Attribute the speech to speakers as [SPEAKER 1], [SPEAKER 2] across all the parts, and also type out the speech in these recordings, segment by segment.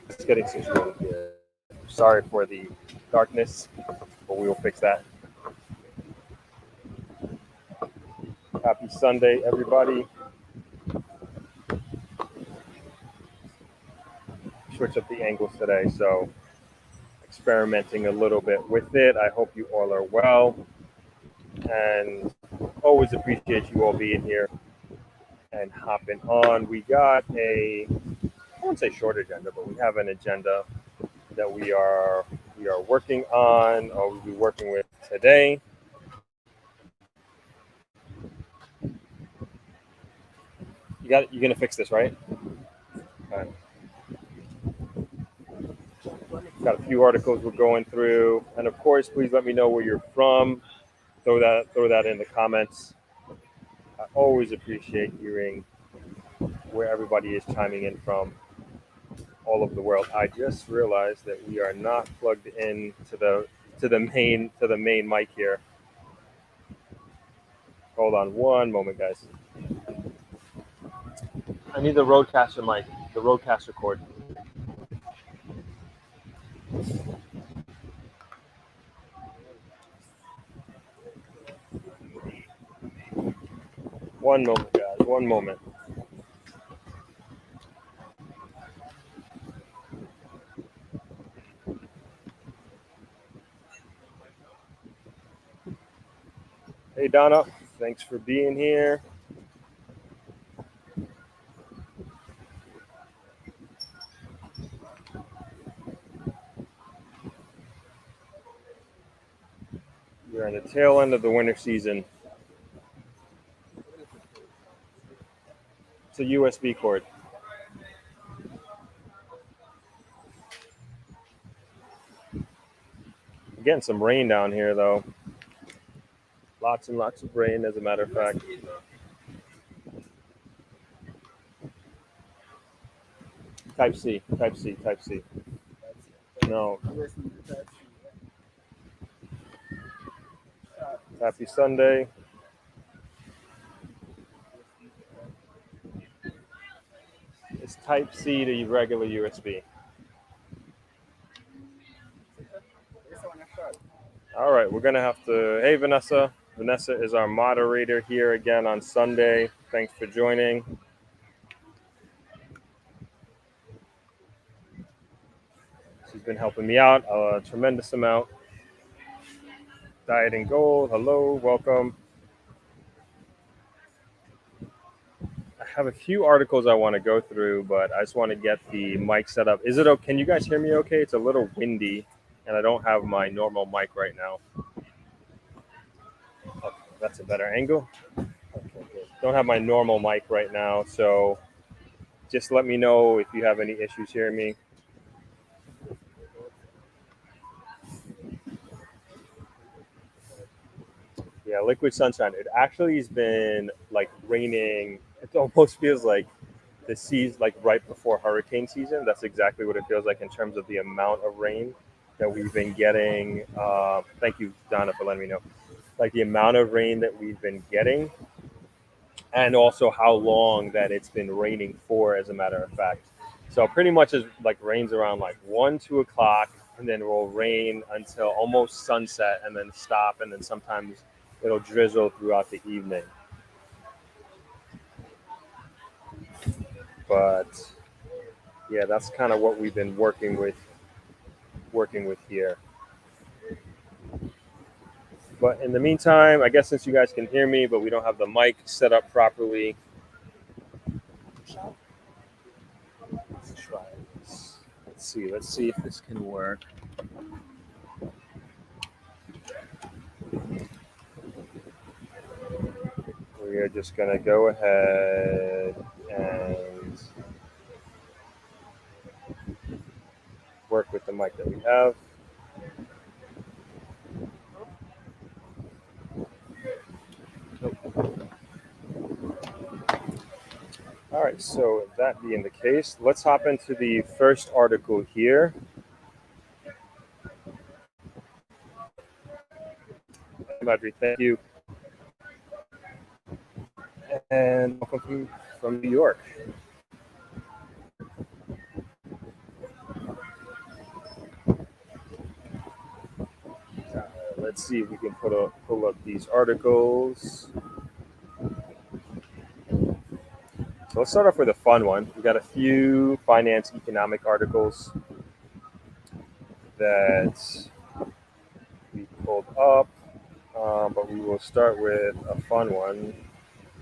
[SPEAKER 1] Just getting situated here. Sorry for the darkness, but we will fix that. Happy Sunday, everybody. Switch up the angles today, so experimenting a little bit with it. I hope you all are well, and always appreciate you all being here and hopping on. We got I won't say short agenda, but we have an agenda that we are working on, or we'll be working with today. You're gonna fix this, right? All right. Got a few articles we're going through, and of course, please let me know where you're from. Throw that in the comments. I always appreciate hearing where everybody is chiming in from all over the world. I just realized that we are not plugged in to the main mic here. Hold on one moment, guys. I need the Rodecaster mic, the Rodecaster cord. One moment, guys. One moment. Hey, Donna. Thanks for being here. We're on the tail end of the winter season. It's a USB cord. Getting some rain down here, though. Lots and lots of rain, as a matter of fact. Type C, Type C, Type C. No. Happy Sunday. It's Type C to regular USB. All right, we're going to have to. Hey, Vanessa. Vanessa is our moderator here again on Sunday. Thanks for joining. She's been helping me out a tremendous amount. Diet and Gold, hello, welcome. I have a few articles I want to go through, but I just want to get the mic set up. Is it okay? Can you guys hear me okay? It's a little windy, and I don't have my normal mic right now. Okay, that's a better angle. Okay, good. Don't have my normal mic right now, so just let me know if you have any issues hearing me. Yeah, liquid sunshine. It actually has been like raining. It almost feels like the season, like right before hurricane season. That's exactly what it feels like in terms of the amount of rain that we've been getting. Thank you, Donna, for letting me know. Like the amount of rain that we've been getting, and also how long that it's been raining for, as a matter of fact. So pretty much is like rains around like 1, 2 o'clock, and then it will rain until almost sunset, and then stop, and then sometimes it'll drizzle throughout the evening. But yeah, that's kind of what we've been working with here. But in the meantime, I guess since you guys can hear me, but we don't have the mic set up properly, let's try this. Let's see if this can work. We are just gonna go ahead and work with the mic that we have. All right, so that being the case, let's hop into the first article here. Audrey, thank you. And welcome from New York. let's see if we can pull up these articles. So let's start off with a fun one. We got a few finance economic articles that we pulled up, but we will start with a fun one,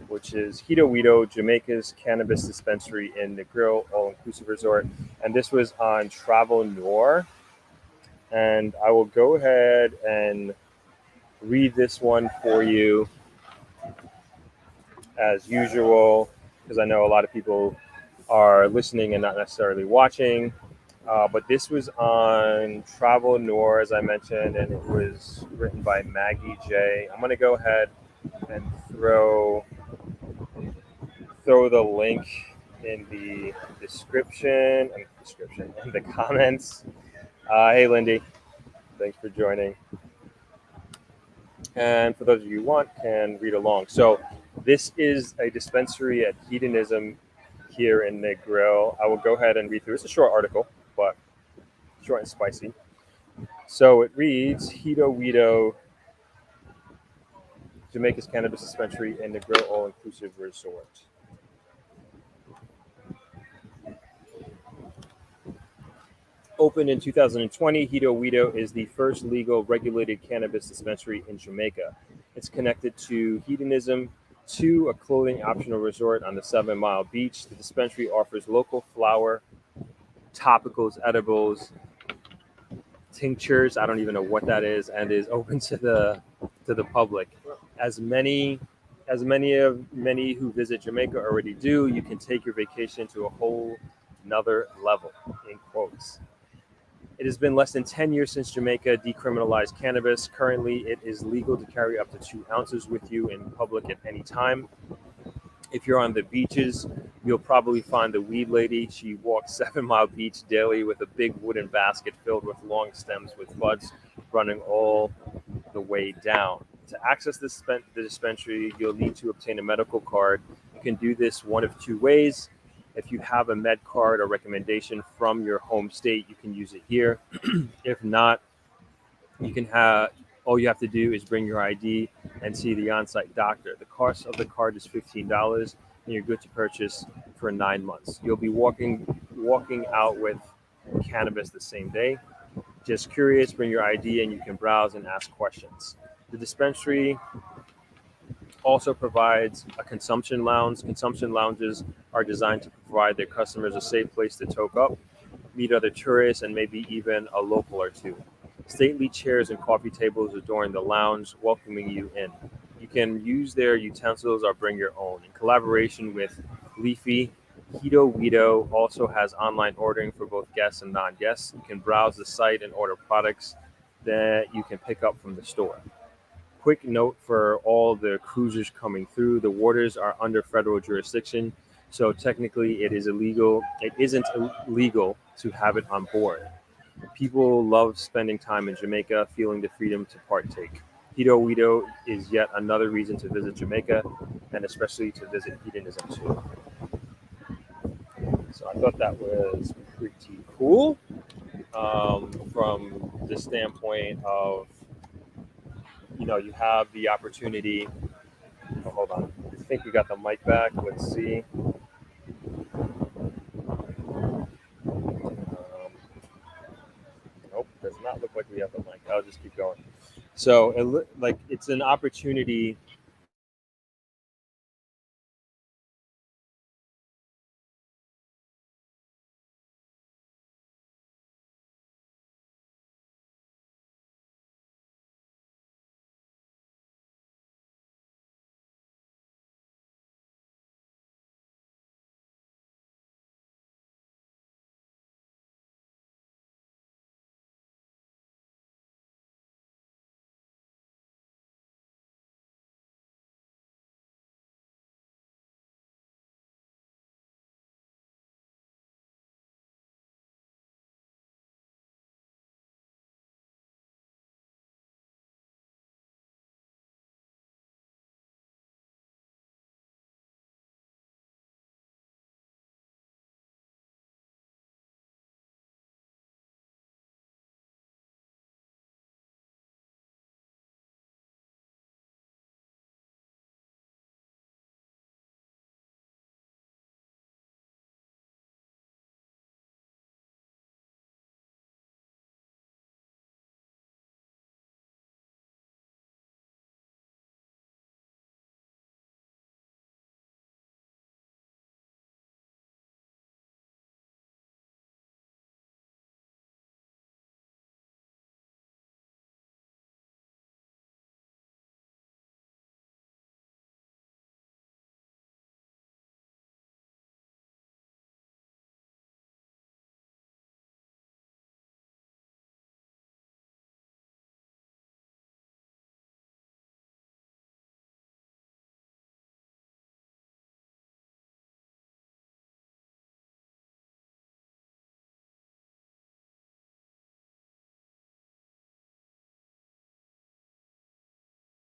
[SPEAKER 1] which is Hito Wito, Jamaica's cannabis dispensary in Negril all-inclusive resort, and this was on Travel Noir. And I will go ahead and read this one for you as usual, because I know a lot of people are listening and not necessarily watching. But this was on Travel Noir, as I mentioned, and it was written by Maggie J. I'm going to go ahead and throw the link in the description in the comments. Hey, Lindy, thanks for joining. And for those of you who want, can read along. So this is a dispensary at Hedonism here in Negril. I will go ahead and read through. It's a short article, but short and spicy. So it reads, Hito Wito, Jamaica's cannabis dispensary in Negril all-inclusive resort. Opened in 2020, Hito Wito is the first legal regulated cannabis dispensary in Jamaica. It's connected to Hedonism, to a clothing optional resort on the 7 Mile beach. The dispensary offers local flower, topicals, edibles, tinctures. I don't even know what that is, and is open to the public. As many who visit Jamaica already do, you can take your vacation to a whole another level, in quotes. It has been less than 10 years since Jamaica decriminalized cannabis. Currently, it is legal to carry up to 2 ounces with you in public at any time. If you're on the beaches, you'll probably find the weed lady. She walks 7 Mile Beach daily with a big wooden basket filled with long stems with buds running all the way down. To access the dispensary, you'll need to obtain a medical card. You can do this one of 2 ways. If you have a med card or recommendation from your home state, you can use it here. If not, all you have to do is bring your ID and see the on-site doctor. The cost of the card is $15, and you're good to purchase for 9 months. You'll be walking out with cannabis the same day. Just curious, bring your ID and you can browse and ask questions. The dispensary also provides a consumption lounge. Consumption lounges are designed to provide their customers a safe place to toke up, meet other tourists, and maybe even a local or two. Stately chairs and coffee tables adorn the lounge, welcoming you in. You can use their utensils or bring your own. In collaboration with Leafy, Hito Wito also has online ordering for both guests and non-guests. You can browse the site and order products that you can pick up from the store. Quick note for all the cruisers coming through: the waters are under federal jurisdiction, so technically it isn't illegal to have it on board. People love spending time in Jamaica, feeling the freedom to partake. Hito Wito is yet another reason to visit Jamaica, and especially to visit Hedonism too. So I thought that was pretty cool, from the standpoint of, you have the opportunity. Oh, hold on. I think we got the mic back. Let's see. Nope, does not look like we have the mic. I'll just keep going. So it's an opportunity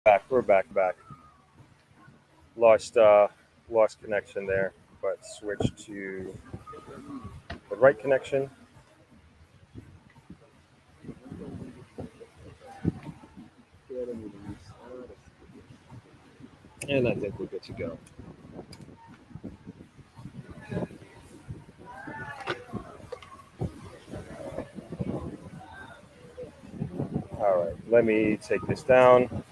[SPEAKER 1] back. We're back. Lost lost connection there, but switch to the right connection. And I think we're good to go. All right, let me take this down.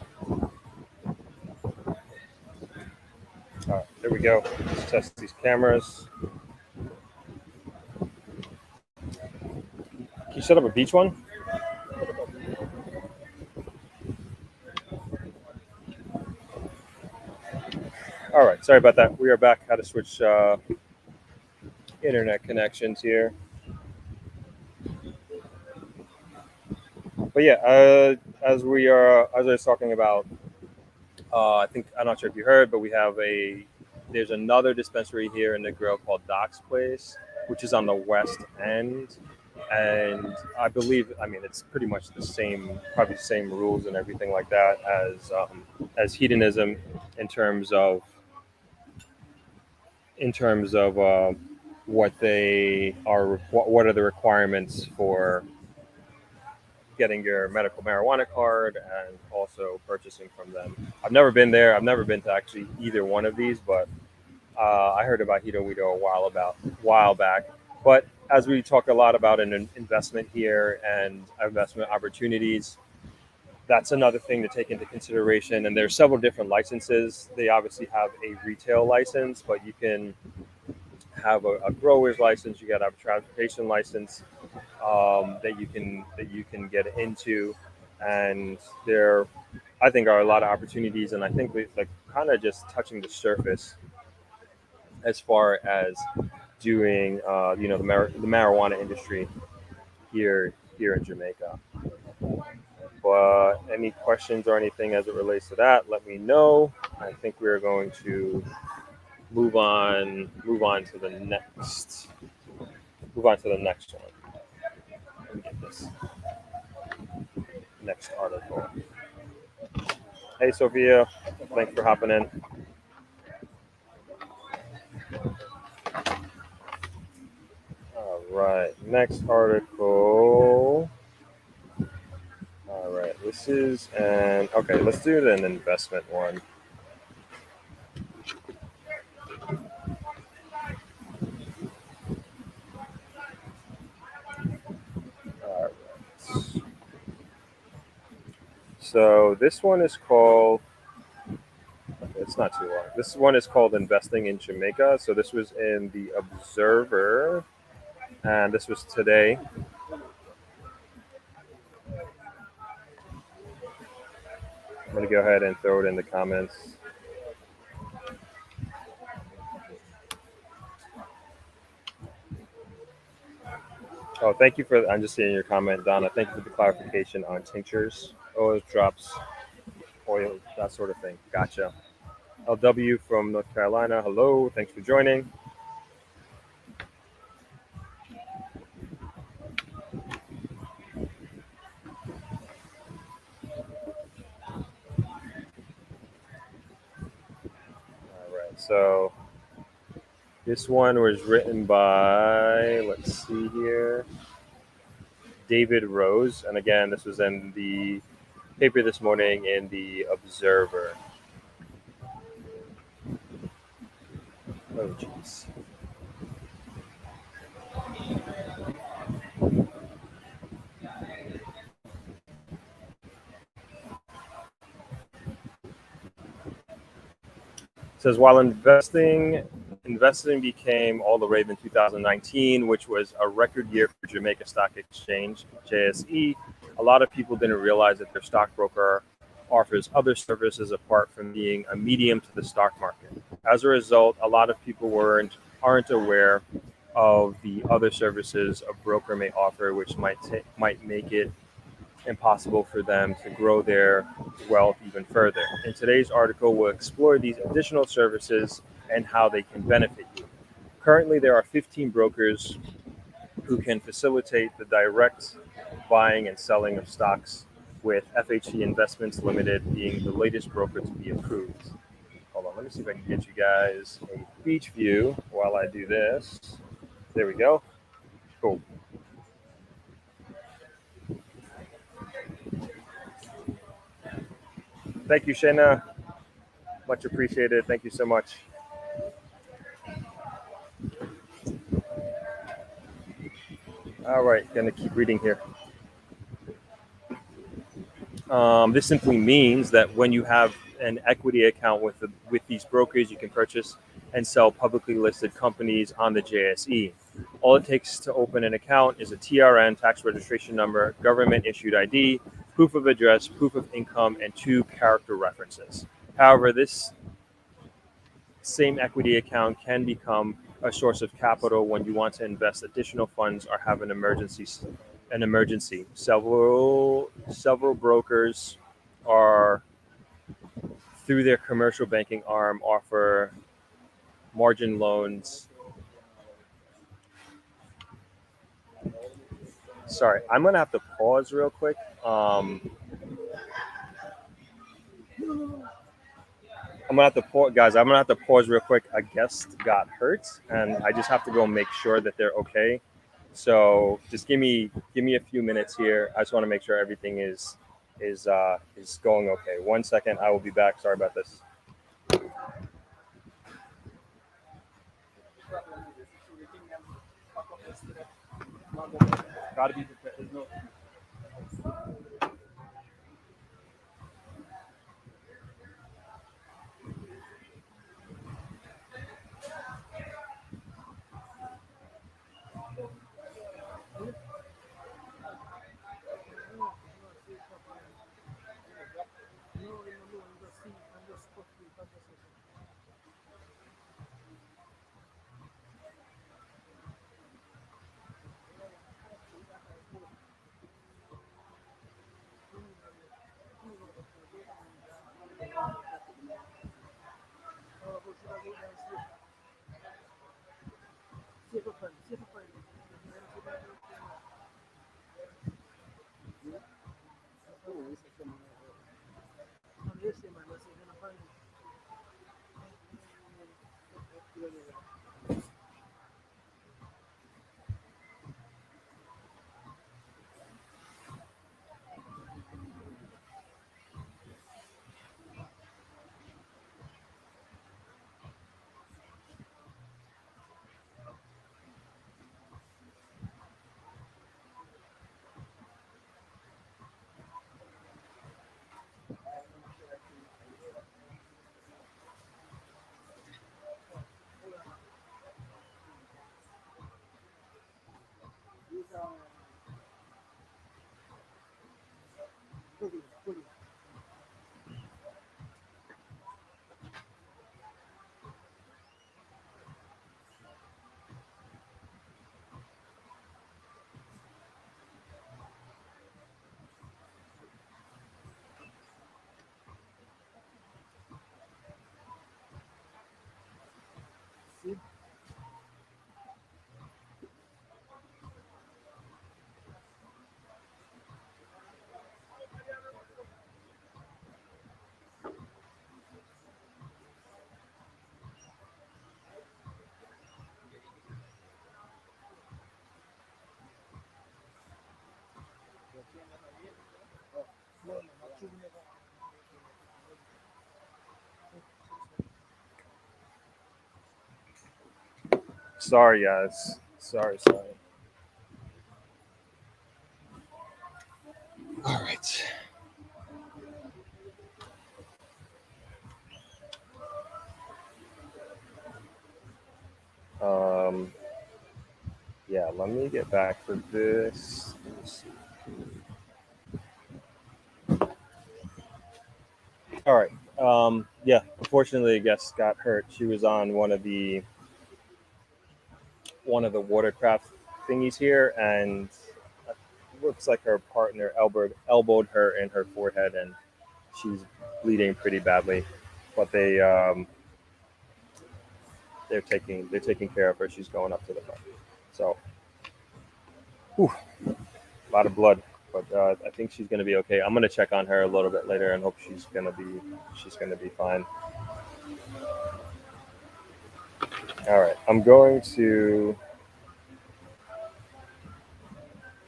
[SPEAKER 1] All right, there we go. Let's test these cameras. Can you set up a beach one? All right, sorry about that. We are back. How to switch internet connections here. But yeah, as I was talking about, I think I'm not sure if you heard, but there's another dispensary here in the grill called Doc's Place, which is on the west end, and I mean, it's pretty much the same, probably the same rules and everything like that as hedonism in terms of what they are, what are the requirements for getting your medical marijuana card and also purchasing from them. I've never been there. I've never been to actually either one of these, but I heard about Hito Wito while back. But as we talk a lot about an investment here and investment opportunities, that's another thing to take into consideration. And there's several different licenses. They obviously have a retail license, but you can have a grower's license. You got to have a transportation license that you can get into, and there, I think, are a lot of opportunities. And I think we like kind of just touching the surface as far as doing the marijuana industry here in Jamaica. But any questions or anything as it relates to that, let me know. I think we're going to move on to the next one. Let me get this next article. Hey Sophia, thanks for hopping in. All right, next article. All right, let's do an investment one. All right. So this one is called, it's not too long. This one is called Investing in Jamaica. So this was in the Observer, and this was today. I'm going to go ahead and throw it in the comments. Oh, thank you I'm just seeing your comment, Donna. Thank you for the clarification on tinctures, oil drops, oil, that sort of thing. Gotcha. LW from North Carolina. Hello. Thanks for joining. All right. So this one was written by, let's see here, David Rose. And again, this was in the paper this morning in the Observer. Oh, jeez. It says while investing became all the rage in 2019, which was a record year for Jamaica Stock Exchange (JSE). A lot of people didn't realize that their stockbroker offers other services apart from being a medium to the stock market. As a result, a lot of people aren't aware of the other services a broker may offer, which might make it impossible for them to grow their wealth even further. In today's article, we'll explore these additional services and how they can benefit you. Currently, there are 15 brokers who can facilitate the direct buying and selling of stocks with FHC Investments Limited being the latest broker to be approved. Hold on, let me see if I can get you guys a beach view while I do this. There we go. Cool. Thank you, Shayna. Much appreciated. Thank you so much. All right, gonna keep reading here. This simply means that when you have an equity account with these brokers, you can purchase and sell publicly listed companies on the JSE. All it takes to open an account is a TRN, tax registration number, government issued ID, proof of address, proof of income, and 2 character references. However, this same equity account can become a source of capital when you want to invest additional funds or have an emergency. Several brokers are, through their commercial banking arm, offer margin loans. Sorry, I'm gonna have to pause real quick. I'm gonna have to pause, guys. I'm gonna have to pause real quick. A guest got hurt, and I just have to go make sure that they're okay. So just give me a few minutes here. I just want to make sure everything is going okay. 1 second. I will be back. Sorry about this. Gotta be prepared. No. Sorry, guys. Sorry. All right. Yeah, let me get back to this. All right. Yeah, unfortunately, a guest got hurt. She was on one of the watercraft thingies here, and it looks like her partner elbowed her in her forehead, and she's bleeding pretty badly. But they're taking care of her. She's going up to the front. So, whew, a lot of blood. but I think she's going to be okay. I'm going to check on her a little bit later and hope she's going to be fine. All right, I'm going to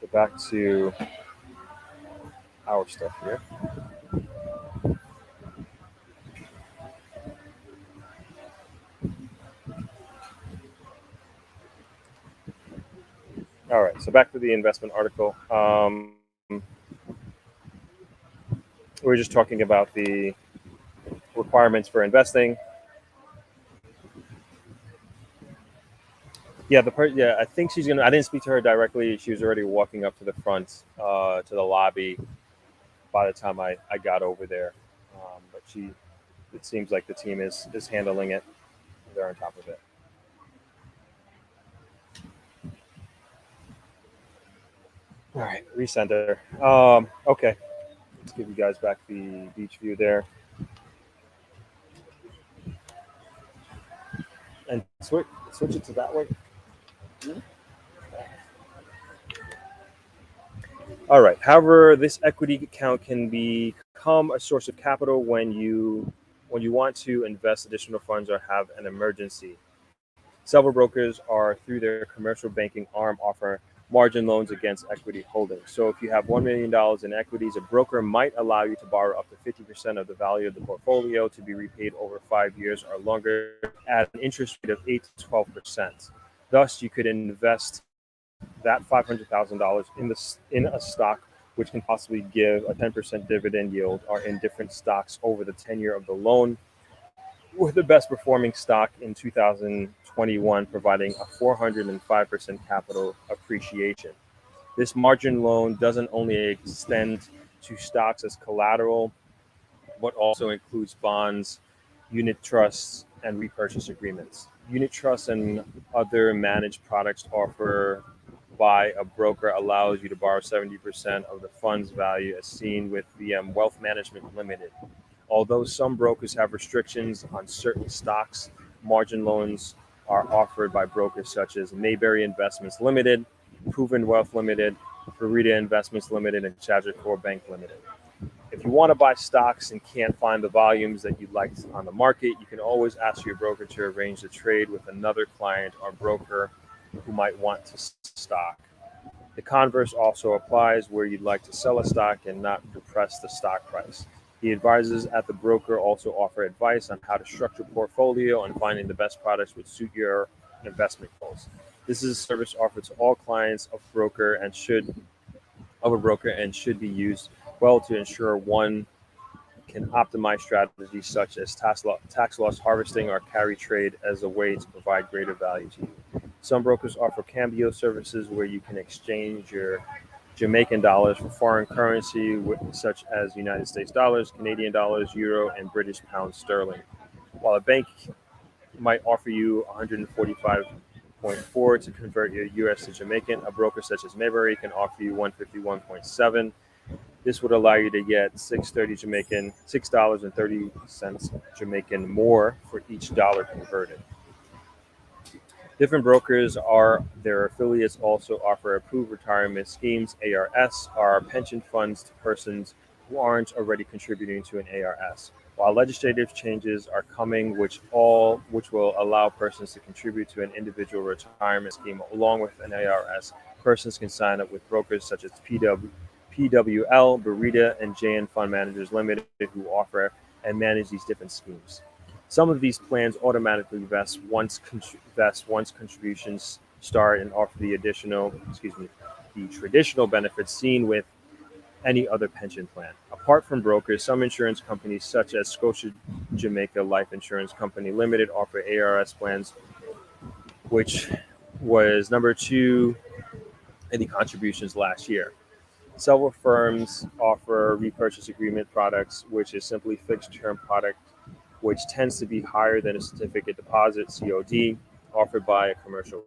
[SPEAKER 1] get back to our stuff here. All right, so back to the investment article. We were just talking about the requirements for investing. Yeah, I think she's gonna. I didn't speak to her directly. She was already walking up to the front, to the lobby, by the time I got over there. But it seems like the team is handling it. They're on top of it. All right, recenter. Okay, let's give you guys back the beach view there, and switch it to that way. All right. However, this equity account can become a source of capital when you want to invest additional funds or have an emergency. Several brokers are through their commercial banking arm offer margin loans against equity holdings. So if you have $1 million in equities, a broker might allow you to borrow up to 50% of the value of the portfolio to be repaid over 5 years or longer at an interest rate of 8 to 12%. Thus, you could invest that $500,000 in a stock which can possibly give a 10% dividend yield, or in different stocks over the tenure of the loan, with the best performing stock in 2021 providing a 405% capital appreciation. This margin loan doesn't only extend to stocks as collateral, but also includes bonds, unit trusts, and repurchase agreements. Unit trusts and other managed products offered by a broker allows you to borrow 70% of the fund's value, as seen with VM Wealth Management Limited. Although some brokers have restrictions on certain stocks, margin loans are offered by brokers such as Mayberry Investments Limited, Proven Wealth Limited, Berita Investments Limited, and Core Bank Limited. If you want to buy stocks and can't find the volumes that you'd like on the market, you can always ask your broker to arrange the trade with another client or broker who might want to stock. The converse also applies where you'd like to sell a stock and not depress the stock price. The advisors at the broker also offer advice on how to structure portfolio and finding the best products which suit your investment goals. This is a service offered to all clients of a broker and should be used well to ensure one can optimize strategies such as tax loss harvesting or carry trade as a way to provide greater value to you. Some brokers offer cambio services where you can exchange your Jamaican dollars for foreign currency such as United States dollars, Canadian dollars, euro, and British pound sterling. While a bank might offer you 145.4 to convert your US to Jamaican, a broker such as Mayberry can offer you 151.7. This would allow you to get $6.30 Jamaican more for each dollar converted. Different brokers their affiliates also offer approved retirement schemes. ARS are pension funds to persons who aren't already contributing to an ARS. While legislative changes are coming, which will allow persons to contribute to an individual retirement scheme along with an ARS, persons can sign up with brokers such as PWL, Berita, and JN Fund Managers Limited, who offer and manage these different schemes. Some of these plans automatically vest once contributions start and offer the traditional benefits seen with any other pension plan. Apart from brokers, some insurance companies such as Scotia Jamaica Life Insurance Company Limited offer ARS plans, which was number 2 in the contributions last year. Several firms offer repurchase agreement products, which is simply fixed term product, which tends to be higher than a certificate deposit (COD) offered by a commercial.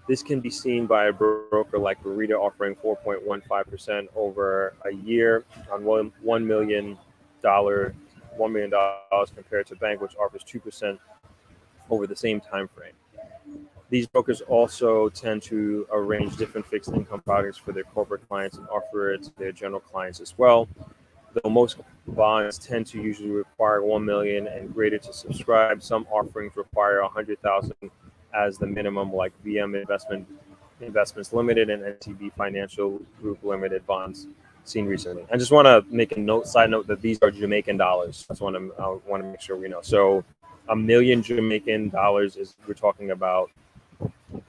[SPEAKER 1] This can be seen by a broker like Berita offering 4.15% over a year on $1 million compared to a bank which offers 2% over the same time frame. These brokers also tend to arrange different fixed income products for their corporate clients and offer it to their general clients as well. Though most bonds tend to usually require 1 million and greater to subscribe, some offerings require 100,000 as the minimum, like Investments Limited and NTB Financial Group Limited bonds seen recently. I just want to make a side note that these are Jamaican dollars. I want to make sure we know. So a million Jamaican dollars is, we're talking about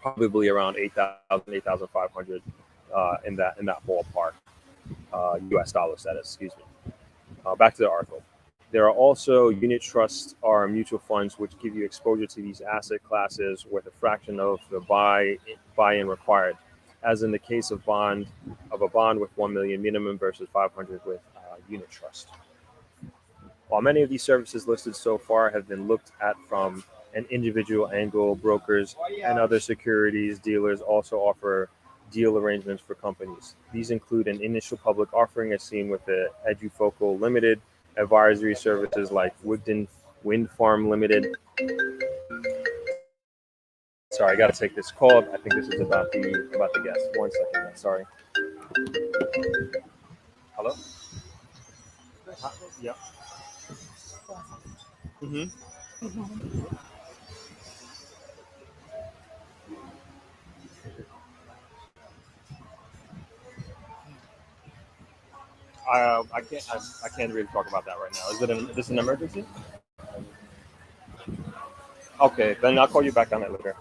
[SPEAKER 1] probably around 8,000, 8,500 in that ballpark. U.S. dollars, that is. Excuse me. Back to the article. There are also unit trusts or mutual funds which give you exposure to these asset classes with a fraction of the buy-in required, as in the case of a bond with 1 million minimum versus 500 with unit trust. While many of these services listed so far have been looked at from an individual angle, brokers and other securities dealers also offer deal arrangements for companies. These include an initial public offering as seen with the Edufocal Limited, advisory services like Wigton Wind Farm Limited. Sorry, I got to take this call. I think this is about the guest. 1 second. Sorry. Hello? Yeah. Mm-hmm. I can't really talk about that right now. This an emergency? Okay, then I'll call you back on it later.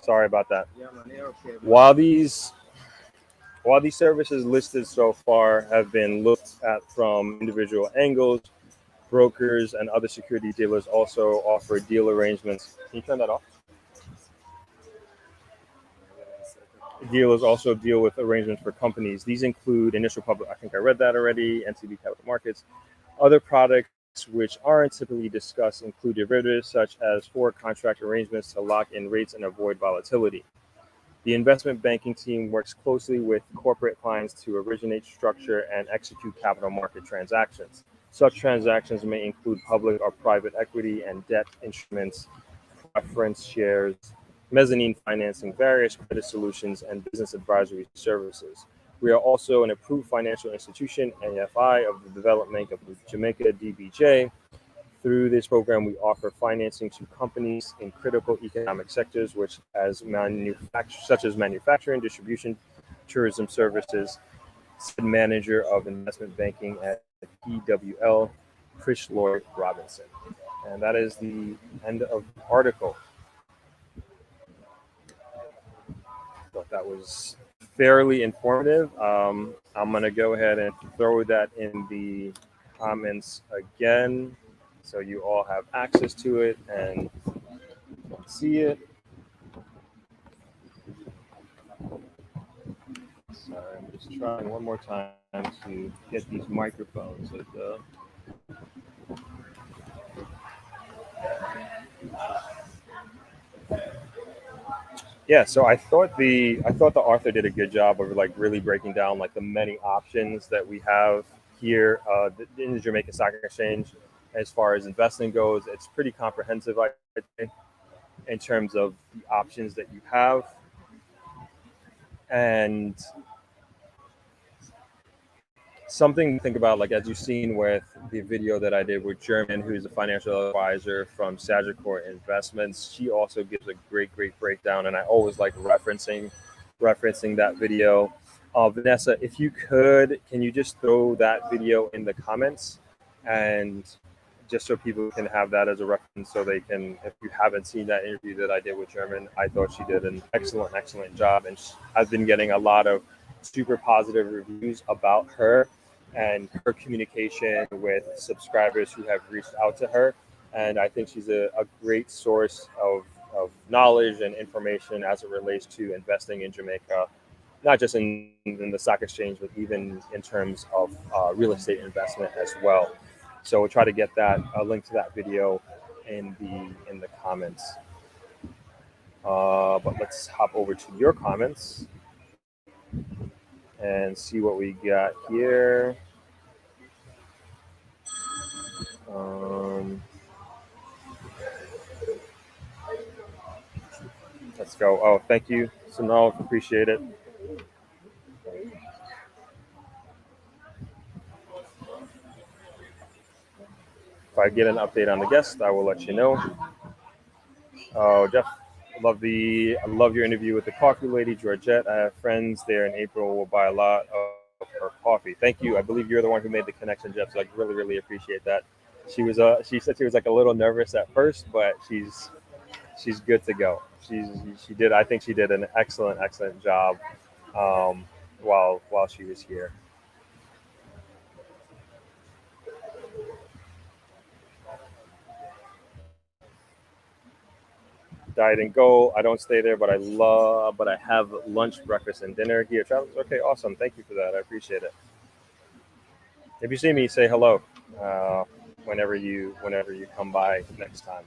[SPEAKER 1] Sorry about that. While these services listed so far have been looked at from individual angles, brokers and other security dealers also offer deal arrangements. Can you turn that off? Dealers also deal with arrangements for companies. These include initial public, I think I read that already, NCB Capital Markets. Other products which aren't typically discussed include derivatives such as forward contract arrangements to lock in rates and avoid volatility. The investment banking team works closely with corporate clients to originate, structure, and execute capital market transactions. Such transactions may include public or private equity and debt instruments, preference shares, mezzanine financing, various credit solutions, and business advisory services. We are also an approved financial institution, NFI, of the Development of Jamaica, DBJ. Through this program, we offer financing to companies in critical economic sectors, such as manufacturing, distribution, tourism services. Said manager of investment banking at PWL, Chris Lloyd Robinson. And that is the end of the article. Thought that was fairly informative. I'm going to go ahead and throw that in the comments again so you all have access to it and see it. Sorry, I'm just trying one more time to get these microphones. Yeah, so I thought the author did a good job of like really breaking down like the many options that we have here in the Jamaica Stock Exchange as far as investing goes. It's pretty comprehensive, I think, in terms of the options that you have. And something to think about, like as you've seen with the video that I did with German, who's a financial advisor from Sagicor Investments. She also gives a great breakdown, and I always like referencing that video. Vanessa, if you could, can you just throw that video in the comments, and just so people can have that as a reference, so they can, if you haven't seen that interview that I did with German, I thought she did an excellent job, and I've been getting a lot of super positive reviews about her and her communication with subscribers who have reached out to her. And I think she's a great source of knowledge and information as it relates to investing in Jamaica, not just in the stock exchange, but even in terms of real estate investment as well. So we'll try to get a link to that video in the comments. But let's hop over to your comments and see what we got here. Let's go. Oh, thank you, Sonal. Appreciate it. If I get an update on the guest, I will let you know. Oh, Jeff, I love your interview with the coffee lady, Georgette. I have friends there in April. Will buy a lot of her coffee. Thank you. I believe you're the one who made the connection, Jeff. So I really, really appreciate that. She said she was like a little nervous at first, but she's good to go. She did. I think she did an excellent job um, while she was here. Diet and goal. I don't stay there, but I have lunch, breakfast, and dinner here. Travis. Okay, awesome. Thank you for that. I appreciate it. If you see me, say hello uh, whenever you come by next time.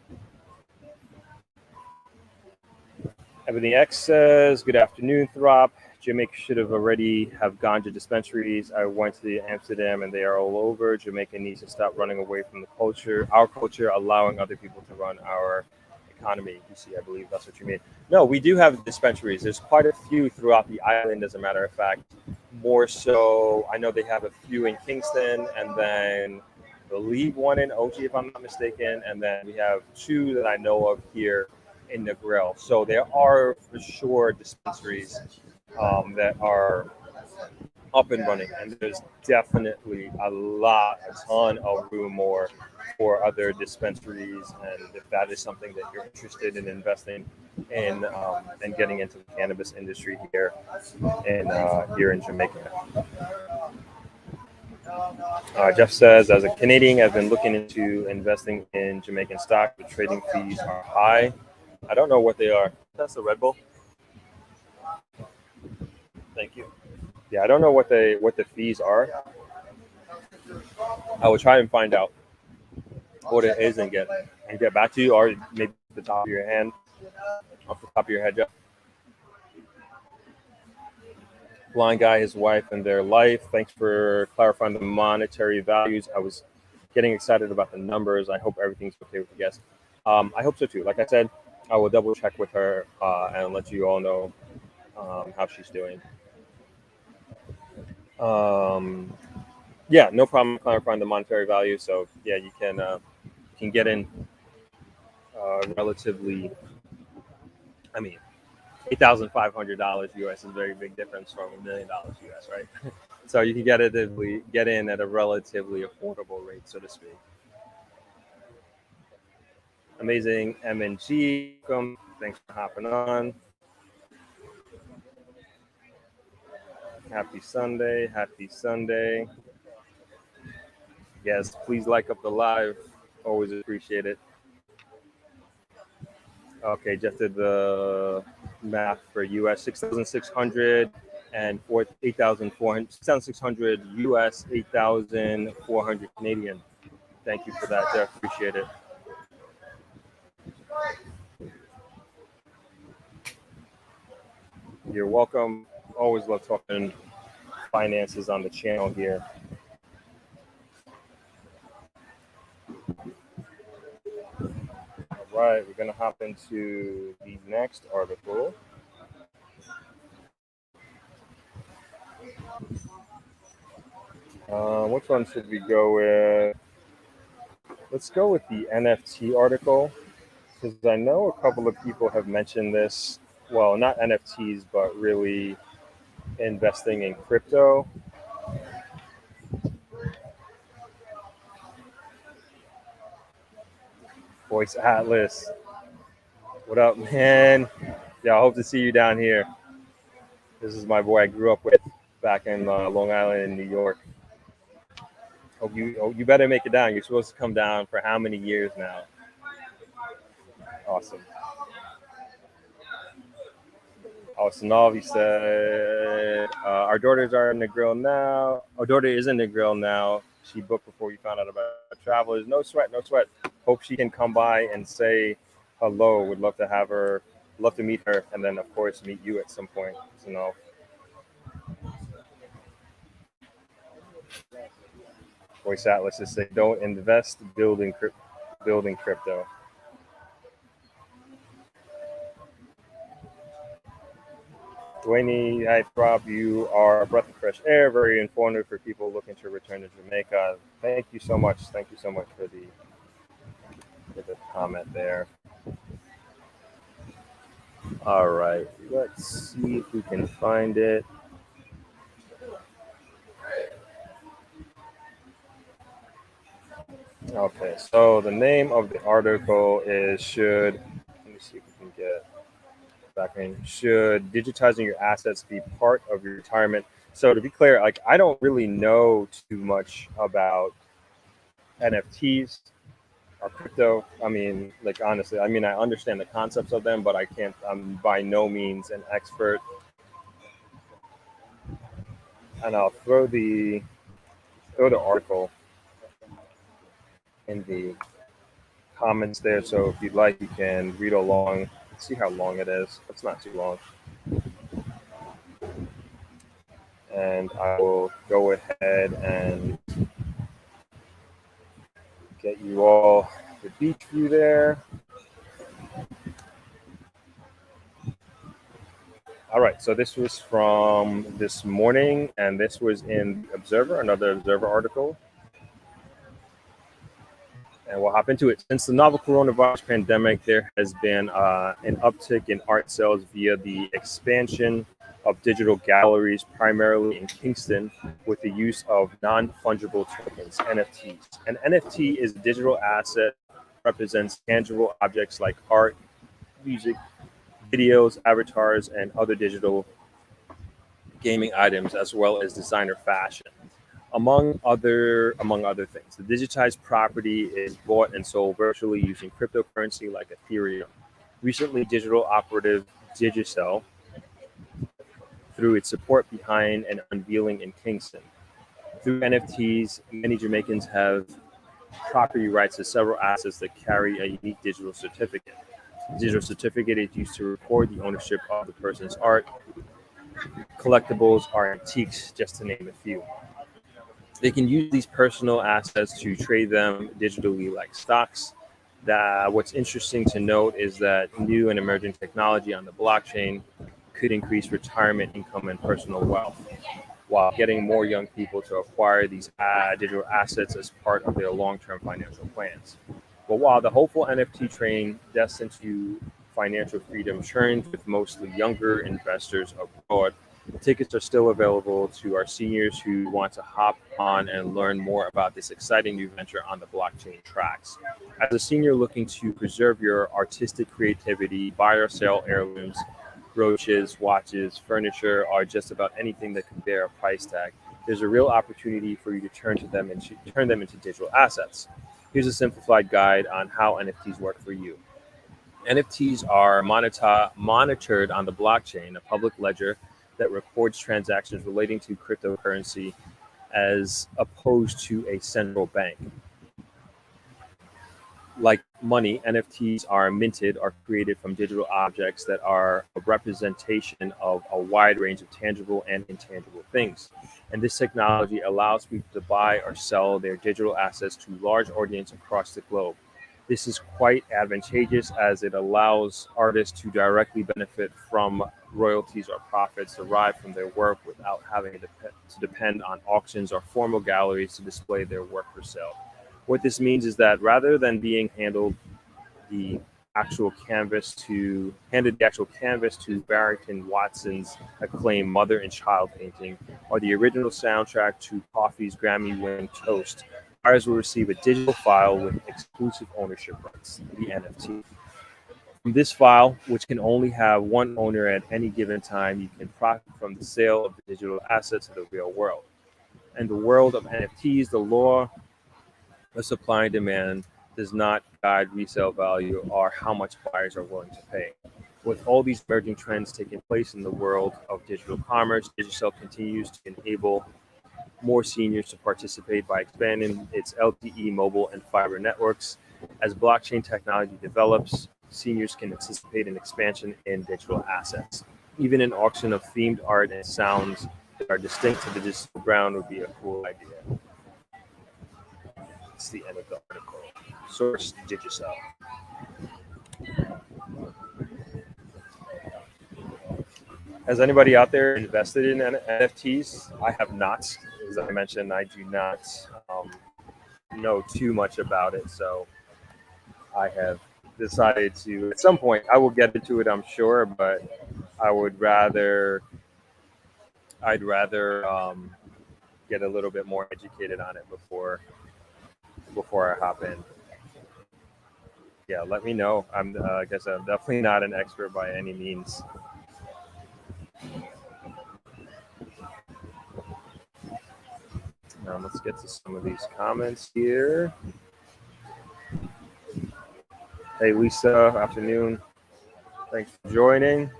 [SPEAKER 1] Everything X says, good afternoon, Throp. Jamaica should have already have ganja dispensaries. I went to the Amsterdam and they are all over. Jamaica needs to stop running away from the culture, our culture, allowing other people to run our economy. You see, I believe that's what you mean. No, we do have dispensaries. There's quite a few throughout the island, as a matter of fact. More so, I know they have a few in Kingston, and then I believe one in Ochi, if I'm not mistaken, and then we have two that I know of here in the grill. So there are for sure dispensaries that are up and running, and there's definitely a ton of room more for other dispensaries. And if that is something that you're interested in investing in and getting into the cannabis industry here in Jamaica. Jeff says, as a Canadian, I've been looking into investing in Jamaican stock. The trading fees are high. I don't know what they are. That's a Red Bull. Thank you. Yeah, I don't know what the fees are. I will try and find out what it is and get back to you, or maybe off the top of your head, Jeff. Blind guy, his wife, and their life. Thanks for clarifying the monetary values. I was getting excited about the numbers. I hope everything's okay with you guys. I hope so too. Like I said, I will double check with her and let you all know how she's doing. Um, yeah, no problem clarifying the monetary value. So yeah, you can get in relatively. I mean, $8,500 US is a very big difference from $1 million US, right? So you can get in at a relatively affordable rate, so to speak. Amazing MNG, welcome. Thanks for hopping on. Happy Sunday. Happy Sunday. Yes, please like up the live. Always appreciate it. Okay, just did the math for US 6,600 and 8,400, 6,600 US, 8,400 Canadian. Thank you for that, Jeff. Appreciate it. You're welcome. Always love talking finances on the channel here. All right, we're going to hop into the next article. Which one should we go with? Let's go with the NFT article, because I know a couple of people have mentioned this. Well, not NFTs, but really investing in crypto. Voice Atlas, what up, man? Yeah, I hope to see you down here. This is my boy I grew up with back in Long Island in New York. You better make it down. You're supposed to come down for how many years now? Awesome. Navi said, our daughters are in the grill now. Our daughter is in the grill now. She booked before we found out about travelers. No sweat, no sweat. Hope she can come by and say hello. Would love to have her, love to meet her, and then, of course, meet you at some point. Voice Atlas is saying, don't invest building crypto. Dwayne, hi Rob, you are a breath of fresh air, very informative for people looking to return to Jamaica. Thank you so much. Thank you so much for the comment there. All right, let's see if we can find it. Okay, so the name of the article is Should, let me see if we can get back in, Should digitizing your assets be part of your retirement? So to be clear, like I don't really know too much about NFTs or crypto. I mean, like honestly, I mean I understand the concepts of them, but I can't. I'm by no means an expert. And I'll throw the article in the comments there. So if you'd like, you can read along. Let's see how long it is. It's not too long. And I will go ahead and get you all the beach view there. All right, so this was from this morning, and this was in Observer, another Observer article. And we'll hop into it. Since the novel coronavirus pandemic, there has been an uptick in art sales via the expansion of digital galleries, primarily in Kingston, with the use of non-fungible tokens (NFTs). An NFT is a digital asset that represents tangible objects like art, music, videos, avatars, and other digital gaming items, as well as designer fashion, among other things. The digitized property is bought and sold virtually using cryptocurrency like Ethereum. Recently, digital operative Digicel through its support behind an unveiling in Kingston. Through NFTs, many Jamaicans have property rights to several assets that carry a unique digital certificate. The digital certificate is used to record the ownership of the person's art, collectibles, or antiques, just to name a few. They can use these personal assets to trade them digitally like stocks. What's interesting to note is that new and emerging technology on the blockchain could increase retirement income and personal wealth, while getting more young people to acquire these digital assets as part of their long-term financial plans. But while the hopeful NFT train destined to financial freedom churns with mostly younger investors abroad, tickets are still available to our seniors who want to hop on and learn more about this exciting new venture on the blockchain tracks. As a senior looking to preserve your artistic creativity, buy or sell heirlooms, brooches, watches, furniture, or just about anything that could bear a price tag, there's a real opportunity for you to turn them into digital assets. Here's a simplified guide on how NFTs work for you. NFTs are monitored on the blockchain, a public ledger that records transactions relating to cryptocurrency as opposed to a central bank. Like money, NFTs are minted or created from digital objects that are a representation of a wide range of tangible and intangible things. And this technology allows people to buy or sell their digital assets to large audiences across the globe. This is quite advantageous as it allows artists to directly benefit from royalties or profits derived from their work without having to depend on auctions or formal galleries to display their work for sale. What this means is that rather than being the handed the actual canvas to Barrington Watson's acclaimed Mother and Child painting, or the original soundtrack to Coffee's Grammy-winning Toast, buyers will receive a digital file with exclusive ownership rights, the NFT. From this file, which can only have one owner at any given time, you can profit from the sale of the digital assets to the real world. In the world of NFTs, the law of supply and demand does not guide resale value or how much buyers are willing to pay. With all these emerging trends taking place in the world of digital commerce, Digicel continues to enable more seniors to participate by expanding its LTE mobile and fiber networks. As blockchain technology develops, seniors can anticipate an expansion in digital assets. Even an auction of themed art and sounds that are distinct to the digital ground would be a cool idea. It's the end of the article. Source Digicel. Has anybody out there invested in NFTs? I have not. As I mentioned, I do not know too much about it. So I have decided to, at some point, I will get into it, I'm sure, but I would rather, I'd rather get a little bit more educated on it before I hop in. Yeah, let me know. I guess I'm definitely not an expert by any means. Now let's get to some of these comments here. Hey Lisa, afternoon. Thanks for joining.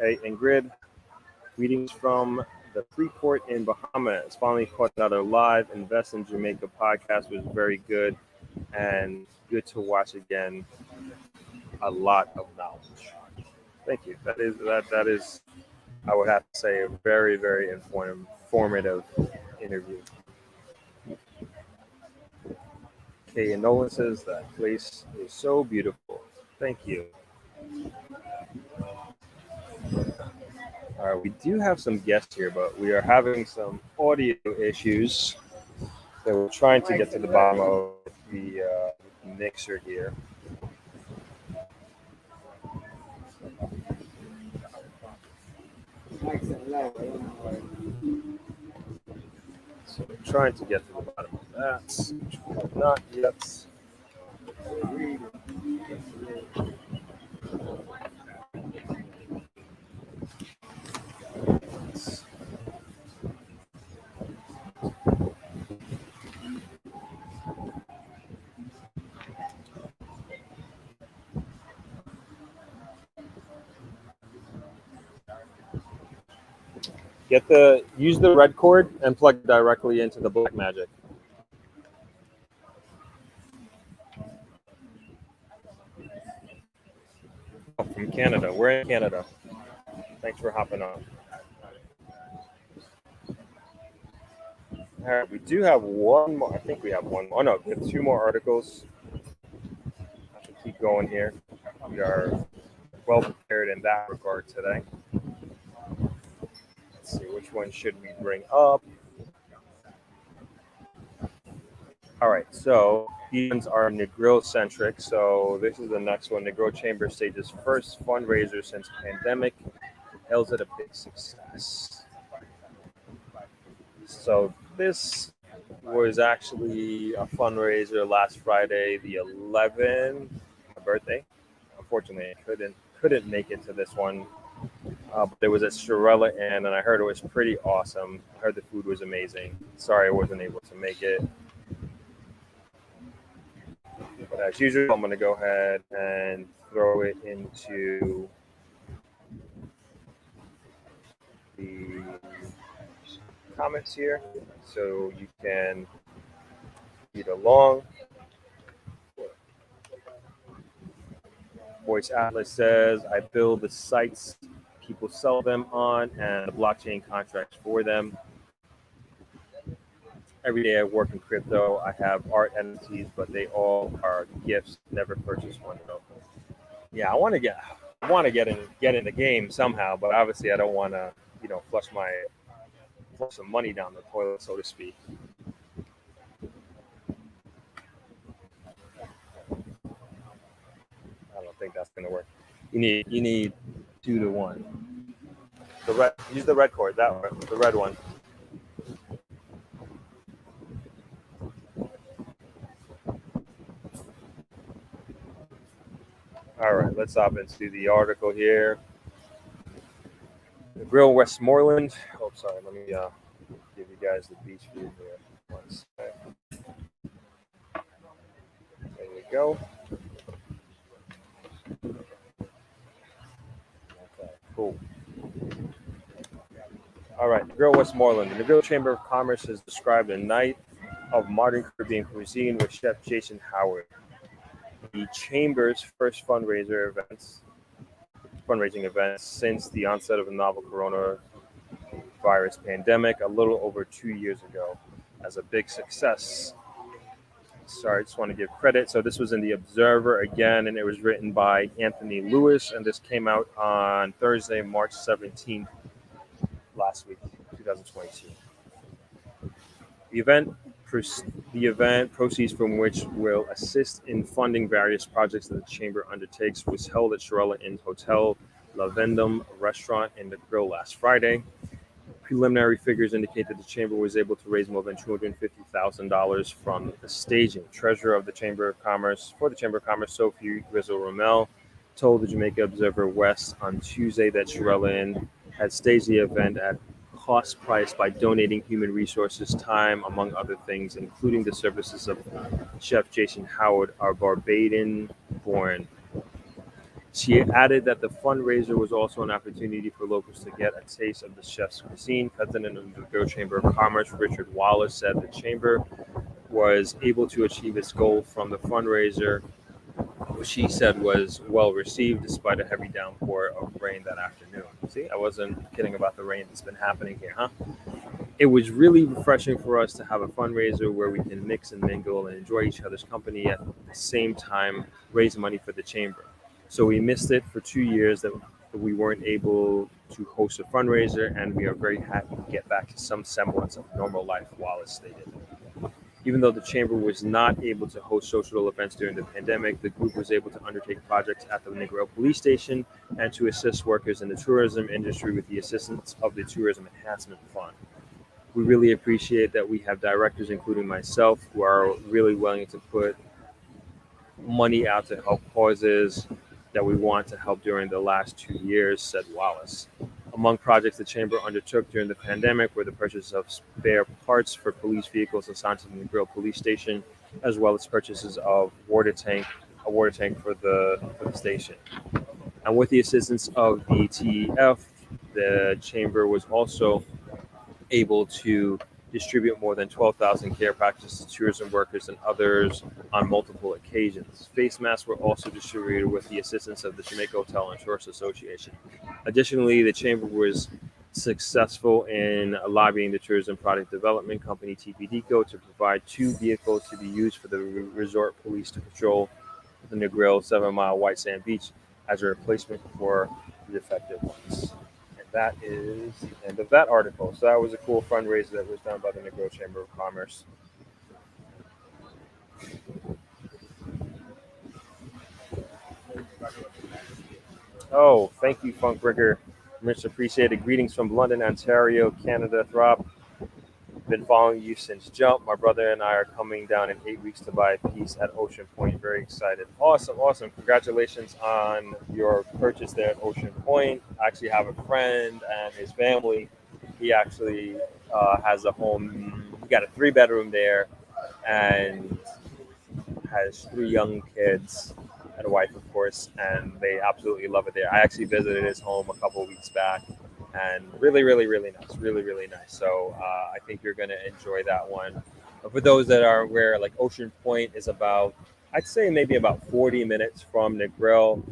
[SPEAKER 1] Hey Ingrid, greetings from the Freeport in Bahamas. Finally caught another live Invest in Jamaica podcast. Was very good and good to watch again. A lot of knowledge. Thank you. That is I would have to say a very, very informative interview. Kay and Nolan says that place is so beautiful. Thank you. All right, we do have some guests here, but we are having some audio issues that we're trying to get to the bottom of the mixer here. So we're trying to get to the bottom of that, which we have not yet. Use the red cord and plug it directly into the Black Magic. Oh, from Canada. We're in Canada. Thanks for hopping on. All right, we do have one more. I think we have one more. Oh, no, we have two more articles. I have to keep going here. We are well prepared in that regard today. Let's see, which one should we bring up? All right, so these ones are Negril centric. So this is the next one. Negril Chamber stages first fundraiser since pandemic. Hails it a big success. So this was actually a fundraiser last Friday, the 11th, my birthday. Unfortunately, I couldn't make it to this one. But it was at Shirella Inn, and I heard it was pretty awesome. I heard the food was amazing. Sorry I wasn't able to make it. But as usual, I'm going to go ahead and throw it into the comments here so you can read along. Voice Atlas says, I build the sites people sell them on and the blockchain contracts for them. Every day I work in crypto. I have art NFTs, but they all are gifts. Never purchased one though. Yeah, I want to get in the game somehow, but obviously I don't want to, flush some money down the toilet, so to speak. I don't think that's gonna work. You need 2 to 1. Use the red cord, that one, the red one. All right, let's hop into the article here. The Grill Westmoreland. Oh, sorry. Let me give you guys the beach view here. One second. There you go. Okay, cool. All right, the Grill Westmoreland. The Grill Chamber of Commerce has described a night of modern Caribbean cuisine with Chef Jason Howard. The Chamber's first fundraising event since the onset of the novel coronavirus pandemic a little over 2 years ago, as a big success. Sorry, I just want to give credit. So this was in the Observer again, and it was written by Anthony Lewis, and this came out on Thursday, March 17th, last week, 2022. The event, the event, proceeds from which will assist in funding various projects that the Chamber undertakes, was held at Shirella Inn Hotel La Vendome restaurant in the Grill last Friday. Preliminary figures indicate that the Chamber was able to raise more than $250,000 from the staging. Treasurer of the Chamber of Commerce, Sophie Rizzo-Rommel, told the Jamaica Observer West on Tuesday that Shirella Inn had staged the event at cost price by donating human resources, time, among other things, including the services of Chef Jason Howard, our Barbadian-born. She added that the fundraiser was also an opportunity for locals to get a taste of the chef's cuisine. President of the Negril Chamber of Commerce, Richard Wallace, said the chamber was able to achieve its goal from the fundraiser, which he said was well received despite a heavy downpour of rain that afternoon. See, I wasn't kidding about the rain that's been happening here, huh? It was really refreshing for us to have a fundraiser where we can mix and mingle and enjoy each other's company at the same time raise money for the chamber. So we missed it for 2 years that we weren't able to host a fundraiser, and we are very happy to get back to some semblance of normal life, Wallace stated. Even though the chamber was not able to host social events during the pandemic, the group was able to undertake projects at the Negril Police Station and to assist workers in the tourism industry with the assistance of the Tourism Enhancement Fund. We really appreciate that we have directors, including myself, who are really willing to put money out to help causes that we want to help during the last 2 years, said Wallace. Among projects the Chamber undertook during the pandemic were the purchase of spare parts for police vehicles assigned to the Negril Police Station, as well as purchases of a water tank for the station. And with the assistance of the TEF, the Chamber was also able to distribute more than 12,000 care packages to tourism workers and others on multiple occasions. Face masks were also distributed with the assistance of the Jamaica Hotel and Tourist Association. Additionally, the Chamber was successful in lobbying the tourism product development company TPDCO to provide 2 vehicles to be used for the resort police to patrol the Negril 7-mile White Sand Beach as a replacement for the defective ones. That is the end of that article. So that was a cool fundraiser that was done by the Negril Chamber of Commerce. Oh, thank you, Funkbricker. Much appreciated. Greetings from London, Ontario, Canada. Throb, been following you since Jump. My brother and I are coming down in 8 weeks to buy a piece at Ocean Point. Very excited. Awesome. Congratulations on your purchase there at Ocean Point. I actually have a friend and his family. He actually has a home. He got a 3-bedroom there and has 3 young kids and a wife, of course, and they absolutely love it there. I actually visited his home a couple of weeks back, and really nice. So I think you're going to enjoy that one. But for those that are aware, like Ocean Point is about, I'd say maybe about 40 minutes from Negril.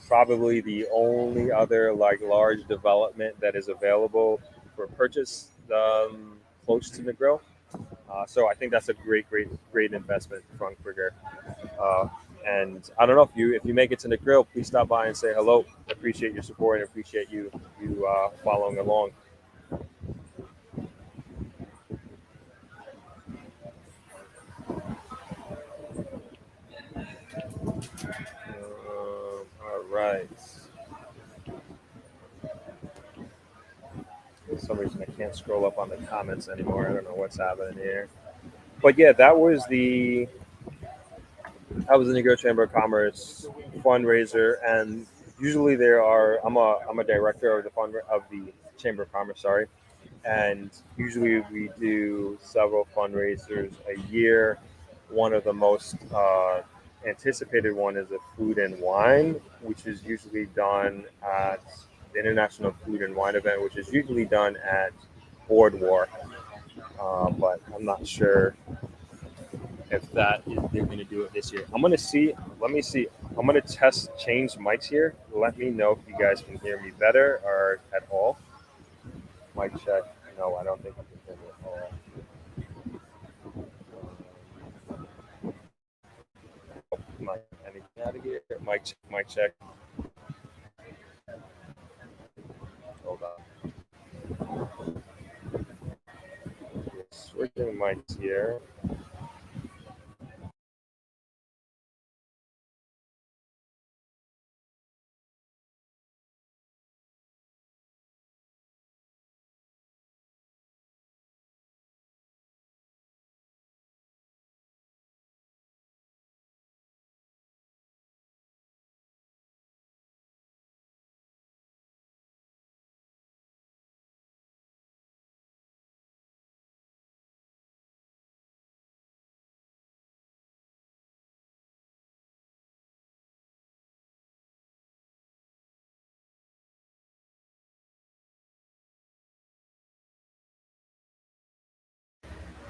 [SPEAKER 1] Probably the only other like large development that is available for purchase close to Negril. So I think that's a great investment, Frank Brigger. And I don't know if you make it to Negril, please stop by and say hello. Appreciate your support and appreciate you following along. All right. For some reason, I can't scroll up on the comments anymore. I don't know what's happening here. But yeah, that was the Negril Chamber of Commerce fundraiser, and usually there are. I'm a director of the Chamber of Commerce. Sorry, and usually we do several fundraisers a year. One of the most anticipated one is a food and wine, which is usually done at the International Food and Wine event, which is usually done at Boardwalk. But I'm not sure if they're going to do it this year. I'm going to see. Let me see. I'm going to change mics here. Let me know if you guys can hear me better or at all. Mic check. No, I don't think I can hear me at all. out of here. Mic check, mic check. Hold on. Switching mics here.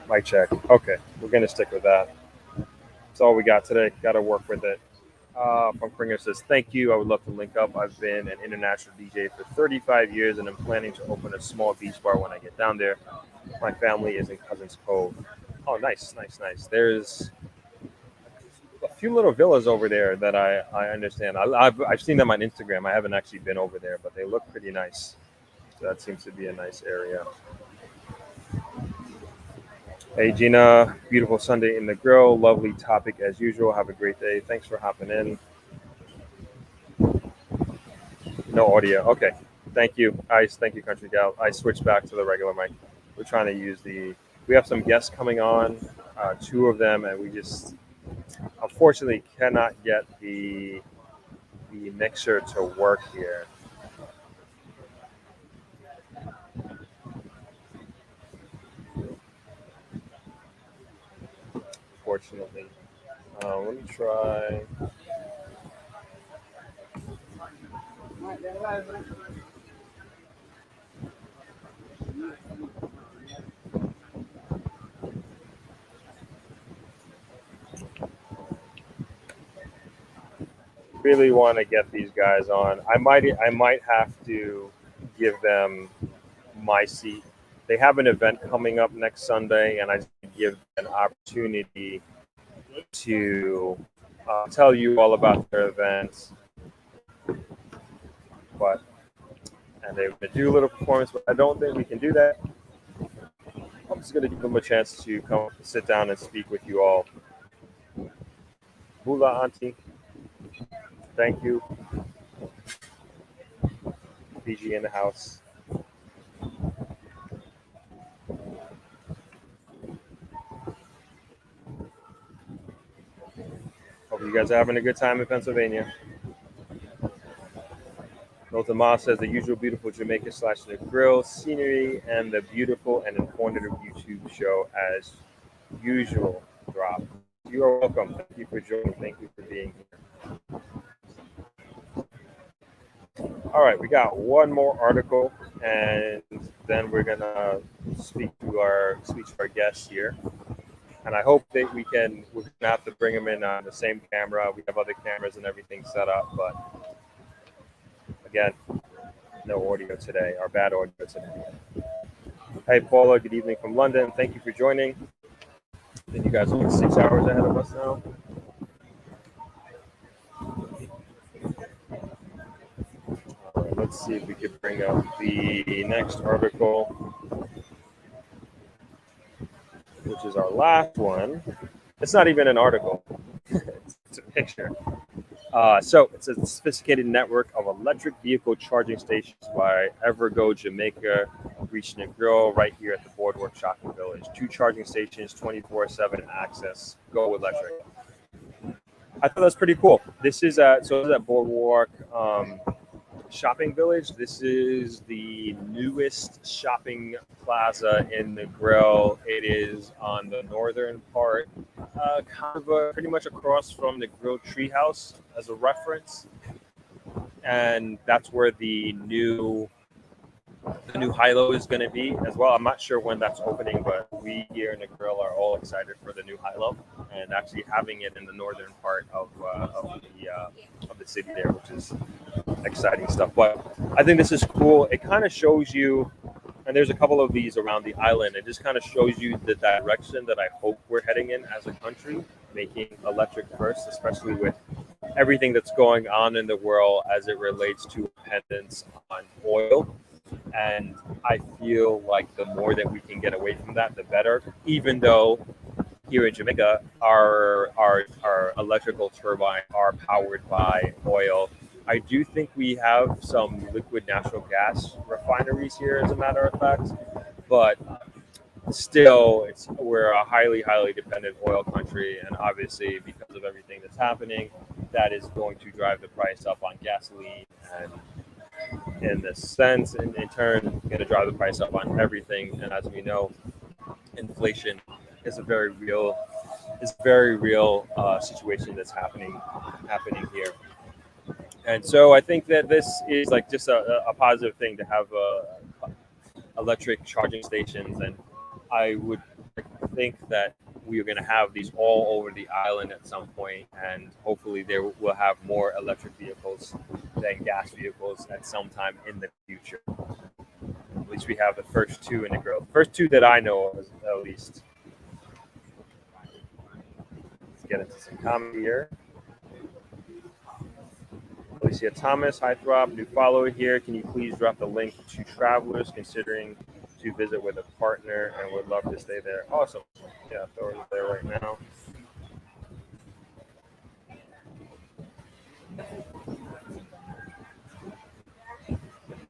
[SPEAKER 1] Mic check. Okay, we're gonna stick with that. That's all we got today. Got to work with it. From Kringer says, thank you. I would love to link up. I've been an international DJ for 35 years and I'm planning to open a small beach bar when I get down there. My family is in Cousins Cove. Oh, nice, nice, nice. There's a few little villas over there that I understand. I've seen them on Instagram. I haven't actually been over there, but they look pretty nice. So that seems to be a nice area. Hey, Gina, beautiful Sunday in the grill. Lovely topic as usual. Have a great day. Thanks for hopping in. No audio. Okay. Thank you, Ice. Thank you, Country Gal. I switched back to the regular mic. We're trying to use we have some guests coming on, two of them, and we just unfortunately cannot get the mixer to work here. Fortunately. Let me try. Really want to get these guys on. I might have to give them my seat. They have an event coming up next Sunday, and I give an opportunity to tell you all about their events. And they're going to do a little performance, but I don't think we can do that. I'm just going to give them a chance to come sit down and speak with you all. Hula Auntie, thank you. Fiji in the house. Hope you guys are having a good time in Pennsylvania. Milton Moss says the usual beautiful Jamaica / the grill, scenery, and the beautiful and informative YouTube show as usual. Drop. You are welcome. Thank you for joining. Thank you for being here. All right, we got one more article, and then we're gonna speak to our guests here. And I hope that we're gonna have to bring them in on the same camera. We have other cameras and everything set up, but again, no audio today, or bad audio today. Hey, Paula, good evening from London. Thank you for joining. I think you guys are like 6 hours ahead of us now. All right, let's see if we could bring up the next article, which is our last one. It's not even an article. It's a picture. So it's a sophisticated network of electric vehicle charging stations by Evergo Jamaica, reaching a grill right here at the Boardwalk Shopping Village. 2 charging stations, 24/7 access. Go electric. I thought that's pretty cool. This is at Boardwalk Shopping Village. This is the newest shopping plaza in the grill. It is on the northern part, pretty much across from the Grill Treehouse as a reference, and that's where the new high-low is going to be as well. I'm not sure when that's opening, but we here in the grill are all excited for the new high-low and actually having it in the northern part of the city there, which is exciting stuff. But I think this is cool. It kind of shows you, and there's a couple of these around the island. It just kind of shows you the direction that I hope we're heading in as a country, making electric first, especially with everything that's going on in the world as it relates to dependence on oil. And I feel like the more that we can get away from that, the better. Even though here in Jamaica, our electrical turbines are powered by oil. I do think we have some liquid natural gas refineries here, as a matter of fact, but still, we're a highly dependent oil country, and obviously, because of everything that's happening, that is going to drive the price up on gasoline, and in this sense, in turn, going to drive the price up on everything. And as we know, inflation is a very real situation that's happening here. And so I think that this is like just a positive thing to have electric charging stations, and I would think that we are going to have these all over the island at some point, and hopefully there will have more electric vehicles than gas vehicles at some time in the future. At least we have the first two in the growth. First two that I know of, at least. Let's get into some comment here. Alicia Thomas, hi Throb, new follower here. Can you please drop the link to travelers considering to visit with a partner and would love to stay there? Awesome. Yeah, throw it there right now.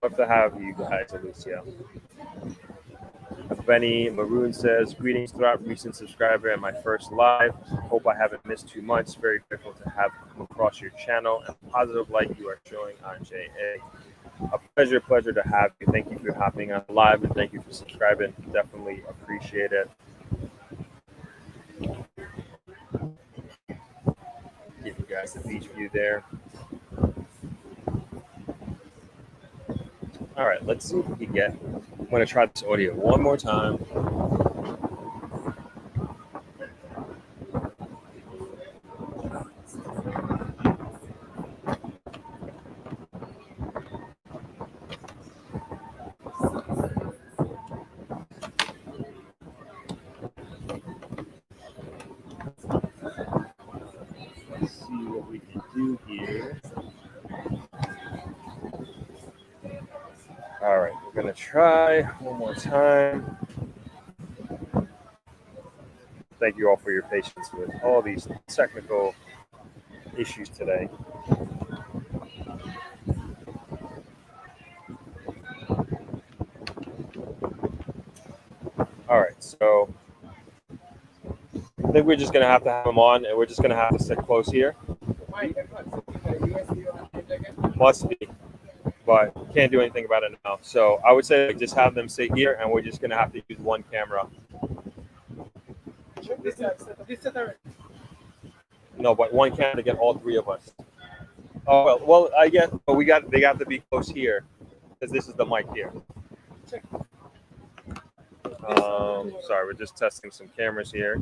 [SPEAKER 1] Love to have you guys, Alicia. Benny Maroon says, greetings, Throb, recent subscriber and my first live. Hope I haven't missed too much. Very grateful to have come across your channel and the positive light you are showing on JA. A pleasure to have you. Thank you for hopping on live and thank you for subscribing. Definitely appreciate it. Give you guys the beach view there. All right, let's see if we can get. I'm going to try this audio one more time. Let's see what we can do here. All right, we're going to try one more time. Thank you all for your patience with all these technical issues today. All right, so I think we're just going to have them on, and we're just going to have to sit close here. Must be, but can't do anything about it now. So I would say just have them sit here, and we're just going to have to use one camera. No, but one camera to get all three of us. Oh well, I guess, but they got to be close here because this is the mic here. Sorry, we're just testing some cameras here.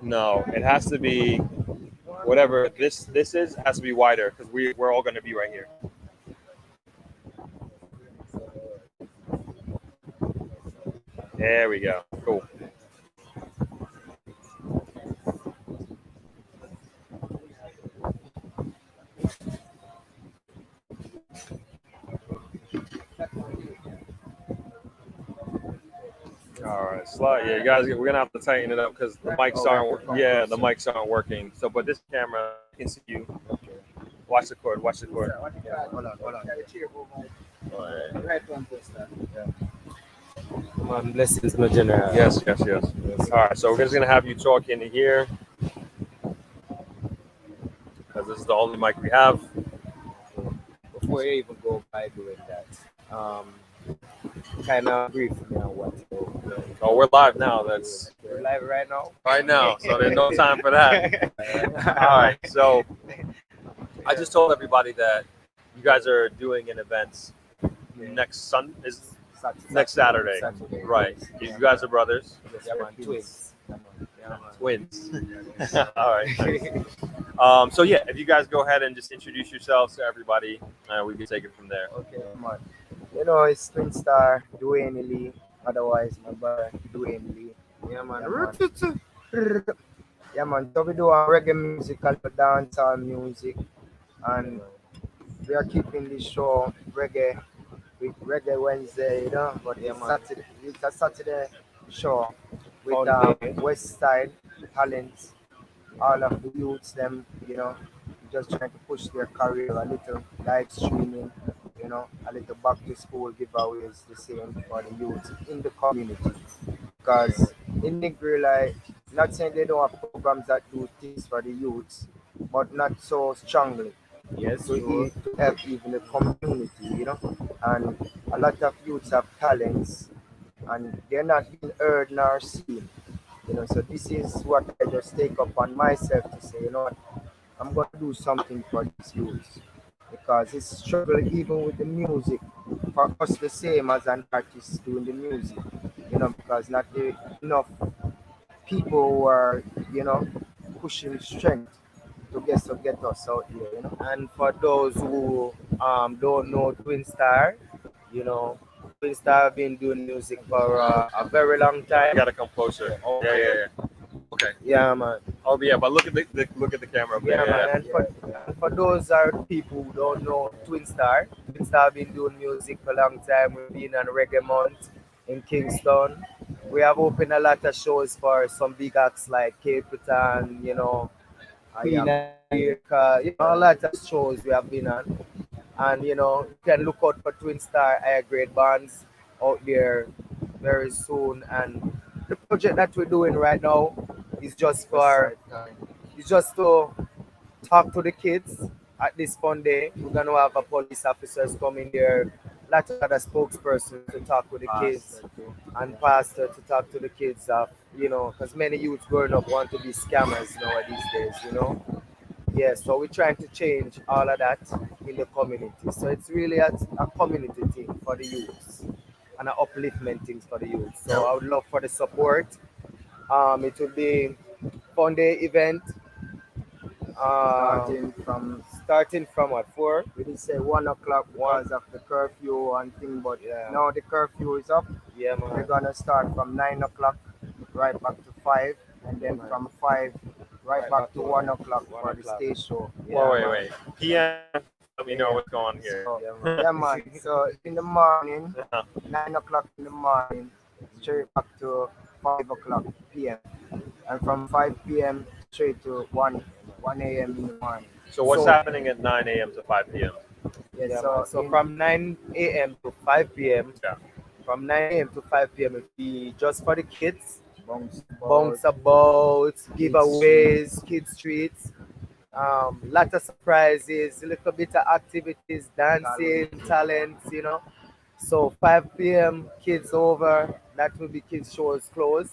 [SPEAKER 1] No, it has to be whatever this is has to be wider because we're all going to be right here. There we go. Cool. All right, slide. Yeah, you guys, we're gonna have to tighten it up because the mics aren't. Yeah, the mics aren't working. So, but this camera can see you. Watch the cord. Watch the cord.
[SPEAKER 2] Hold on. Blessings, my general.
[SPEAKER 1] Yes. All right, so we're just gonna have you talk into here because this is the only mic we have.
[SPEAKER 2] Before you even go by doing that, kind of brief me on what.
[SPEAKER 1] Oh, we're live now.
[SPEAKER 2] We're live right now.
[SPEAKER 1] Right now, so there's no time for that. All right, so I just told everybody that you guys are doing an event next next Saturday. Right? You guys are brothers.
[SPEAKER 2] Yeah, man, twins.
[SPEAKER 1] Twins. All right. So yeah, if you guys go ahead and just introduce yourselves to everybody, we can take it from there.
[SPEAKER 2] Okay, man. You know, it's Twin Star, Dwayne Lee. Otherwise, my brother, Dwayne Lee. Yeah, man. Yeah, Yeah, man. So we do reggae music, a little dancehall music,
[SPEAKER 1] Yeah,
[SPEAKER 2] and
[SPEAKER 1] man.
[SPEAKER 2] we are keeping this show reggae with Reggae Wednesday, you know. But
[SPEAKER 3] Yeah,
[SPEAKER 2] it's
[SPEAKER 3] man.
[SPEAKER 2] Saturday. It's a Saturday show with
[SPEAKER 3] Fun day.
[SPEAKER 2] West Side talents, all of the youths, them, you know, just trying to push their career a little, live streaming, you know, a little back to school giveaways, the same for the youths in the community. Because in Negril, like, not saying they don't have programs that do things for the youths, but not so strongly
[SPEAKER 3] Yes,
[SPEAKER 2] to
[SPEAKER 3] sure.
[SPEAKER 2] to help even the community, you know. And a lot of youths have talents, and they're not being heard nor seen, you know. So this is what I just take upon myself to say, you know what, I'm gonna do something for these youths because it's struggle even with the music for us the same as an artist doing the music, you know, because not the, enough people who are, you know, pushing strength to get us out here, you know.
[SPEAKER 3] And for those who don't know Twin Star, you know, Twin Star have been doing music for a very long
[SPEAKER 1] You
[SPEAKER 3] time.
[SPEAKER 1] gotta come closer. Yeah,
[SPEAKER 3] Okay.
[SPEAKER 1] yeah, yeah. Okay.
[SPEAKER 3] Yeah, man.
[SPEAKER 1] Oh, yeah, but look at the camera up there.
[SPEAKER 3] Yeah,
[SPEAKER 1] Yeah,
[SPEAKER 3] man.
[SPEAKER 1] yeah.
[SPEAKER 3] And for those are the people who don't know Twin Star, Twin Star have been doing music for a long time. We've been on Reggae Month in Kingston. We have opened a lot of shows for some big acts like Capitan, you know,
[SPEAKER 2] I
[SPEAKER 3] Queen
[SPEAKER 2] am.
[SPEAKER 3] America, you know, a lot of shows we have been on. And you know, you can look out for Twin Star higher grade bands out there very soon. And the project that we're doing right now is just
[SPEAKER 2] West
[SPEAKER 3] for
[SPEAKER 2] Side talent.
[SPEAKER 3] it's just to talk to the kids at this fun day. We're gonna have a police officers coming there, a lot of other spokespersons to talk with the kids
[SPEAKER 2] Pastor too.
[SPEAKER 3] and
[SPEAKER 2] Yeah.
[SPEAKER 3] pastor to talk to the kids of, you know, because many youths growing up want to be scammers now these days, you know. Yeah, so we're trying to change all of that in the community. So it's really a community thing for the youths and an upliftment things for the youth. So I would love for the support. It will be fun day event.
[SPEAKER 2] Starting
[SPEAKER 3] Um,
[SPEAKER 2] from,
[SPEAKER 3] starting from what 4?
[SPEAKER 2] we did say 1 o'clock
[SPEAKER 3] One.
[SPEAKER 2] because of the curfew and thing, but
[SPEAKER 3] Yeah,
[SPEAKER 2] now the curfew is up.
[SPEAKER 3] yeah,
[SPEAKER 2] We're
[SPEAKER 3] man.
[SPEAKER 2] gonna start from 9 o'clock right back to 5, and
[SPEAKER 3] Yeah,
[SPEAKER 2] then
[SPEAKER 3] man.
[SPEAKER 2] from 5 right
[SPEAKER 3] Right
[SPEAKER 2] back
[SPEAKER 3] back
[SPEAKER 2] to
[SPEAKER 3] to
[SPEAKER 2] 1 o'clock
[SPEAKER 3] one
[SPEAKER 2] for the
[SPEAKER 3] o'clock.
[SPEAKER 2] stage show.
[SPEAKER 3] Yeah,
[SPEAKER 1] Wait,
[SPEAKER 3] man.
[SPEAKER 1] wait. PM. Let me know
[SPEAKER 2] Yeah.
[SPEAKER 1] what's going on here.
[SPEAKER 2] So
[SPEAKER 3] Yeah,
[SPEAKER 2] yeah,
[SPEAKER 3] man.
[SPEAKER 2] man. So in the morning,
[SPEAKER 1] Yeah.
[SPEAKER 2] 9 o'clock in the morning, straight back to 5 o'clock p.m. And from 5 p.m. straight to 1 a.m. in the morning.
[SPEAKER 1] So what's
[SPEAKER 3] So
[SPEAKER 1] happening at 9 a.m. to 5 p.m.?
[SPEAKER 2] Yeah.
[SPEAKER 3] yeah, man.
[SPEAKER 2] So
[SPEAKER 3] So
[SPEAKER 2] in
[SPEAKER 3] from 9 a.m. to 5 p.m.
[SPEAKER 1] Yeah.
[SPEAKER 3] From 9 a.m. to 5 p.m. it will be just for the kids.
[SPEAKER 2] bounce about
[SPEAKER 3] Bounce about,
[SPEAKER 2] Kids Street.
[SPEAKER 3] giveaways, kids treats, lot of surprises, a little bit of activities, dancing,
[SPEAKER 2] Talent.
[SPEAKER 3] talents, you know. So 5 p.m. kids over, that will be kids shows closed.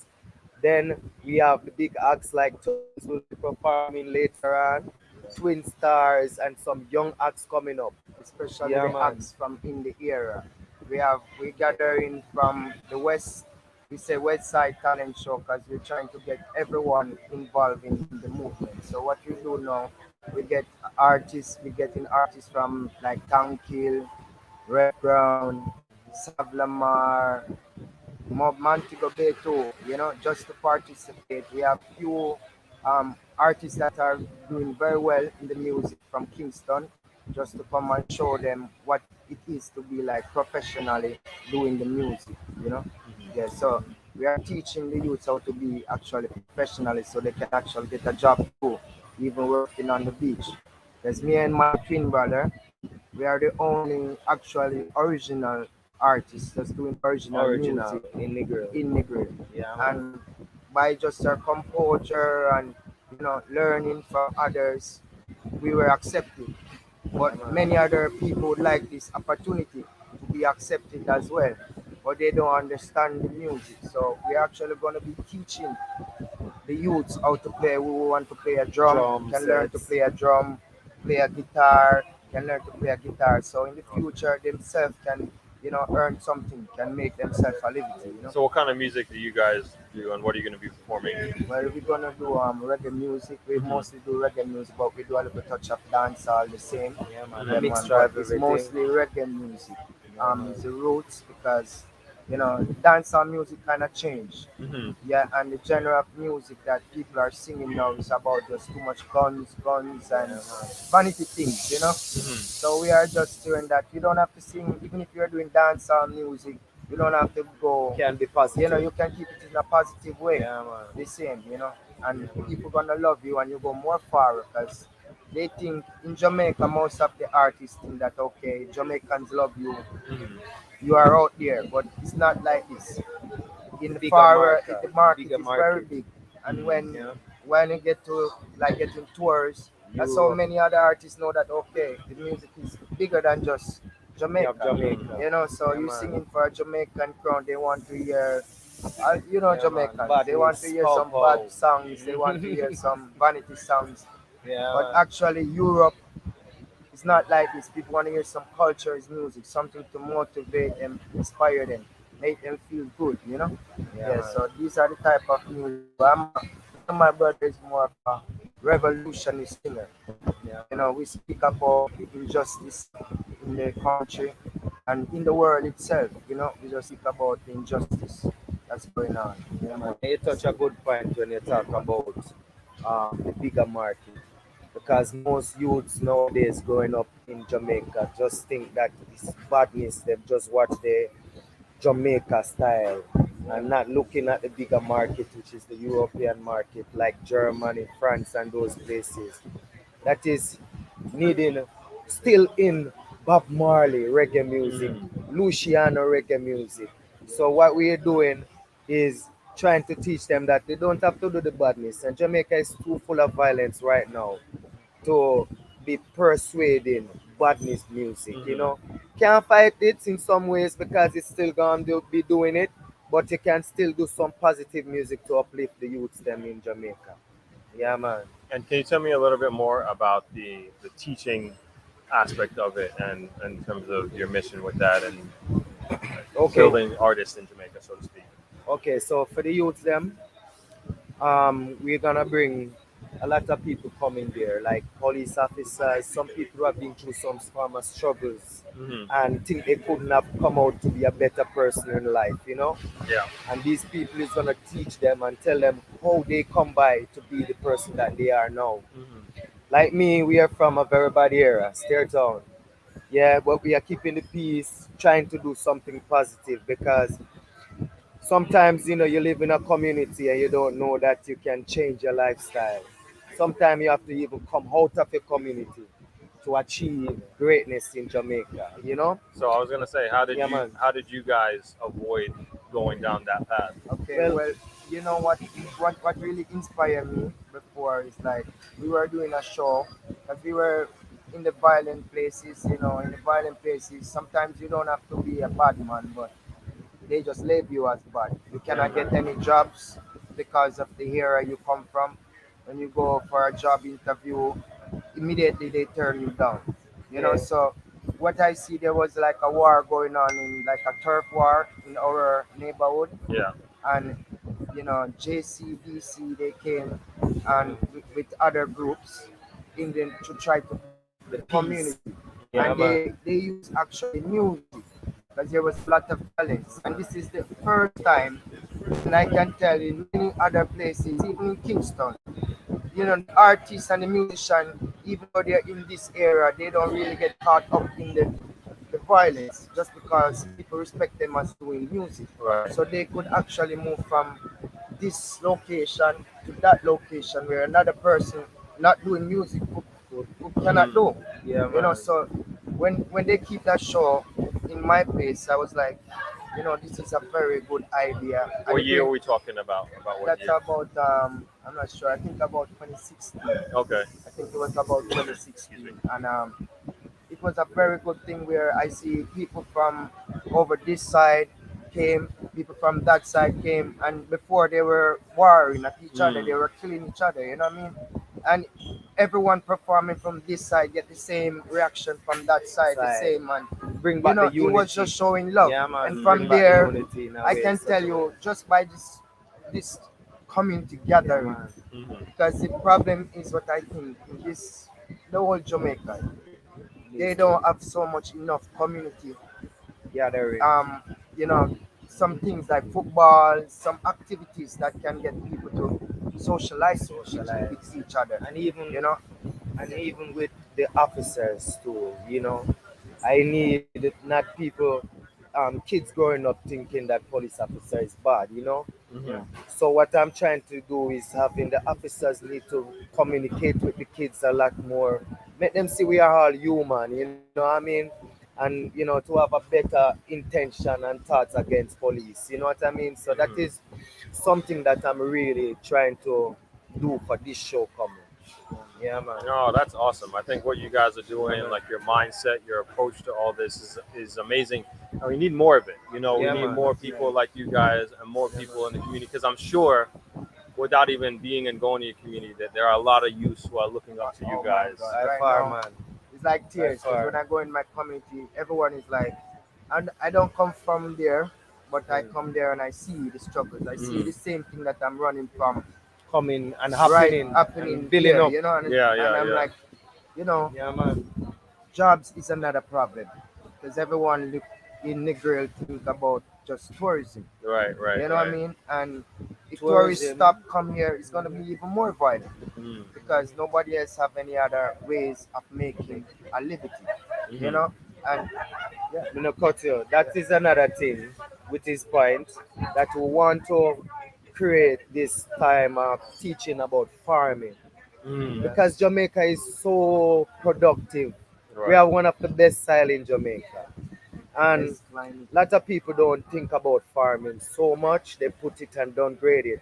[SPEAKER 3] Then we have the big acts like Tones will be performing later on, Twin Stars and some young acts coming up.
[SPEAKER 2] Especially
[SPEAKER 3] Yeah,
[SPEAKER 2] the
[SPEAKER 3] man.
[SPEAKER 2] acts from in the area. We gathering from the west. We say West Side Talent Show because we're trying to get everyone involved in the movement. So what we do now, we get artists. We getting artists from like Tankil, Red Brown, Sav Lamar, Montego Bay too, you know, just to participate. We have few artists that are doing very well in the music from Kingston, just to come and show them what it is to be like professionally doing the music, you know. Yeah, so we are teaching the youths how to be actually professionally so they can actually get a job too, even working on the beach. There's me and my twin brother, we are the only actually original artists that's doing original
[SPEAKER 3] Original
[SPEAKER 2] music
[SPEAKER 3] in the grill.
[SPEAKER 2] in Negril.
[SPEAKER 3] Yeah, man.
[SPEAKER 2] And by just our composure and, you know, learning from others, we were accepted.
[SPEAKER 3] Yeah,
[SPEAKER 2] But
[SPEAKER 3] man.
[SPEAKER 2] many other people would like this opportunity to be accepted as well, but they don't understand the music. So we're actually going to be teaching the youths how to play. Who want to play a drum
[SPEAKER 3] Drum
[SPEAKER 2] can learn to
[SPEAKER 3] sets.
[SPEAKER 2] play a drum, play a guitar can learn to play a guitar. So in the future, themselves can, you know, earn something, can make themselves a living. You know.
[SPEAKER 1] So what kind of music do you guys do, and what are you going to be performing?
[SPEAKER 2] Well, we're gonna do reggae music. We
[SPEAKER 1] Hmm.
[SPEAKER 2] mostly do reggae music, but we do a little touch of dance all the same.
[SPEAKER 3] Yeah, man. A
[SPEAKER 2] Yeah,
[SPEAKER 1] Hmm.
[SPEAKER 2] man.
[SPEAKER 3] mixture
[SPEAKER 2] But
[SPEAKER 3] of
[SPEAKER 2] it's
[SPEAKER 3] everything.
[SPEAKER 2] mostly reggae music.
[SPEAKER 3] Yeah,
[SPEAKER 2] It's
[SPEAKER 3] man.
[SPEAKER 2] the roots because Dancehall music kind of changed.
[SPEAKER 1] Hmm.
[SPEAKER 2] Yeah, and the genre of music that people are singing now is about just too much guns,
[SPEAKER 3] Yeah,
[SPEAKER 2] and
[SPEAKER 3] man.
[SPEAKER 2] vanity things.
[SPEAKER 1] Hmm.
[SPEAKER 2] So we are just doing that. You don't have to sing, even if you're doing dancehall music. You don't have to go.
[SPEAKER 3] Can be positive.
[SPEAKER 2] You can keep it in a positive way.
[SPEAKER 3] Yeah, man.
[SPEAKER 2] The same.
[SPEAKER 3] Yeah,
[SPEAKER 2] And
[SPEAKER 3] man.
[SPEAKER 2] people gonna love you, and you go more far because they think in Jamaica most of the artists think that okay, Jamaicans love you,
[SPEAKER 1] Hmm.
[SPEAKER 2] you are out there, but it's not like this. In
[SPEAKER 3] Bigger
[SPEAKER 2] far,
[SPEAKER 3] market.
[SPEAKER 2] the market
[SPEAKER 3] Bigger
[SPEAKER 2] is very
[SPEAKER 3] market.
[SPEAKER 2] big, and
[SPEAKER 1] Hmm.
[SPEAKER 2] when you get to like getting tours, that's how
[SPEAKER 3] Europe.
[SPEAKER 2] many other artists know that okay, the music is bigger than just
[SPEAKER 3] You have
[SPEAKER 2] Jamaica.
[SPEAKER 3] Jamaica.
[SPEAKER 2] So
[SPEAKER 3] Yeah,
[SPEAKER 2] you
[SPEAKER 3] man.
[SPEAKER 2] singing for a Jamaican crowd, they want to hear,
[SPEAKER 3] Yeah, man.
[SPEAKER 2] Jamaicans. They want to
[SPEAKER 3] Badness.
[SPEAKER 2] hear
[SPEAKER 3] Pow
[SPEAKER 2] some bad
[SPEAKER 3] pow.
[SPEAKER 2] songs. They want to hear some vanity songs. But
[SPEAKER 3] Yeah,
[SPEAKER 2] actually, Europe is not like this. People want to hear some cultures, music, something to motivate them, inspire them, make them feel good.
[SPEAKER 3] man. Yeah,
[SPEAKER 2] Yeah,
[SPEAKER 3] man.
[SPEAKER 2] so these are the type of music. Me and my brother is more of a revolutionist singer.
[SPEAKER 3] Yeah, man.
[SPEAKER 2] We speak about the injustice in the country and in the world itself. We just speak about the injustice that's going on. Yeah,
[SPEAKER 3] Yeah, man.
[SPEAKER 2] man.
[SPEAKER 3] You touch a good point when you talk about the bigger market. Because most youths nowadays growing up in Jamaica just think that it's badness. They just watch the Jamaica style and not looking at the bigger market, which is the European market, like Germany, France, and those places. That is needing still in Bob Marley reggae music,
[SPEAKER 1] Hmm.
[SPEAKER 3] Luciano reggae music. So what we're doing is trying to teach them that they don't have to do the badness. And Jamaica is too full of violence right now to be persuading badness music, you
[SPEAKER 1] Hmm.
[SPEAKER 3] know. Can't fight it in some ways because it's still gonna be doing it, but you can still do some positive music to uplift the youths them in Jamaica. Yeah, man.
[SPEAKER 1] And can you tell me a little bit more about the teaching aspect of it, and in terms of your mission with that, and
[SPEAKER 3] Okay,
[SPEAKER 1] building artists in Jamaica, so to speak?
[SPEAKER 3] okay. So for the youths them, we're gonna bring a lot of people coming there, like police officers, some people who have been through some form of struggles
[SPEAKER 1] Hmm.
[SPEAKER 3] and think they couldn't have come out to be a better person in life, you know.
[SPEAKER 1] Yeah.
[SPEAKER 3] And these people is gonna teach them and tell them how they come by to be the person that they are now.
[SPEAKER 1] Hmm.
[SPEAKER 3] Like me, we are from a very bad era, Town. Yeah, but we are keeping the peace, trying to do something positive because sometimes you live in a community and you don't know that you can change your lifestyle. Sometimes you have to even come out of your community to achieve greatness in Jamaica.
[SPEAKER 1] So I was gonna say, how did
[SPEAKER 3] Yeah,
[SPEAKER 1] you
[SPEAKER 3] man.
[SPEAKER 1] how did you guys avoid going down that path?
[SPEAKER 2] Okay,
[SPEAKER 3] Well,
[SPEAKER 2] well, you know what really inspired me before is like we were doing a show because we were in the violent places. In the violent places, sometimes you don't have to be a bad man, but they just label you as bad. You
[SPEAKER 1] Yeah.
[SPEAKER 2] cannot get any jobs because of the area you come from. When you go for a job interview, immediately they turn you down.
[SPEAKER 3] yeah,
[SPEAKER 2] So what I see, there was like a war going on, in like a turf war in our neighborhood,
[SPEAKER 1] Yeah.
[SPEAKER 2] and JCBC, they came and with other groups in to try to build
[SPEAKER 3] the
[SPEAKER 2] the
[SPEAKER 3] peace.
[SPEAKER 2] community,
[SPEAKER 3] Yeah,
[SPEAKER 2] and
[SPEAKER 3] man.
[SPEAKER 2] they use actually music because there was a lot of violence, and this is the first time, and I can tell in many other places, even in Kingston, the artists and the musician, even though they're in this area, they don't really get caught up in the violence just because people respect them as doing music.
[SPEAKER 1] Right.
[SPEAKER 2] So they could actually move from this location to that location where another person not doing music who cannot
[SPEAKER 1] Hmm.
[SPEAKER 2] do.
[SPEAKER 3] Yeah, man.
[SPEAKER 2] So when they keep that show in my place, I was like, this is a very good idea, and
[SPEAKER 1] What
[SPEAKER 2] it
[SPEAKER 1] year are
[SPEAKER 2] will.
[SPEAKER 1] we talking about? About what
[SPEAKER 2] That's
[SPEAKER 1] year?
[SPEAKER 2] about I'm not sure. I think about 2016.
[SPEAKER 1] Okay.
[SPEAKER 2] I think it was about
[SPEAKER 1] Excuse me.
[SPEAKER 2] 2016, and it was a very good thing where I see people from over this side came, people from that side came, and before they were warring at each other, they
[SPEAKER 1] Mm.
[SPEAKER 2] were killing each other. You know what I mean? And everyone performing from this side get the same reaction from that side, the
[SPEAKER 3] Side.
[SPEAKER 2] same, and
[SPEAKER 3] Bring back the
[SPEAKER 2] it was
[SPEAKER 3] unity.
[SPEAKER 2] just showing love.
[SPEAKER 3] Yeah,
[SPEAKER 2] And
[SPEAKER 3] man.
[SPEAKER 2] from
[SPEAKER 3] Bring
[SPEAKER 1] Hmm.
[SPEAKER 3] back the
[SPEAKER 2] there,
[SPEAKER 3] unity in a
[SPEAKER 2] I
[SPEAKER 3] way,
[SPEAKER 2] can
[SPEAKER 3] such
[SPEAKER 2] tell
[SPEAKER 3] a way.
[SPEAKER 2] you just by this coming
[SPEAKER 3] Yeah,
[SPEAKER 2] together,
[SPEAKER 3] man.
[SPEAKER 1] Hmm.
[SPEAKER 2] because the problem is what I think in this the whole Jamaica, they
[SPEAKER 3] Needs to
[SPEAKER 2] don't have so much enough community,
[SPEAKER 3] gathering.
[SPEAKER 2] um you know some things like football, some activities that can get people to socialize with each other.
[SPEAKER 3] and even
[SPEAKER 2] You know,
[SPEAKER 3] and even with the officers too, you know. I need not people, kids growing up thinking that police officer is bad, you know.
[SPEAKER 1] Hmm.
[SPEAKER 2] yeah,
[SPEAKER 3] So what I'm trying to do is having the officers need to communicate with the kids a lot more, make them see we are all human, you know what I mean, and you know, to have a better intention and thoughts against police, you know what I mean. So that
[SPEAKER 1] Hmm.
[SPEAKER 3] is something that I'm really trying to do for this show coming. Yeah, man.
[SPEAKER 1] No, that's awesome. I think what you guys are
[SPEAKER 3] Yeah,
[SPEAKER 1] doing,
[SPEAKER 3] man.
[SPEAKER 1] like your mindset, your approach to all this is amazing. And we need more of it. You know, we
[SPEAKER 3] Yeah,
[SPEAKER 1] need
[SPEAKER 3] man.
[SPEAKER 1] more
[SPEAKER 2] that's
[SPEAKER 1] people
[SPEAKER 2] right.
[SPEAKER 1] like you guys and more
[SPEAKER 3] Yeah,
[SPEAKER 1] people in the
[SPEAKER 3] man.
[SPEAKER 1] community because I'm sure without even being and going to your community that there are a lot of youths who are looking up to you
[SPEAKER 2] Oh my
[SPEAKER 1] guys.
[SPEAKER 2] God!
[SPEAKER 3] By
[SPEAKER 2] Right
[SPEAKER 3] far,
[SPEAKER 2] now,
[SPEAKER 3] man.
[SPEAKER 2] it's like
[SPEAKER 3] By
[SPEAKER 2] tears because when
[SPEAKER 3] far.
[SPEAKER 2] I go in my community, everyone is like, and I don't come from there, but I
[SPEAKER 3] Mm.
[SPEAKER 2] come there and I see the struggles. I see
[SPEAKER 1] Hmm.
[SPEAKER 2] the same thing that I'm running from
[SPEAKER 3] Coming and
[SPEAKER 2] right
[SPEAKER 3] happening and
[SPEAKER 2] happening
[SPEAKER 3] building
[SPEAKER 2] here,
[SPEAKER 3] up.
[SPEAKER 2] you know,
[SPEAKER 1] Yeah,
[SPEAKER 2] and
[SPEAKER 1] yeah,
[SPEAKER 2] I'm
[SPEAKER 1] yeah.
[SPEAKER 2] like, you know,
[SPEAKER 3] Yeah, man.
[SPEAKER 2] jobs is another problem because everyone look in Negril think about just tourism.
[SPEAKER 1] Right, right,
[SPEAKER 2] You know what I
[SPEAKER 1] right.
[SPEAKER 2] mean? And if tourists
[SPEAKER 3] Tourism.
[SPEAKER 2] stop come here, it's gonna be even more violent
[SPEAKER 1] Hmm.
[SPEAKER 2] because nobody else have any other ways of making a living. You
[SPEAKER 1] Hmm.
[SPEAKER 2] know, and yeah,
[SPEAKER 3] You know, cut you. That is another thing with his point that we want to create this time of teaching about farming
[SPEAKER 1] Hmm.
[SPEAKER 2] yeah,
[SPEAKER 3] because Jamaica is so productive. We
[SPEAKER 1] Right.
[SPEAKER 3] have one of the best soil in Jamaica, and
[SPEAKER 2] best climate.
[SPEAKER 3] a lot of people don't think about farming so much. They put it and downgrade it.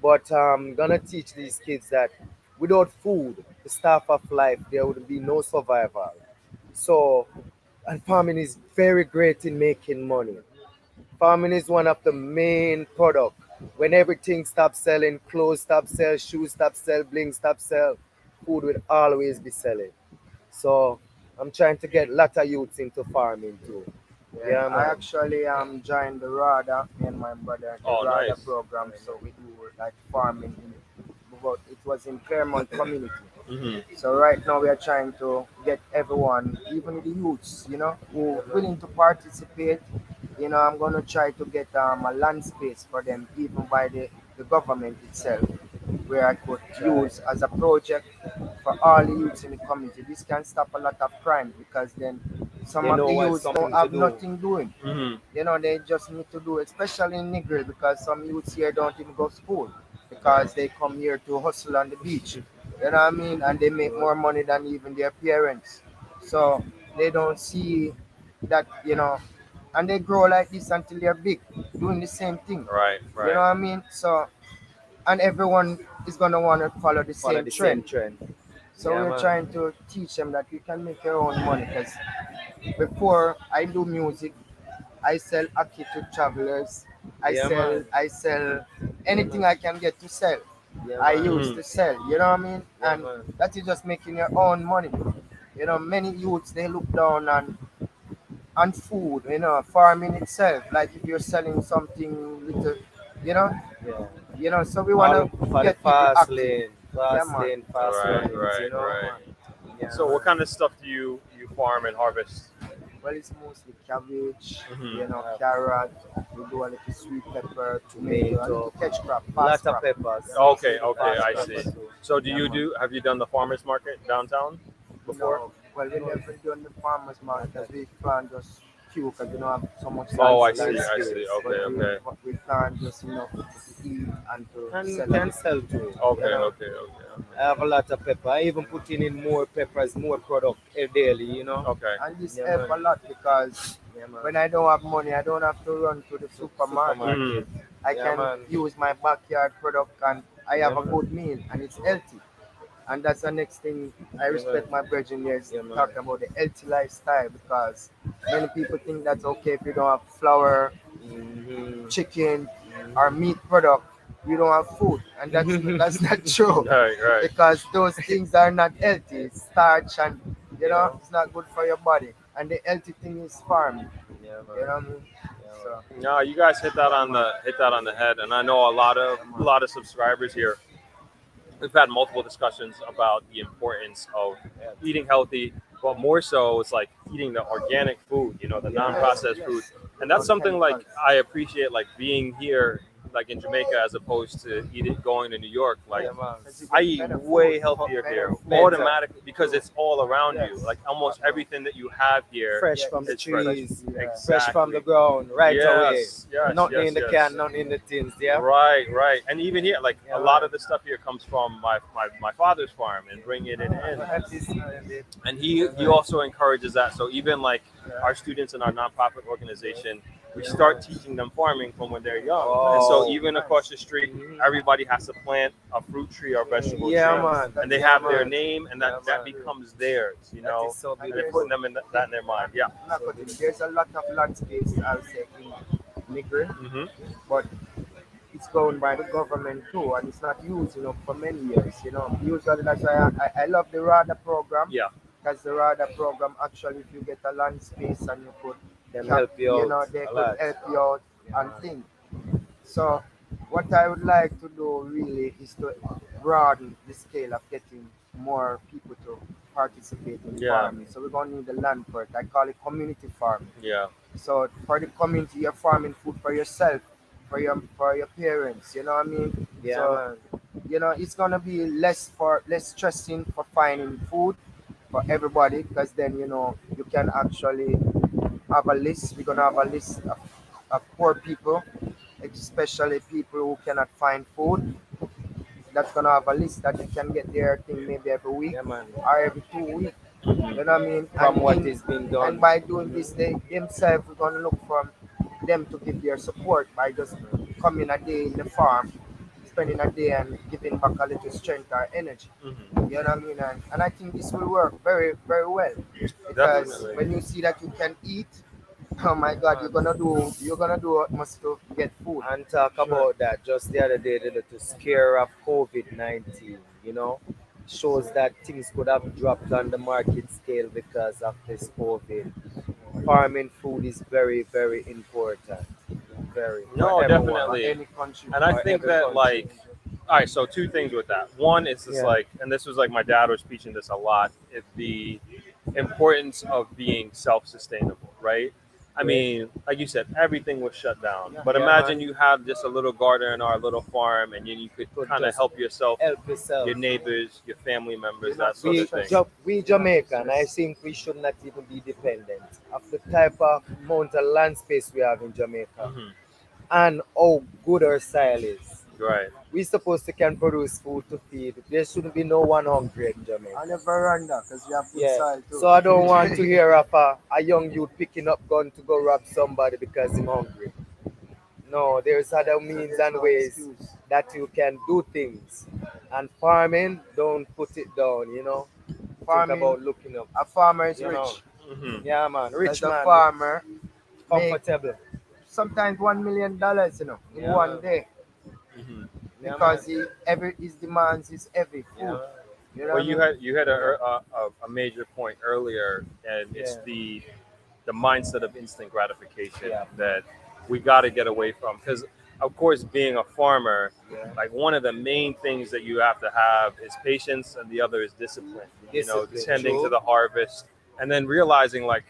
[SPEAKER 3] But I'm gonna teach these kids that without food, the stuff of life, there would be no survival. So, and farming is very great in making money. Farming is one of the main product. When everything stops selling, clothes stop sell, shoes stop sell, bling stop sell, food will always be selling. So I'm trying to get a lot of youths into farming too.
[SPEAKER 2] Yeah,
[SPEAKER 3] Yeah,
[SPEAKER 2] I
[SPEAKER 3] man.
[SPEAKER 2] actually joined the RADA, me and my brother, the
[SPEAKER 1] Oh,
[SPEAKER 2] RADA
[SPEAKER 1] nice.
[SPEAKER 2] program. So we do like farming in, but it was in Claremont community.
[SPEAKER 1] Hmm.
[SPEAKER 2] So right now we are trying to get everyone, even the youths, you know,
[SPEAKER 3] Yeah,
[SPEAKER 2] who
[SPEAKER 3] man.
[SPEAKER 2] willing to participate. You know, I'm gonna try to get a land space for them, even by the government itself, where I could
[SPEAKER 3] Try.
[SPEAKER 2] use as a project for all the youths in the community. This can stop a lot of crime because then some
[SPEAKER 3] They
[SPEAKER 2] of
[SPEAKER 3] know
[SPEAKER 2] the
[SPEAKER 3] what's
[SPEAKER 2] youths don't
[SPEAKER 3] something to
[SPEAKER 2] have
[SPEAKER 3] do.
[SPEAKER 2] nothing doing.
[SPEAKER 1] Hmm.
[SPEAKER 2] You know, they just need to do, especially in Negril, because some youths here don't even go to school
[SPEAKER 1] Right.
[SPEAKER 2] because they come here to hustle on the beach. You know what I mean? And they make more money than even their parents. So they don't see that, you know, and they grow like this until they're big, doing the same thing.
[SPEAKER 1] Right,
[SPEAKER 2] You know
[SPEAKER 1] right.
[SPEAKER 2] what I mean? So, and everyone is gonna want to follow the
[SPEAKER 3] Follow
[SPEAKER 2] same
[SPEAKER 3] the same
[SPEAKER 2] trend.
[SPEAKER 3] trend.
[SPEAKER 2] So
[SPEAKER 3] Yeah,
[SPEAKER 2] we're
[SPEAKER 3] man.
[SPEAKER 2] trying to teach them that you can make your own money. Because before I do music, I sell ackee to travelers.
[SPEAKER 3] Yeah, man.
[SPEAKER 2] I sell
[SPEAKER 3] Yeah,
[SPEAKER 2] anything
[SPEAKER 3] man.
[SPEAKER 2] I can get to sell.
[SPEAKER 3] Yeah,
[SPEAKER 2] I
[SPEAKER 3] man.
[SPEAKER 2] used
[SPEAKER 1] Hmm.
[SPEAKER 2] to sell. You know what I mean?
[SPEAKER 3] Yeah,
[SPEAKER 2] And
[SPEAKER 3] man.
[SPEAKER 2] that is just making your own money. You know, many youths they look down on food. You know, farming itself. Like if you're selling something little, you know,
[SPEAKER 3] Yeah.
[SPEAKER 2] So we wanna
[SPEAKER 3] All for the
[SPEAKER 2] get people active. Yeah, man.
[SPEAKER 3] fast
[SPEAKER 1] Right,
[SPEAKER 3] runnings, you
[SPEAKER 1] right,
[SPEAKER 3] know?
[SPEAKER 2] Yeah,
[SPEAKER 1] right.
[SPEAKER 2] man.
[SPEAKER 3] Yeah,
[SPEAKER 1] So, what
[SPEAKER 3] man.
[SPEAKER 1] kind of stuff do you farm and harvest?
[SPEAKER 2] Well, it's mostly cabbage,
[SPEAKER 1] Hmm.
[SPEAKER 2] carrot. We do a little sweet pepper, tomato, a little
[SPEAKER 3] Tomato,
[SPEAKER 2] catch crop, fast
[SPEAKER 3] lot of
[SPEAKER 2] crop.
[SPEAKER 3] peppers.
[SPEAKER 2] Yeah,
[SPEAKER 1] Okay,
[SPEAKER 2] mostly the
[SPEAKER 1] okay,
[SPEAKER 2] fast
[SPEAKER 1] I
[SPEAKER 3] Lot of
[SPEAKER 1] see.
[SPEAKER 2] crops.
[SPEAKER 3] peppers too.
[SPEAKER 1] So, do
[SPEAKER 2] Yeah,
[SPEAKER 1] you
[SPEAKER 2] man.
[SPEAKER 1] do? Have you done the farmers market downtown before?
[SPEAKER 2] No, well, we never done the farmers market
[SPEAKER 3] Not that
[SPEAKER 2] because we plan just few because we don't have so much land
[SPEAKER 1] Oh, I
[SPEAKER 2] space.
[SPEAKER 1] see,
[SPEAKER 3] land
[SPEAKER 1] I see.
[SPEAKER 3] space.
[SPEAKER 1] Okay,
[SPEAKER 2] But
[SPEAKER 3] Yeah,
[SPEAKER 1] okay,
[SPEAKER 3] man.
[SPEAKER 2] we plan just enough to eat and to
[SPEAKER 3] And you
[SPEAKER 2] sell a
[SPEAKER 3] can
[SPEAKER 2] little.
[SPEAKER 3] sell too.
[SPEAKER 2] You
[SPEAKER 1] okay,
[SPEAKER 3] Yeah,
[SPEAKER 2] know,
[SPEAKER 3] man.
[SPEAKER 1] okay, okay,
[SPEAKER 2] yeah,
[SPEAKER 3] I
[SPEAKER 2] man.
[SPEAKER 3] have a lot of pepper. I even putting in more peppers, more product daily, you know?
[SPEAKER 1] okay.
[SPEAKER 2] And this
[SPEAKER 3] Yeah,
[SPEAKER 2] help
[SPEAKER 3] man.
[SPEAKER 2] a lot because
[SPEAKER 3] Yeah, man.
[SPEAKER 2] when I don't have money, I don't have to run to the
[SPEAKER 3] To
[SPEAKER 2] supermarket.
[SPEAKER 1] Hmm.
[SPEAKER 3] supermarket.
[SPEAKER 2] I
[SPEAKER 3] Yeah,
[SPEAKER 2] can
[SPEAKER 3] man.
[SPEAKER 2] use my backyard product and I
[SPEAKER 3] Yeah,
[SPEAKER 2] have a
[SPEAKER 3] man.
[SPEAKER 2] good meal and it's healthy. And that's the next thing I
[SPEAKER 3] Yeah, man.
[SPEAKER 2] respect my brethren here is
[SPEAKER 3] Yeah, man.
[SPEAKER 2] talking about the healthy lifestyle because many people think that's okay if you don't have flour,
[SPEAKER 3] Mm-hmm.
[SPEAKER 2] chicken, or meat product, you don't have food. And that's not true
[SPEAKER 1] Right, right.
[SPEAKER 2] because those things are not healthy. It's starch and
[SPEAKER 3] You know?
[SPEAKER 2] it's not good for your body. And the healthy thing is farming.
[SPEAKER 3] Yeah,
[SPEAKER 2] You
[SPEAKER 3] man.
[SPEAKER 2] know what I mean?
[SPEAKER 3] Yeah, man.
[SPEAKER 2] So
[SPEAKER 1] No, you guys hit that
[SPEAKER 2] yeah
[SPEAKER 1] on
[SPEAKER 2] man.
[SPEAKER 1] the head, and I know
[SPEAKER 2] Yeah
[SPEAKER 1] a
[SPEAKER 2] man.
[SPEAKER 1] lot of subscribers here. We've had multiple discussions about the importance of
[SPEAKER 3] Yeah.
[SPEAKER 1] eating healthy, but more so it's like eating the organic food, the
[SPEAKER 3] Yeah, man.
[SPEAKER 2] Yes,
[SPEAKER 1] non-processed food.
[SPEAKER 2] yes.
[SPEAKER 1] And that's
[SPEAKER 2] without
[SPEAKER 1] something like
[SPEAKER 2] chemicals.
[SPEAKER 1] I appreciate, like being here, like in Jamaica, as opposed to going to New York. Like
[SPEAKER 3] Yeah, man.
[SPEAKER 2] Because you
[SPEAKER 1] I
[SPEAKER 2] get
[SPEAKER 1] eat
[SPEAKER 2] better
[SPEAKER 1] way
[SPEAKER 2] food,
[SPEAKER 1] healthier
[SPEAKER 2] better
[SPEAKER 1] here
[SPEAKER 2] food.
[SPEAKER 3] Better.
[SPEAKER 1] automatically because it's all around you.
[SPEAKER 2] Yes.
[SPEAKER 1] Like almost everything that you have here
[SPEAKER 3] Fresh
[SPEAKER 2] Yeah,
[SPEAKER 3] from the
[SPEAKER 2] it's
[SPEAKER 1] is fresh.
[SPEAKER 2] fresh.
[SPEAKER 3] trees,
[SPEAKER 2] Yeah.
[SPEAKER 3] fresh from the
[SPEAKER 1] Exactly.
[SPEAKER 3] ground, right away.
[SPEAKER 1] Yes, yes,
[SPEAKER 3] Nothing
[SPEAKER 1] yes,
[SPEAKER 3] in the
[SPEAKER 1] yes.
[SPEAKER 3] can, nothing in the tins, yeah?
[SPEAKER 1] Right, right. And even here, like a
[SPEAKER 3] Yeah,
[SPEAKER 1] lot
[SPEAKER 3] man.
[SPEAKER 1] of the stuff here comes from my father's farm and bringing it in.
[SPEAKER 3] That is it.
[SPEAKER 1] And he also encourages that. So even like
[SPEAKER 2] Yeah.
[SPEAKER 1] our students in our nonprofit organization, we
[SPEAKER 3] Yeah,
[SPEAKER 1] start
[SPEAKER 3] man.
[SPEAKER 1] teaching them farming from when they're young. And so
[SPEAKER 3] Oh.
[SPEAKER 1] even across
[SPEAKER 2] Nice.
[SPEAKER 1] the street,
[SPEAKER 3] Mhm.
[SPEAKER 1] everybody has to plant a fruit tree or vegetable
[SPEAKER 3] Yeah,
[SPEAKER 1] tree,
[SPEAKER 3] man.
[SPEAKER 1] and they
[SPEAKER 3] Yeah,
[SPEAKER 1] have their
[SPEAKER 3] man.
[SPEAKER 1] name, and
[SPEAKER 3] Yeah,
[SPEAKER 1] that
[SPEAKER 3] man.
[SPEAKER 1] becomes theirs.
[SPEAKER 3] That is so
[SPEAKER 1] And they're
[SPEAKER 2] And there's
[SPEAKER 1] putting
[SPEAKER 3] beautiful.
[SPEAKER 1] them in that in their mind. Yeah.
[SPEAKER 2] not
[SPEAKER 3] So
[SPEAKER 2] cutting.
[SPEAKER 3] beautiful.
[SPEAKER 2] There's a lot of land space, I'll say, in Nigri,
[SPEAKER 1] Hmm.
[SPEAKER 2] but it's owned by the government too, and it's not used, for many years. Usually that's why I love the RADA program,
[SPEAKER 1] Yeah.
[SPEAKER 2] because the RADA program actually, if you get a land space and you could,
[SPEAKER 3] Them help you out
[SPEAKER 2] they
[SPEAKER 3] a
[SPEAKER 2] could
[SPEAKER 3] lot.
[SPEAKER 2] help you out
[SPEAKER 3] Yeah,
[SPEAKER 2] and
[SPEAKER 3] man.
[SPEAKER 2] think. So, what I would like to do really is to broaden the scale of getting more people to participate in
[SPEAKER 1] Yeah.
[SPEAKER 2] farming. So, we're going to need the land for it. I call it community farming.
[SPEAKER 1] Yeah.
[SPEAKER 2] So, for the community, you're farming food for yourself, for your parents. You know what I mean?
[SPEAKER 3] Yeah,
[SPEAKER 2] So,
[SPEAKER 3] man.
[SPEAKER 2] it's gonna be less stressing for finding food for everybody, because then you can actually have a list. We're gonna have a list of poor people, especially people who cannot find food. That's gonna have a list that you can get their thing maybe every week
[SPEAKER 3] Yeah, man.
[SPEAKER 2] or every 2 weeks.
[SPEAKER 1] Hmm.
[SPEAKER 2] You know what I mean?
[SPEAKER 3] From what is being
[SPEAKER 2] And
[SPEAKER 3] done.
[SPEAKER 2] by doing this, they themselves we're gonna look for them to give their support by just coming a day in the farm, spending a day and giving back a little strength or energy.
[SPEAKER 1] Hmm.
[SPEAKER 2] You know what I mean? And I think this will work very, very well, because
[SPEAKER 1] Definitely.
[SPEAKER 2] when you see that you can eat, oh my
[SPEAKER 3] Yeah,
[SPEAKER 2] God, you're
[SPEAKER 3] man.
[SPEAKER 2] gonna do what must to get food.
[SPEAKER 3] And talk
[SPEAKER 2] Sure.
[SPEAKER 3] about that just the other day, the little scare of COVID-19, you know, shows that things could have dropped on the market scale because of this COVID. Farming food is very, very important. Very, for
[SPEAKER 1] No,
[SPEAKER 3] everyone,
[SPEAKER 2] For
[SPEAKER 1] definitely.
[SPEAKER 2] any country.
[SPEAKER 1] And I
[SPEAKER 3] for
[SPEAKER 1] think
[SPEAKER 3] every
[SPEAKER 1] that
[SPEAKER 3] country.
[SPEAKER 1] like, all right, so two things with that. One, it's just
[SPEAKER 3] Yeah.
[SPEAKER 1] like, and this was like my dad was preaching this a lot. The importance of being self-sustainable, right? I
[SPEAKER 3] Yeah.
[SPEAKER 1] mean, like you said, everything was shut down.
[SPEAKER 2] Yeah.
[SPEAKER 1] But
[SPEAKER 3] Yeah,
[SPEAKER 1] imagine
[SPEAKER 3] man.
[SPEAKER 1] you have just a little garden or a little farm, and you could
[SPEAKER 3] Could
[SPEAKER 1] kind of
[SPEAKER 3] just
[SPEAKER 1] help yourself,
[SPEAKER 3] help yourself.
[SPEAKER 1] your neighbors, your family
[SPEAKER 2] You're
[SPEAKER 1] members,
[SPEAKER 2] not
[SPEAKER 1] that
[SPEAKER 2] so
[SPEAKER 1] sort of thing.
[SPEAKER 2] stressed.
[SPEAKER 3] We
[SPEAKER 2] You're not so
[SPEAKER 3] Jamaican, I
[SPEAKER 2] stressed.
[SPEAKER 3] think we should not even be dependent of the type of amount of land space we have in Jamaica
[SPEAKER 1] Hmm.
[SPEAKER 3] and how good our soil is.
[SPEAKER 1] Right.
[SPEAKER 3] We supposed to can produce food to feed. There shouldn't be no one hungry in
[SPEAKER 2] On
[SPEAKER 3] Jamaica.
[SPEAKER 2] the veranda, because we have good
[SPEAKER 3] Yeah.
[SPEAKER 2] soil too.
[SPEAKER 3] So I don't want to hear of a young youth picking up gun to go rob somebody because he's hungry. No, there's other
[SPEAKER 2] So
[SPEAKER 3] means
[SPEAKER 2] there's
[SPEAKER 3] and
[SPEAKER 2] no
[SPEAKER 3] ways
[SPEAKER 2] excuse.
[SPEAKER 3] that you can do things. And farming, don't put it down, you know. Think
[SPEAKER 2] Farming,
[SPEAKER 3] about looking up,
[SPEAKER 2] a farmer is
[SPEAKER 3] you know.
[SPEAKER 2] rich,
[SPEAKER 1] Hmm.
[SPEAKER 3] Yeah, man.
[SPEAKER 2] because
[SPEAKER 3] Rich
[SPEAKER 2] the
[SPEAKER 3] man,
[SPEAKER 2] farmer make
[SPEAKER 3] comfortable.
[SPEAKER 2] sometimes $1 million, in
[SPEAKER 3] Yeah,
[SPEAKER 2] one
[SPEAKER 3] man.
[SPEAKER 2] day,
[SPEAKER 1] Hmm.
[SPEAKER 3] Yeah, man.
[SPEAKER 2] because his demands is heavy
[SPEAKER 3] Yeah,
[SPEAKER 2] food.
[SPEAKER 3] man.
[SPEAKER 2] You know
[SPEAKER 1] Well,
[SPEAKER 2] what I mean?
[SPEAKER 1] you had
[SPEAKER 3] Yeah.
[SPEAKER 1] a major point earlier, and it's
[SPEAKER 3] Yeah.
[SPEAKER 1] the mindset of instant gratification
[SPEAKER 3] Yeah.
[SPEAKER 1] that we got to get away from. Because, of course, being a farmer,
[SPEAKER 3] Yeah.
[SPEAKER 1] like one of the main things that you have to have is patience, and the other is discipline.
[SPEAKER 3] Discipline.
[SPEAKER 1] Tending to
[SPEAKER 3] True.
[SPEAKER 1] the harvest, and then realizing like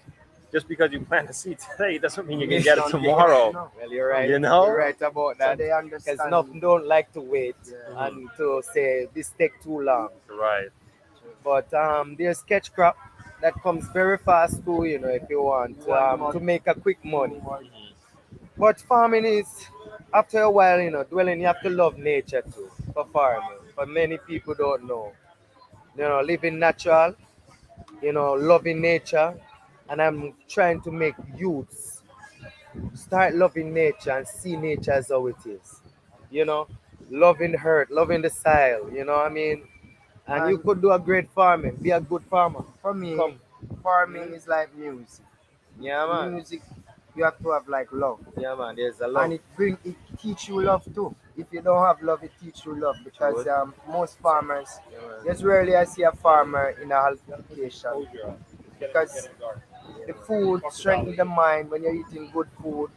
[SPEAKER 1] just because you plant a seed today doesn't mean you can get it
[SPEAKER 2] Don't take it,
[SPEAKER 1] tomorrow.
[SPEAKER 3] Well, you're
[SPEAKER 2] No.
[SPEAKER 3] right.
[SPEAKER 1] You know?
[SPEAKER 3] You're right about
[SPEAKER 2] So
[SPEAKER 3] that.
[SPEAKER 2] they
[SPEAKER 3] Because
[SPEAKER 2] understand.
[SPEAKER 3] nothing don't like to wait
[SPEAKER 2] Yeah.
[SPEAKER 1] Mhm.
[SPEAKER 3] and to say this take too long.
[SPEAKER 1] Right.
[SPEAKER 3] But there's sketch crop that comes very fast too, you know, if you want
[SPEAKER 2] You want the
[SPEAKER 3] to
[SPEAKER 2] money.
[SPEAKER 3] make a quick money.
[SPEAKER 1] Mhm.
[SPEAKER 3] But farming is, after a while, you know, dwelling, you have to love nature too for farming. But many people don't know. You know, living natural, you know, loving nature. And I'm trying to make youths start loving nature and see nature as how it is. You know, loving earth, loving the soil, you know what I mean? And you
[SPEAKER 2] And
[SPEAKER 3] could do a great farming, be a good farmer.
[SPEAKER 2] for me,
[SPEAKER 3] Come.
[SPEAKER 2] farming
[SPEAKER 3] Mhm.
[SPEAKER 2] is like music.
[SPEAKER 3] Yeah, man.
[SPEAKER 2] Music, you have to have like love,
[SPEAKER 3] Yeah, man. There's a
[SPEAKER 2] and
[SPEAKER 3] love
[SPEAKER 2] it teach you love too. If you don't have love, it teach you love,
[SPEAKER 3] to
[SPEAKER 2] because
[SPEAKER 3] it.
[SPEAKER 2] most farmers,
[SPEAKER 3] Yeah, man.
[SPEAKER 2] just rarely I see a farmer in a altercation, because the food strengthens the mind. When you're eating good food,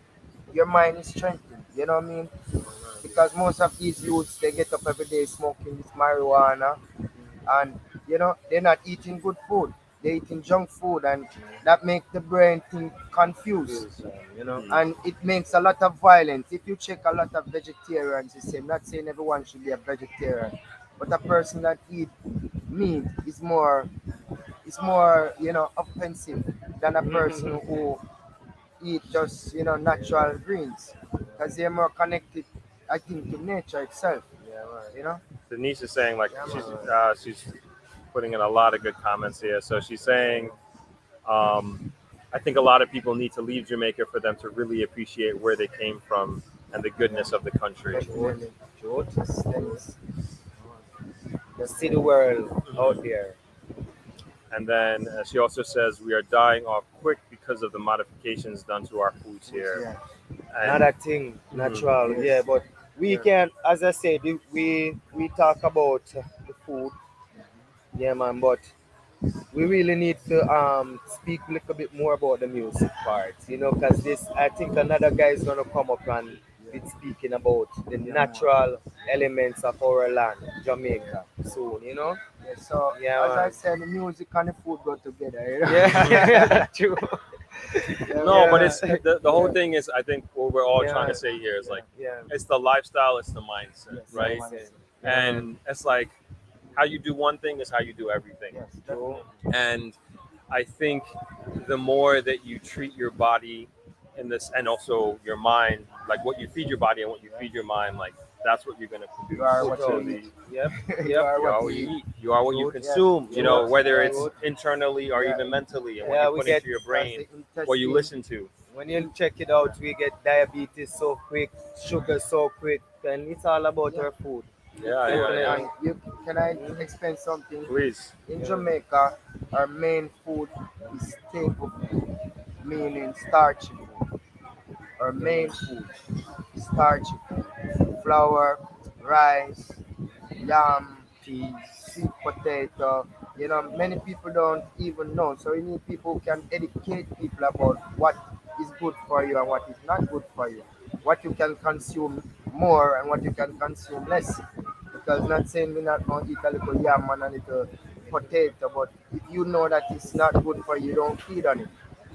[SPEAKER 2] your mind is strengthened. You know what I mean? Because most of these youths, they get up every day smoking this marijuana, and they're not eating good food. they're eating junk food, and that makes the brain think confused,
[SPEAKER 3] You know.
[SPEAKER 2] and it makes a lot of violence. If you check a lot of vegetarians, the same. Not saying everyone should be a vegetarian, but a person that eat meat is more offensive than a person who eat just natural greens, because they're more connected, I think, to nature itself.
[SPEAKER 3] Yeah, man.
[SPEAKER 2] You know.
[SPEAKER 1] Denise is saying like
[SPEAKER 3] Yeah,
[SPEAKER 1] she's putting in a lot of good comments here. So she's saying, I think a lot of people need to leave Jamaica for them to really appreciate where they came from and the goodness of the country.
[SPEAKER 2] Definitely.
[SPEAKER 3] Truth.
[SPEAKER 2] Yes, Dennis.
[SPEAKER 3] Just see the world out
[SPEAKER 1] Mhm.
[SPEAKER 3] there.
[SPEAKER 1] And then she also says we are dying off quick because of the modifications done to our foods here.
[SPEAKER 2] Yeah.
[SPEAKER 3] Another
[SPEAKER 1] And
[SPEAKER 3] thing,
[SPEAKER 1] mhm,
[SPEAKER 3] natural. Yeah,
[SPEAKER 2] Yes.
[SPEAKER 3] but we
[SPEAKER 2] Yeah.
[SPEAKER 3] can, as I said, we talk about the food. Yeah, man. But we really need to speak a little bit more about the music part, because this, I think another guy is gonna come up and be speaking about the
[SPEAKER 2] Yeah, man.
[SPEAKER 3] natural elements of our land,
[SPEAKER 2] Yeah.
[SPEAKER 3] Jamaica, soon.
[SPEAKER 2] Yeah. So
[SPEAKER 3] Yeah,
[SPEAKER 2] as I
[SPEAKER 3] man.
[SPEAKER 2] said, the music and the food go together.
[SPEAKER 1] mhm.
[SPEAKER 3] Yeah, true.
[SPEAKER 2] Yeah,
[SPEAKER 1] No, but
[SPEAKER 2] man.
[SPEAKER 3] Yeah,
[SPEAKER 1] it's the whole
[SPEAKER 2] Yeah.
[SPEAKER 1] thing is I think what we're all trying
[SPEAKER 3] yeah,
[SPEAKER 1] to say here is
[SPEAKER 2] Yeah.
[SPEAKER 1] like
[SPEAKER 3] yeah,
[SPEAKER 1] it's the lifestyle, it's the mindset,
[SPEAKER 2] Yes. The
[SPEAKER 1] right?
[SPEAKER 3] mindset.
[SPEAKER 2] mindset.
[SPEAKER 3] Yeah, man.
[SPEAKER 1] And it's like how you do one thing is how you do everything.
[SPEAKER 2] Yes.
[SPEAKER 3] True.
[SPEAKER 2] Definitely.
[SPEAKER 1] And I think the more that you treat your body in this and also your mind, like what you feed your body and what you
[SPEAKER 2] Yeah.
[SPEAKER 1] feed your mind, like that's what you're gonna
[SPEAKER 2] You
[SPEAKER 1] produce.
[SPEAKER 2] are
[SPEAKER 3] Put
[SPEAKER 2] what you
[SPEAKER 1] So
[SPEAKER 3] out.
[SPEAKER 2] eat.
[SPEAKER 1] the
[SPEAKER 3] Yep,
[SPEAKER 2] You
[SPEAKER 3] yep.
[SPEAKER 2] are
[SPEAKER 1] you
[SPEAKER 2] what
[SPEAKER 1] are
[SPEAKER 2] you
[SPEAKER 1] what you
[SPEAKER 2] eat.
[SPEAKER 1] eat, you are what you
[SPEAKER 3] Truth.
[SPEAKER 2] Yes.
[SPEAKER 1] consume,
[SPEAKER 2] You are.
[SPEAKER 1] whether it's
[SPEAKER 3] Truth.
[SPEAKER 1] internally or
[SPEAKER 2] Yeah.
[SPEAKER 1] even mentally, and what
[SPEAKER 3] Yeah,
[SPEAKER 1] you
[SPEAKER 3] we
[SPEAKER 1] put
[SPEAKER 3] get,
[SPEAKER 1] into your
[SPEAKER 2] Because
[SPEAKER 1] brain,
[SPEAKER 2] the
[SPEAKER 1] what you
[SPEAKER 2] intestine.
[SPEAKER 1] listen to.
[SPEAKER 3] when you check it out, we get diabetes so quick, sugar so quick, and it's all about
[SPEAKER 2] Yeah.
[SPEAKER 3] our food.
[SPEAKER 1] Yeah,
[SPEAKER 2] Food.
[SPEAKER 1] yeah,
[SPEAKER 3] Definitely.
[SPEAKER 1] yeah.
[SPEAKER 2] And you can I
[SPEAKER 3] Mhm.
[SPEAKER 2] explain something?
[SPEAKER 1] Please.
[SPEAKER 2] In
[SPEAKER 3] Yeah.
[SPEAKER 2] Jamaica, our main food is staple food, meaning starchy food. Our
[SPEAKER 3] Yeah, man.
[SPEAKER 2] main food is starchy food. Flour, rice, yam,
[SPEAKER 3] Peace.
[SPEAKER 2] sweet potato. Many people don't even know. So you need people who can educate people about what is good for you and what is not good for you. What you can consume more and what you can consume less. Because not saying we're not going to eat a little yam and a little potato, but if you know that it's not good for you, don't feed on it.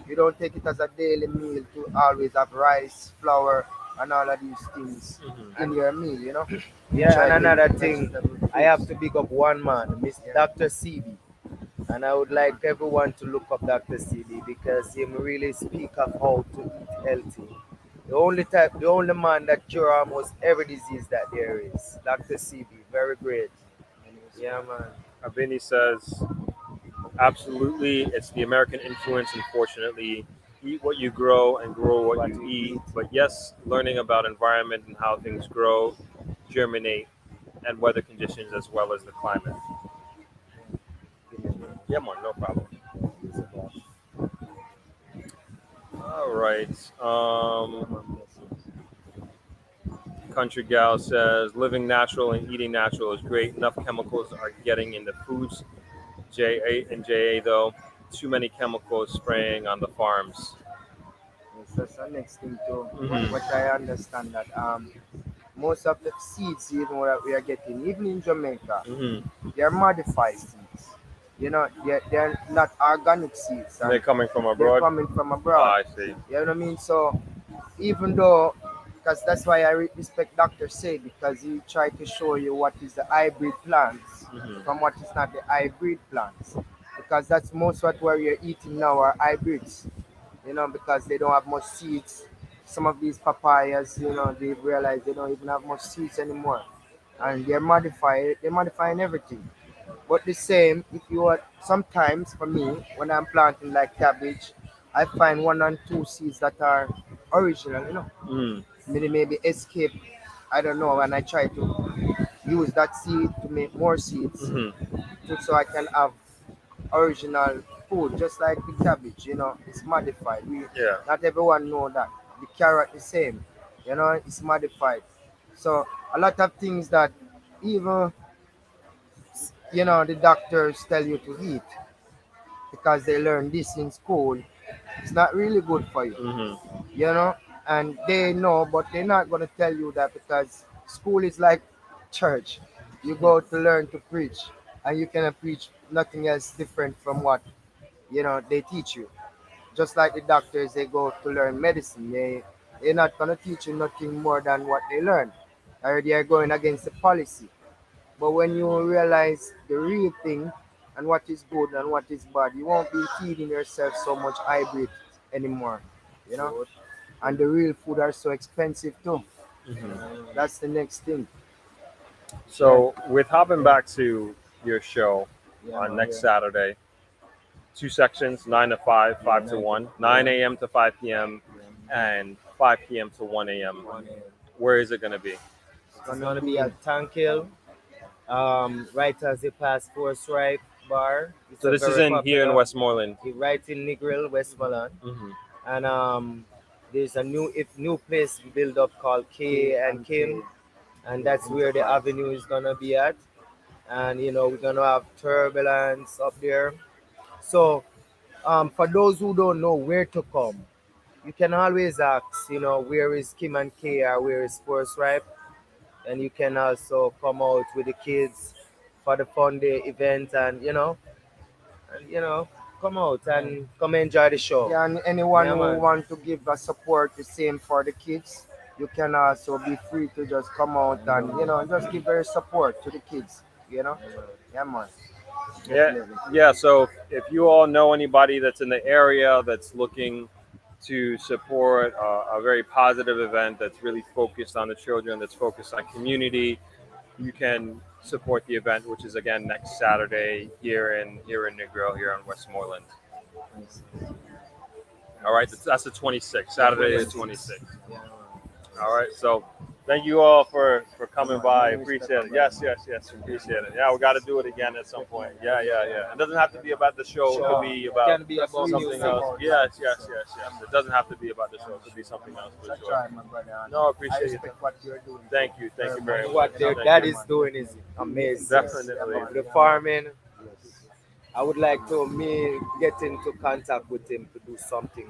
[SPEAKER 2] You don't take it as a daily meal to always have rice, flour, and all of these things
[SPEAKER 1] Hmm.
[SPEAKER 2] in
[SPEAKER 3] And
[SPEAKER 2] your meal. You
[SPEAKER 3] yeah,
[SPEAKER 2] try
[SPEAKER 3] and
[SPEAKER 2] to eat
[SPEAKER 3] another thing,
[SPEAKER 2] vegetable
[SPEAKER 3] I have
[SPEAKER 2] fruits.
[SPEAKER 3] to big up one man, Miss
[SPEAKER 2] Yeah,
[SPEAKER 3] Dr. CB. And I would
[SPEAKER 2] yeah, man.
[SPEAKER 3] like everyone to look up Dr. CB because he really speak of how to eat healthy. The only man that cure almost every disease that there is. Dr. CB, very great.
[SPEAKER 2] Many
[SPEAKER 3] Yeah,
[SPEAKER 2] respect.
[SPEAKER 3] man.
[SPEAKER 1] Abini says, absolutely, it's the American influence, unfortunately. Eat what you grow and grow what
[SPEAKER 3] What
[SPEAKER 1] you
[SPEAKER 3] you
[SPEAKER 1] eat.
[SPEAKER 3] eat.
[SPEAKER 1] But yes, learning about environment and how things grow, germinate, and weather conditions as well as the climate. Yeah, man, no problem. All right.
[SPEAKER 2] Yeah, man. Blessings.
[SPEAKER 1] Country Gal says, living natural and eating natural is great. Enough chemicals are getting in the foods. J8 and JA, though, too many chemicals spraying on the farms.
[SPEAKER 2] Yes, that's the next thing too.
[SPEAKER 1] Hmm.
[SPEAKER 2] What I understand that most of the seeds even what we are getting, even in Jamaica,
[SPEAKER 1] Hmm.
[SPEAKER 2] they're modified seeds. They're not organic seeds,
[SPEAKER 1] They're
[SPEAKER 2] and
[SPEAKER 1] coming from
[SPEAKER 2] they're
[SPEAKER 1] abroad.
[SPEAKER 2] coming from abroad.
[SPEAKER 1] Ah, I see.
[SPEAKER 2] You know what I mean? So even though, because that's why I respect Dr. Say, because he tried to show you what is the hybrid plants
[SPEAKER 1] Hmm.
[SPEAKER 2] from what is not the hybrid plants, because that's most what we're eating now are hybrids. Because they don't have much seeds. Some of these papayas, they've realized they don't even have much seeds anymore, and they're modifying everything. But the same, if you are sometimes for me, when I'm planting like cabbage, I find one and two seeds that are original.
[SPEAKER 1] Mm.
[SPEAKER 2] Maybe escape. I don't know, and I try to use that seed to make more seeds,
[SPEAKER 1] Hmm.
[SPEAKER 2] so I can have original food, just like the cabbage. It's modified. We
[SPEAKER 1] Yeah.
[SPEAKER 2] Not everyone know that. The carrot the same. It's modified. So a lot of things that even the doctors tell you to eat because they learn this in school. It's not really good for you.
[SPEAKER 1] Hmm.
[SPEAKER 2] You know, and they know, but they're not gonna tell you that because school is like church. You go to learn to preach, and you cannot preach nothing else different from what they teach you. Just like the doctors, they go to learn medicine. They're not gonna teach you nothing more than what they learn. Or they are going against the policy. But when you realize the real thing and what is good and what is bad, you won't be feeding yourself so much hybrid anymore. You know?
[SPEAKER 3] Food.
[SPEAKER 2] And the real food are so expensive too.
[SPEAKER 1] Mhm.
[SPEAKER 2] That's the next thing. Yeah,
[SPEAKER 1] So with hopping
[SPEAKER 2] yeah,
[SPEAKER 1] back to your show
[SPEAKER 2] yeah,
[SPEAKER 1] on
[SPEAKER 2] man.
[SPEAKER 1] next Saturday, two sections, 9 to 5,
[SPEAKER 2] Yeah,
[SPEAKER 1] 5 to 1,
[SPEAKER 2] yeah,
[SPEAKER 1] 9 a.m. to 5 p.m.,
[SPEAKER 2] yeah.
[SPEAKER 1] and 5 p.m. to 1 a.m.
[SPEAKER 3] 1 a.m.
[SPEAKER 1] Where is it going to be?
[SPEAKER 2] It's
[SPEAKER 3] It's
[SPEAKER 2] gonna
[SPEAKER 3] gonna be
[SPEAKER 2] be
[SPEAKER 3] at Tank Hill, right as you pass Force Right Bar. It's
[SPEAKER 1] So
[SPEAKER 3] a
[SPEAKER 1] this is
[SPEAKER 3] very
[SPEAKER 1] in here in
[SPEAKER 3] popular,
[SPEAKER 1] Westmoreland.
[SPEAKER 3] right in Negril, Westmoreland.
[SPEAKER 1] Hmm.
[SPEAKER 3] And there's a new place built up called K
[SPEAKER 2] K
[SPEAKER 3] and
[SPEAKER 2] and K
[SPEAKER 3] Kim, and that's where the
[SPEAKER 2] Enterprise.
[SPEAKER 3] avenue is gonna be at. And we're gonna have turbulence up there. So for those who don't know where to come, you can always ask, where is Kim and K or where is Force Ripe, and you can also come out with the kids for the fun day event, and come out
[SPEAKER 2] Yeah.
[SPEAKER 3] and come enjoy the show.
[SPEAKER 2] Yeah, and anyone
[SPEAKER 3] Yeah,
[SPEAKER 2] who
[SPEAKER 3] man.
[SPEAKER 2] want to give a support the same for the kids, you can also be free to just come out and just give your support to the kids. You know, yeah, man,
[SPEAKER 1] Yeah,
[SPEAKER 2] definitely.
[SPEAKER 1] yeah. So if you all know anybody that's in the area that's looking to support a very positive event that's really focused on the children, that's focused on community, you can support the event, which is again next Saturday here in Negril, here on Westmoreland. All right, that's the 26th, Saturday the
[SPEAKER 2] 26.
[SPEAKER 1] 26th.
[SPEAKER 3] Yeah, man.
[SPEAKER 1] All right, so thank you all for
[SPEAKER 2] Yeah,
[SPEAKER 1] coming
[SPEAKER 2] man.
[SPEAKER 1] by.
[SPEAKER 2] Any respect,
[SPEAKER 1] Appreciate
[SPEAKER 2] my
[SPEAKER 1] it.
[SPEAKER 2] brother,
[SPEAKER 1] Yes,
[SPEAKER 2] man.
[SPEAKER 1] yes, yes.
[SPEAKER 2] Yeah,
[SPEAKER 1] Appreciate it. Yeah, we got to do it again at some point.
[SPEAKER 2] definitely.
[SPEAKER 1] Yeah, yeah, yeah. It doesn't have to be about the show. It could
[SPEAKER 3] Sure.
[SPEAKER 1] be
[SPEAKER 3] It
[SPEAKER 1] about
[SPEAKER 3] can be
[SPEAKER 2] Just
[SPEAKER 3] about
[SPEAKER 2] really
[SPEAKER 1] something
[SPEAKER 3] music.
[SPEAKER 1] else.
[SPEAKER 2] support life.
[SPEAKER 1] Yes, yes,
[SPEAKER 2] So,
[SPEAKER 1] yes,
[SPEAKER 2] yeah,
[SPEAKER 1] yes.
[SPEAKER 2] man.
[SPEAKER 1] It doesn't have to be about the
[SPEAKER 2] Yeah,
[SPEAKER 1] show. It
[SPEAKER 2] man.
[SPEAKER 1] could be
[SPEAKER 2] Yeah,
[SPEAKER 1] something
[SPEAKER 2] man.
[SPEAKER 1] else for
[SPEAKER 2] That's
[SPEAKER 1] sure.
[SPEAKER 2] right, my brother. And
[SPEAKER 1] No, I
[SPEAKER 2] I
[SPEAKER 1] appreciate it.
[SPEAKER 2] respect what you're doing
[SPEAKER 1] Thank you. Thank you
[SPEAKER 2] very
[SPEAKER 1] very
[SPEAKER 2] much.
[SPEAKER 3] And
[SPEAKER 1] much.
[SPEAKER 3] what
[SPEAKER 2] You
[SPEAKER 3] their
[SPEAKER 2] know,
[SPEAKER 1] Thank
[SPEAKER 3] dad
[SPEAKER 1] you.
[SPEAKER 2] yeah,
[SPEAKER 3] is
[SPEAKER 2] man,
[SPEAKER 3] doing is
[SPEAKER 2] definitely.
[SPEAKER 3] amazing.
[SPEAKER 2] Yes, yeah,
[SPEAKER 1] Definitely.
[SPEAKER 2] man,
[SPEAKER 3] The
[SPEAKER 2] yeah, man.
[SPEAKER 3] farming,
[SPEAKER 2] Yes.
[SPEAKER 3] I would like to me get into contact with him to do something,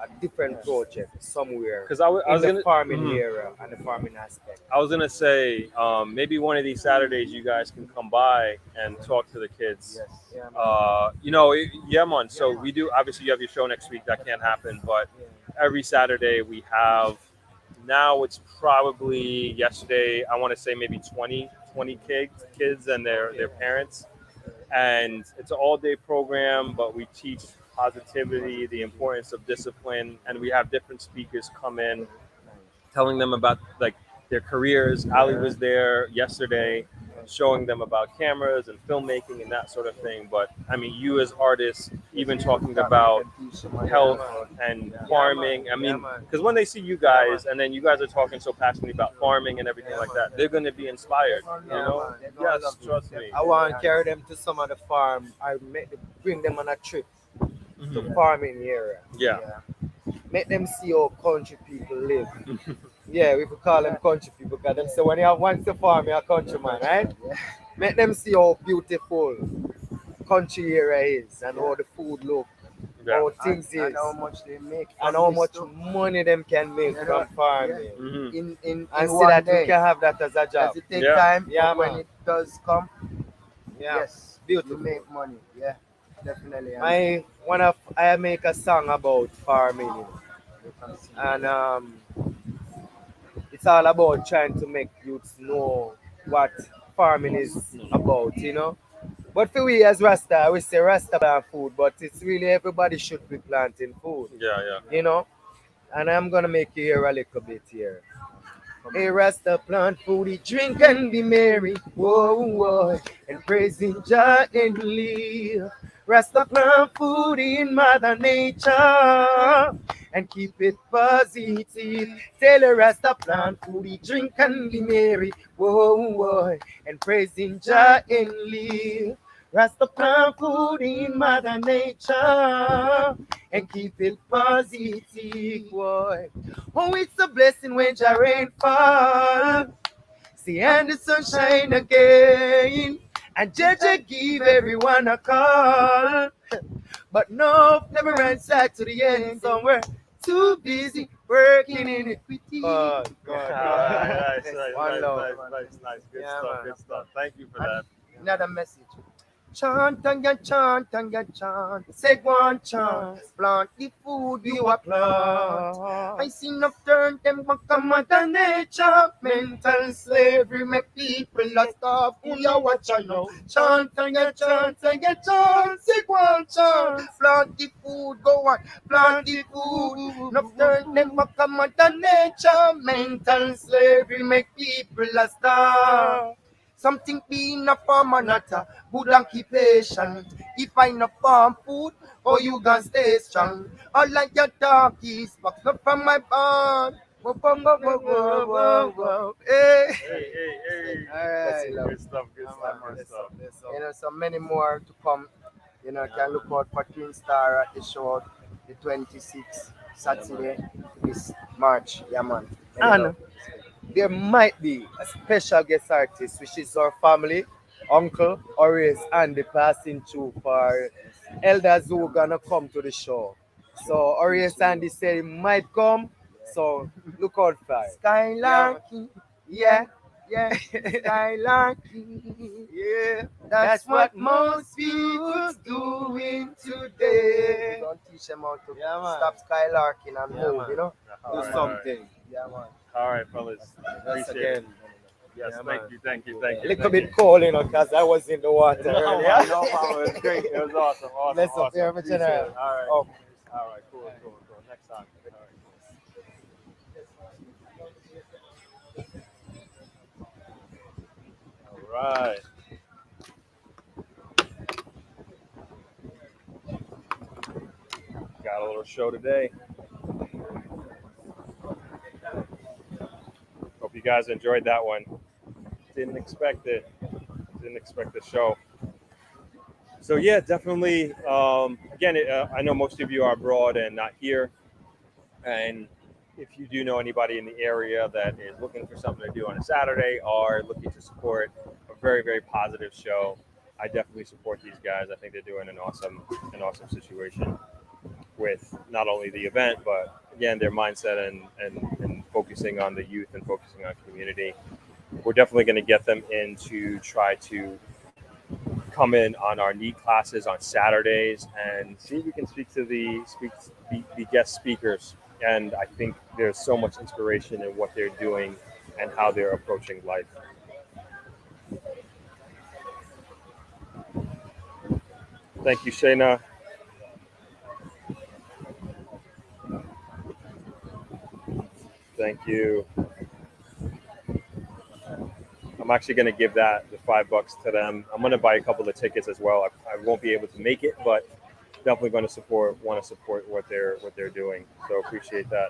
[SPEAKER 3] a different
[SPEAKER 2] Yeah.
[SPEAKER 3] project somewhere
[SPEAKER 1] Because I
[SPEAKER 3] in
[SPEAKER 1] was
[SPEAKER 3] the
[SPEAKER 1] gonna.
[SPEAKER 3] farming
[SPEAKER 1] Mhm.
[SPEAKER 3] area and the farming aspect.
[SPEAKER 1] I was gonna say maybe one of these Saturdays you guys can come by and talk to the kids.
[SPEAKER 2] Yes.
[SPEAKER 3] Yeah, man.
[SPEAKER 1] Yeah, man.
[SPEAKER 3] Yeah,
[SPEAKER 1] So
[SPEAKER 3] man.
[SPEAKER 1] we do. Obviously, you have your show next week. That can't happen. But
[SPEAKER 3] Yeah.
[SPEAKER 1] every Saturday we have. Now it's probably yesterday. I want to say maybe 20 kids and their
[SPEAKER 3] Okay.
[SPEAKER 1] parents, and it's an all day program. But we teach positivity, the importance of discipline, and we have different speakers come in telling them about like their careers. Ali
[SPEAKER 3] Yeah.
[SPEAKER 1] was there yesterday showing them about cameras and filmmaking and that sort of thing. But I mean, you as artists, even talking
[SPEAKER 2] That we
[SPEAKER 1] about
[SPEAKER 2] can teach somebody
[SPEAKER 3] Yeah,
[SPEAKER 1] health
[SPEAKER 2] else.
[SPEAKER 3] man.
[SPEAKER 1] and
[SPEAKER 2] Yeah.
[SPEAKER 3] Yeah, man.
[SPEAKER 1] farming. I
[SPEAKER 3] Yeah,
[SPEAKER 1] mean,
[SPEAKER 3] man.
[SPEAKER 1] because when they see you
[SPEAKER 3] Yeah, man.
[SPEAKER 1] guys and then you guys are talking so passionately about farming and everything
[SPEAKER 3] Yeah,
[SPEAKER 1] like
[SPEAKER 3] man.
[SPEAKER 1] that, they're going to be inspired.
[SPEAKER 2] They're gonna
[SPEAKER 1] You
[SPEAKER 3] Yeah,
[SPEAKER 2] love
[SPEAKER 1] know?
[SPEAKER 3] man.
[SPEAKER 2] it. They're gonna
[SPEAKER 1] Yes,
[SPEAKER 2] love
[SPEAKER 1] trust
[SPEAKER 2] it.
[SPEAKER 1] me.
[SPEAKER 3] I
[SPEAKER 2] Definitely.
[SPEAKER 3] want to
[SPEAKER 2] And
[SPEAKER 3] carry them to some of the farm. Bring them on a trip to
[SPEAKER 1] Mhm.
[SPEAKER 2] yeah,
[SPEAKER 3] farming area.
[SPEAKER 1] Yeah.
[SPEAKER 2] yeah,
[SPEAKER 3] Make them see how country people live. Yeah, we could call them
[SPEAKER 2] yeah,
[SPEAKER 3] country people because them say when you have once to farm, you're a
[SPEAKER 2] yeah,
[SPEAKER 3] countryman, right?
[SPEAKER 2] countryman. Yeah.
[SPEAKER 3] Make them see how beautiful country area is and
[SPEAKER 2] Yeah.
[SPEAKER 3] how the food look,
[SPEAKER 1] Yeah.
[SPEAKER 3] how
[SPEAKER 2] And
[SPEAKER 3] things
[SPEAKER 2] and how
[SPEAKER 3] is,
[SPEAKER 2] much they make
[SPEAKER 3] and
[SPEAKER 2] from
[SPEAKER 3] how
[SPEAKER 2] this
[SPEAKER 3] much
[SPEAKER 2] too.
[SPEAKER 3] money them can make
[SPEAKER 2] You know,
[SPEAKER 3] from
[SPEAKER 2] yeah.
[SPEAKER 3] farming.
[SPEAKER 1] Hmm.
[SPEAKER 3] And
[SPEAKER 2] In
[SPEAKER 3] see
[SPEAKER 2] one
[SPEAKER 3] that we
[SPEAKER 2] day.
[SPEAKER 3] can have that as a
[SPEAKER 2] Does
[SPEAKER 3] job.
[SPEAKER 2] it take
[SPEAKER 1] Yeah.
[SPEAKER 2] time?
[SPEAKER 3] Yeah,
[SPEAKER 2] But when
[SPEAKER 3] man.
[SPEAKER 2] it does come,
[SPEAKER 3] Yeah,
[SPEAKER 2] yes, you
[SPEAKER 3] beautiful.
[SPEAKER 2] make money. Yeah, definitely. And
[SPEAKER 3] I make a song about farming,
[SPEAKER 2] you can see.
[SPEAKER 3] and it's all about trying to make youths know what farming is about. But for we as Rasta, we say Rasta plant food, but it's really everybody should be planting food,
[SPEAKER 1] Yeah. Yeah.
[SPEAKER 3] you know. And I'm gonna make you hear a little bit here.
[SPEAKER 2] Come
[SPEAKER 3] A
[SPEAKER 2] on.
[SPEAKER 3] Rasta plant food, eat, drink and be merry, whoa, whoa, and praising Jah and live. Rasta plant food in Mother Nature and keep it positive. Tell a Rasta plant food, eat, drink and be merry, whoa, whoa, and praising Jah and live. Rasta plant food in Mother Nature and keep it positive, boy. Oh, it's a blessing when the rain fall. See, and the sun shine again. And Jaja give everyone a call. But no, never ran side to the end somewhere. Too busy working in equity. God, God, God.
[SPEAKER 1] Nice, nice,
[SPEAKER 2] Yes.
[SPEAKER 1] nice,
[SPEAKER 3] One
[SPEAKER 1] nice,
[SPEAKER 3] love.
[SPEAKER 1] nice, nice, nice. Good
[SPEAKER 3] Yeah,
[SPEAKER 1] stuff.
[SPEAKER 3] man.
[SPEAKER 1] Good stuff. Thank you for
[SPEAKER 2] And
[SPEAKER 1] that.
[SPEAKER 2] another message. Chant and ya chant and ya chant. Say one chant. Plant the food you a plant. I see enough turn them back to mother nature. Mental slavery make people a starve. Who ya watch I know? Chant and ya chant and ya chant. Say one chant. Plant the food, go on. Plant the food. Enough turn them back to mother nature. Mental slavery make people a starve. Something being a farmer not a good occupation. If I no farm food, or you gonna stay strong. All like your darkies, back up from my barn. Whoa, whoa, whoa, whoa, whoa, whoa, whoa. Hey.
[SPEAKER 1] Hey.
[SPEAKER 2] All right.
[SPEAKER 1] Good stuff, good stuff, good stuff.
[SPEAKER 2] You know, so many more to come. You know, can look out for Twin Star at the show, the 26th Saturday, this March. Yeah, man.
[SPEAKER 3] And there might be a special guest artist, which is our family, uncle, Horace, Andy passing through for elders who are gonna come to the show. So Horace Andy said he might come, so look out for it.
[SPEAKER 2] Skylarking,
[SPEAKER 3] Yeah,
[SPEAKER 2] yeah, skylarking.
[SPEAKER 3] yeah,
[SPEAKER 2] That's what most people doing today. Don't teach them how to
[SPEAKER 3] Yeah, man.
[SPEAKER 2] stop skylarking and
[SPEAKER 3] Yeah,
[SPEAKER 2] move,
[SPEAKER 3] man.
[SPEAKER 2] you know?
[SPEAKER 3] Do
[SPEAKER 1] All right,
[SPEAKER 3] something.
[SPEAKER 2] Yeah, man.
[SPEAKER 1] All right, fellas.
[SPEAKER 3] Once
[SPEAKER 1] Appreciate it.
[SPEAKER 3] again,
[SPEAKER 1] Yes,
[SPEAKER 3] Yeah,
[SPEAKER 1] thank
[SPEAKER 3] man.
[SPEAKER 1] you, thank you.
[SPEAKER 3] a little bit cold, you know, because I was in the water
[SPEAKER 1] No,
[SPEAKER 3] earlier.
[SPEAKER 1] no problem. It was great. It was awesome.
[SPEAKER 3] Bless up,
[SPEAKER 1] Awesome.
[SPEAKER 3] yeah,
[SPEAKER 1] Appreciate
[SPEAKER 3] General.
[SPEAKER 1] it. All right.
[SPEAKER 3] Oh.
[SPEAKER 1] All right. Cool. Next time. All right. Got a little show today. Hope you guys enjoyed that one. Didn't expect it. Didn't expect the show. So yeah, definitely. Again, I know most of you are abroad and not here, and if you do know anybody in the area that is looking for something to do on a Saturday or looking to support a very, very positive show, I definitely support these guys. I think they're doing an awesome situation with not only the event, but again, their mindset and focusing on the youth and focusing on community. We're definitely going to get them in to try to come in on our NEAT classes on Saturdays and see if we can speak to the guest speakers. And I think there's so much inspiration in what they're doing and how they're approaching life. Thank you, Shayna. Thank you. I'm actually going to give that the $5 to them. I'm going to buy a couple of tickets as well. I won't be able to make it, but definitely going to want to support what they're doing. So appreciate that.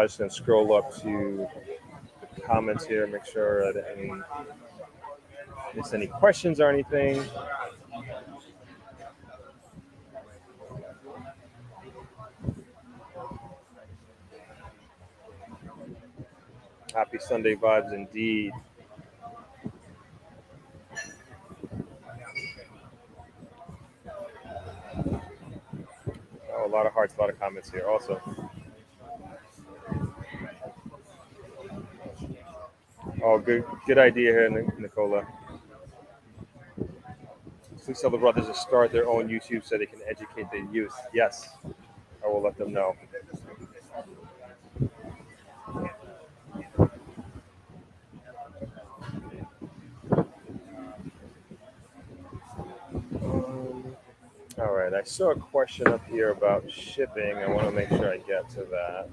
[SPEAKER 1] Just going to scroll up to the comments here, make sure that any questions or anything. Happy Sunday vibes indeed. Oh, a lot of hearts, a lot of comments here also. Oh, good idea here, Nicola. Please tell the brothers to start their own YouTube so they can educate the youth. Yes, I will let them know. All right, I saw a question up here about shipping. I want to make sure I get to that.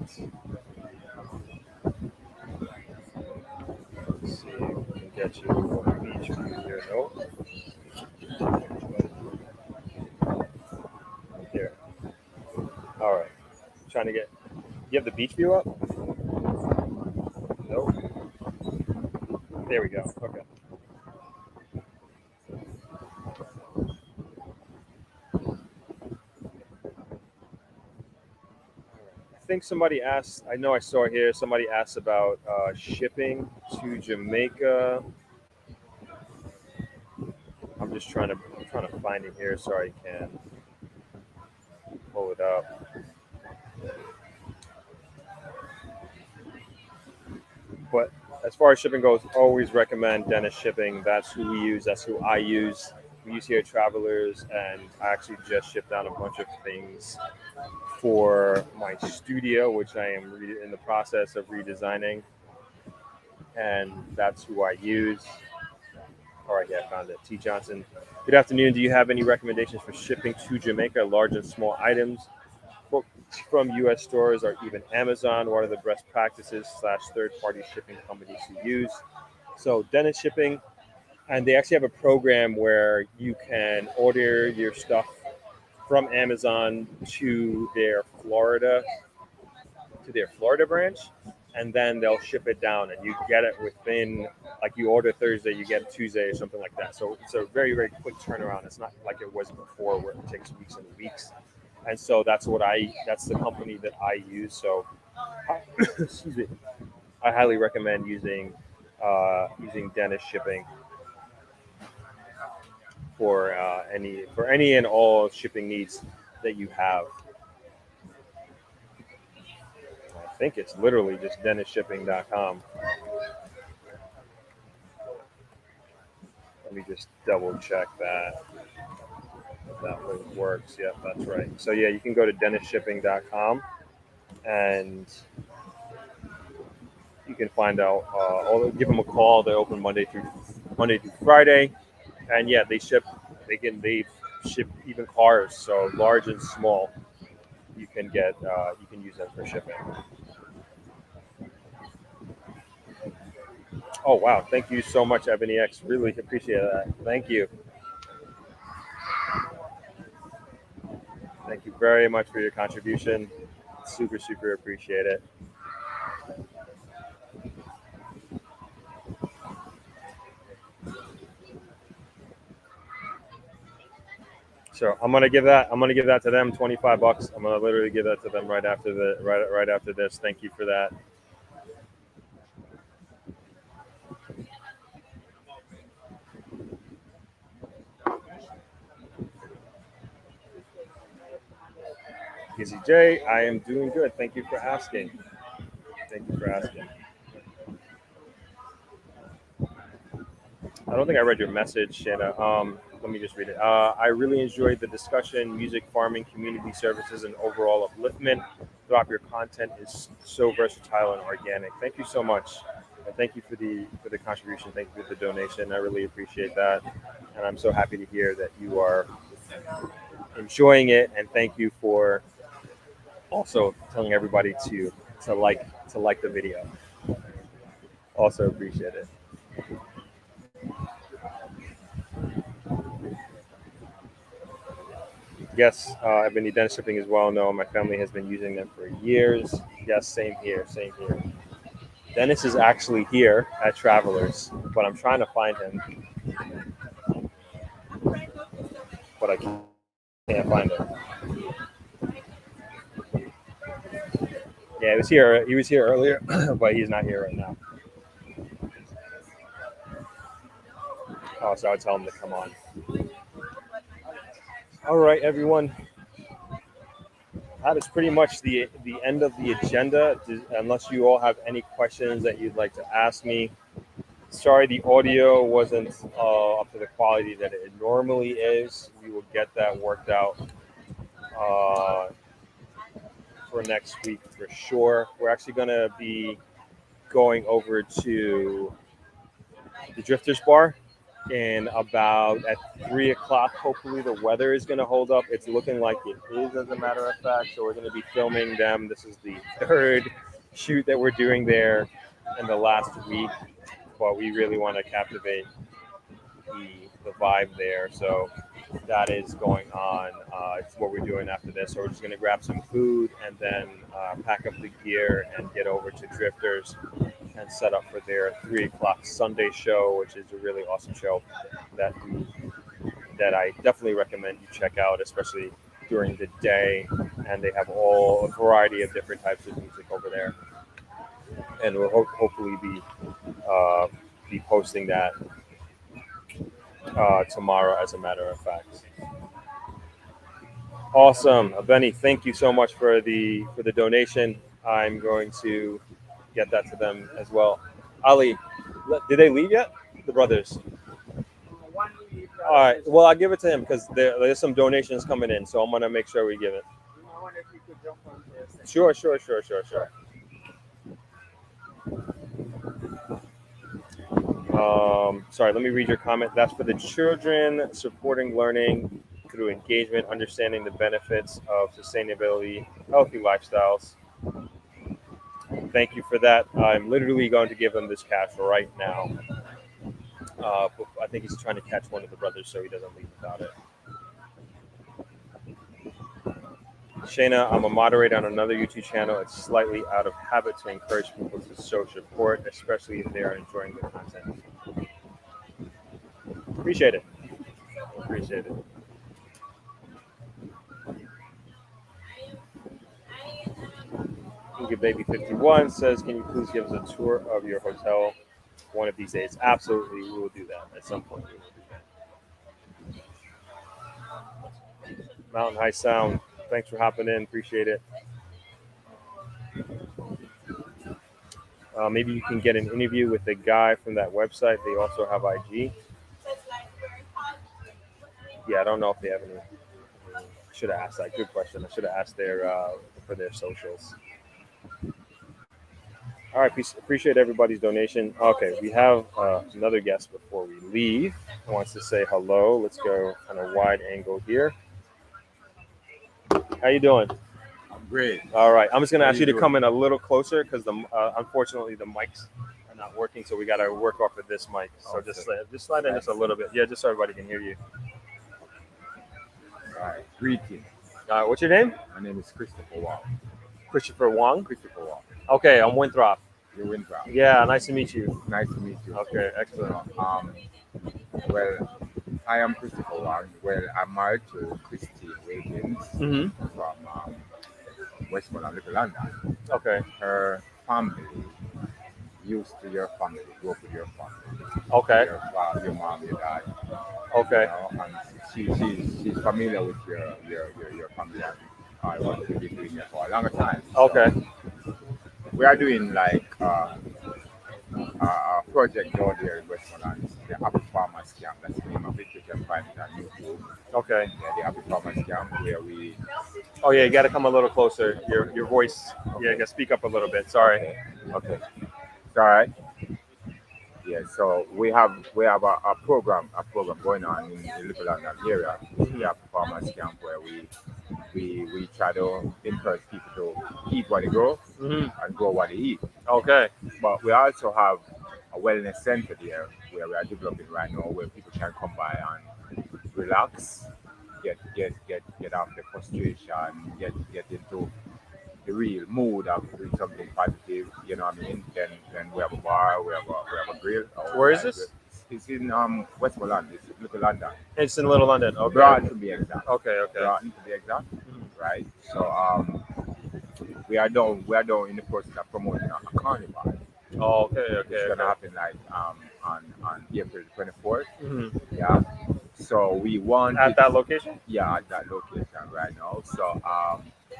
[SPEAKER 1] Let's see if we can get you a beach view here. Nope. Here. All right. Trying to get. You have the beach view up? Nope. There we go. Okay. I think somebody asked. I know I saw here. Somebody asked about shipping to Jamaica. I'm just trying to find it here so I can pull it up. But as far as shipping goes, always recommend Dennis Shipping. That's who we use. That's who I use. We use here at Travelers, and I actually just shipped out a bunch of things for my studio, which I am in the process of redesigning, and that's who I use. All right, yeah, I found it. T. Johnson. Good afternoon. Do you have any recommendations for shipping to Jamaica, large and small items from U.S. stores or even Amazon? What are the best practices / third-party shipping companies to use? So Dennis Shipping, and they actually have a program where you can order your stuff from Amazon to their Florida branch, and then they'll ship it down, and you get it within, like, you order Thursday, you get it Tuesday or something like that. So it's a very, very quick turnaround. It's not like it was before where it takes weeks and weeks. And so that's the company that I use. So excuse me, I highly recommend using Dennis Shipping for any and all shipping needs that you have. I think it's literally just dennisshipping.com. Let me just double check that works. Yeah, that's right. So yeah, you can go to dennisshipping.com and you can find out. Give them a call. They open Monday through Friday, and yeah, they ship. They ship even cars, so large and small. You can use them for shipping. Oh wow! Thank you so much, Ebony X. Really appreciate that. Thank you. Thank you very much for your contribution. Super, super appreciate it. So I'm gonna give that to them, $25. I'm gonna literally give that to them right after this. Thank you for that. Kizzy J, I am doing good. Thank you for asking. I don't think I read your message, Shanna. Let me just read it. I really enjoyed the discussion, music, farming, community services, and overall upliftment. Throughout your content is so versatile and organic. Thank you so much. And thank you for the contribution. Thank you for the donation. I really appreciate that. And I'm so happy to hear that you are enjoying it. And thank you for also telling everybody to like the video. Also appreciate it. Yes, I've been Dennis Shipping as well. No, my family has been using them for years. Yes, same here. Dennis is actually here at Travelers, but I'm trying to find him, but I can't find him. Yeah, he was here earlier, but he's not here right now. Oh, so I would tell him to come on. All right, everyone. That is pretty much the end of the agenda. Unless you all have any questions that you'd like to ask me. Sorry, the audio wasn't up to the quality that it normally is. We will get that worked out for next week for sure. We're actually going to be going over to the Drifters Bar in about at 3 o'clock. Hopefully the weather is going to hold up. It's looking like it is, as a matter of fact. So we're going to be filming them. This is the third shoot that we're doing there in the last week, but we really want to captivate the vibe there. So that is going on. It's what we're doing after this. So we're just going to grab some food and then pack up the gear and get over to Drifters and set up for their 3 o'clock Sunday show, which is a really awesome show that I definitely recommend you check out, especially during the day. And they have a variety of different types of music over there. And we'll hopefully be posting that tomorrow, as a matter of fact. Awesome, Benny. Thank you so much for the donation. I'm going to get that to them as well. Ali, did they leave yet? The brothers. All right. Well, I'll give it to him because there's some donations coming in, so I'm gonna make sure we give it.
[SPEAKER 3] I wonder if you could jump on for a second.
[SPEAKER 1] Sure. Sorry, let me read your comment. That's for the children, supporting learning through engagement, understanding the benefits of sustainability, healthy lifestyles. Thank you for that. I'm literally going to give him this cash right now. I think he's trying to catch one of the brothers so he doesn't leave without it. Shayna, I'm a moderator on another YouTube channel. It's slightly out of habit to encourage people to show support, especially if they are enjoying the content. Appreciate it. Inga Baby 51 says, "Can you please give us a tour of your hotel one of these days?" Absolutely, we will do that at some point. We will do that. Mountain High Sound, thanks for hopping in. Appreciate it. Maybe you can get an interview with the guy from that website. They also have IG. Yeah, I don't know if they have any. Should have asked that. Good question. I should have asked for their socials. All right, appreciate everybody's donation. Okay, we have another guest before we leave. Who wants to say hello? Let's go on a wide angle here. How you doing?
[SPEAKER 4] I'm great.
[SPEAKER 1] All right, I'm just gonna
[SPEAKER 4] How
[SPEAKER 1] ask
[SPEAKER 4] you
[SPEAKER 1] you to
[SPEAKER 4] doing?
[SPEAKER 1] come in a little closer because unfortunately the mics are not working, so we gotta work off of this mic. So
[SPEAKER 4] Okay.
[SPEAKER 1] just slide in just a little bit. Yeah, just so everybody can hear you.
[SPEAKER 4] All right. Greetings.
[SPEAKER 1] What's your name?
[SPEAKER 4] My name is Christopher Wong.
[SPEAKER 1] Christopher Wong.
[SPEAKER 4] Christopher Wong.
[SPEAKER 1] Okay, I'm Winthrop.
[SPEAKER 4] You're Winthrop.
[SPEAKER 1] Yeah, nice to meet you.
[SPEAKER 4] Nice to meet you.
[SPEAKER 1] Okay, excellent.
[SPEAKER 4] Well, I am Christopher Wong. Well, I'm married to Christine Wiggins
[SPEAKER 1] Mm-hmm.
[SPEAKER 4] from Westmoreland, Little London.
[SPEAKER 1] Okay.
[SPEAKER 4] Her family used to your family, grew up with your family.
[SPEAKER 1] Okay.
[SPEAKER 4] Your father, your mom, your dad.
[SPEAKER 1] Okay.
[SPEAKER 4] And she's familiar with your family. And I want to be doing it for a longer time.
[SPEAKER 1] Okay.
[SPEAKER 4] So we are doing like a project down there in Westmoreland, the Apple Farmers Camp. That's the name of it. You can find it on YouTube.
[SPEAKER 1] Okay.
[SPEAKER 4] Yeah, the Apple Farmers Camp where we.
[SPEAKER 1] Oh yeah, you got to come a little closer. Your voice.
[SPEAKER 4] Okay.
[SPEAKER 1] Yeah, you got to speak up a little bit. Sorry.
[SPEAKER 4] Okay. It's all right. Yeah, so we have a program going on in the Little London area, the Apple Farmers Camp, where we try to encourage people to eat what they grow
[SPEAKER 1] Mm-hmm.
[SPEAKER 4] and grow what they eat.
[SPEAKER 1] Okay.
[SPEAKER 4] But we also have a wellness center there where we are developing right now, where people can come by and relax, get off the frustration, get into the real mood of doing something positive. You know what I mean? Then we have a bar, we have a grill.
[SPEAKER 1] Where is this?
[SPEAKER 4] It's in Westmoreland. It's Little London.
[SPEAKER 1] It's in Little London. Okay.
[SPEAKER 4] Broughton to be exact.
[SPEAKER 1] Okay.
[SPEAKER 4] Broughton to be exact. Right. So we are down in the process of promoting a carnival.
[SPEAKER 1] Oh, okay.
[SPEAKER 4] It's gonna happen like on April 24th.
[SPEAKER 1] Mm-hmm.
[SPEAKER 4] Yeah. So we want
[SPEAKER 1] At that location.
[SPEAKER 4] Yeah, at that location right now. So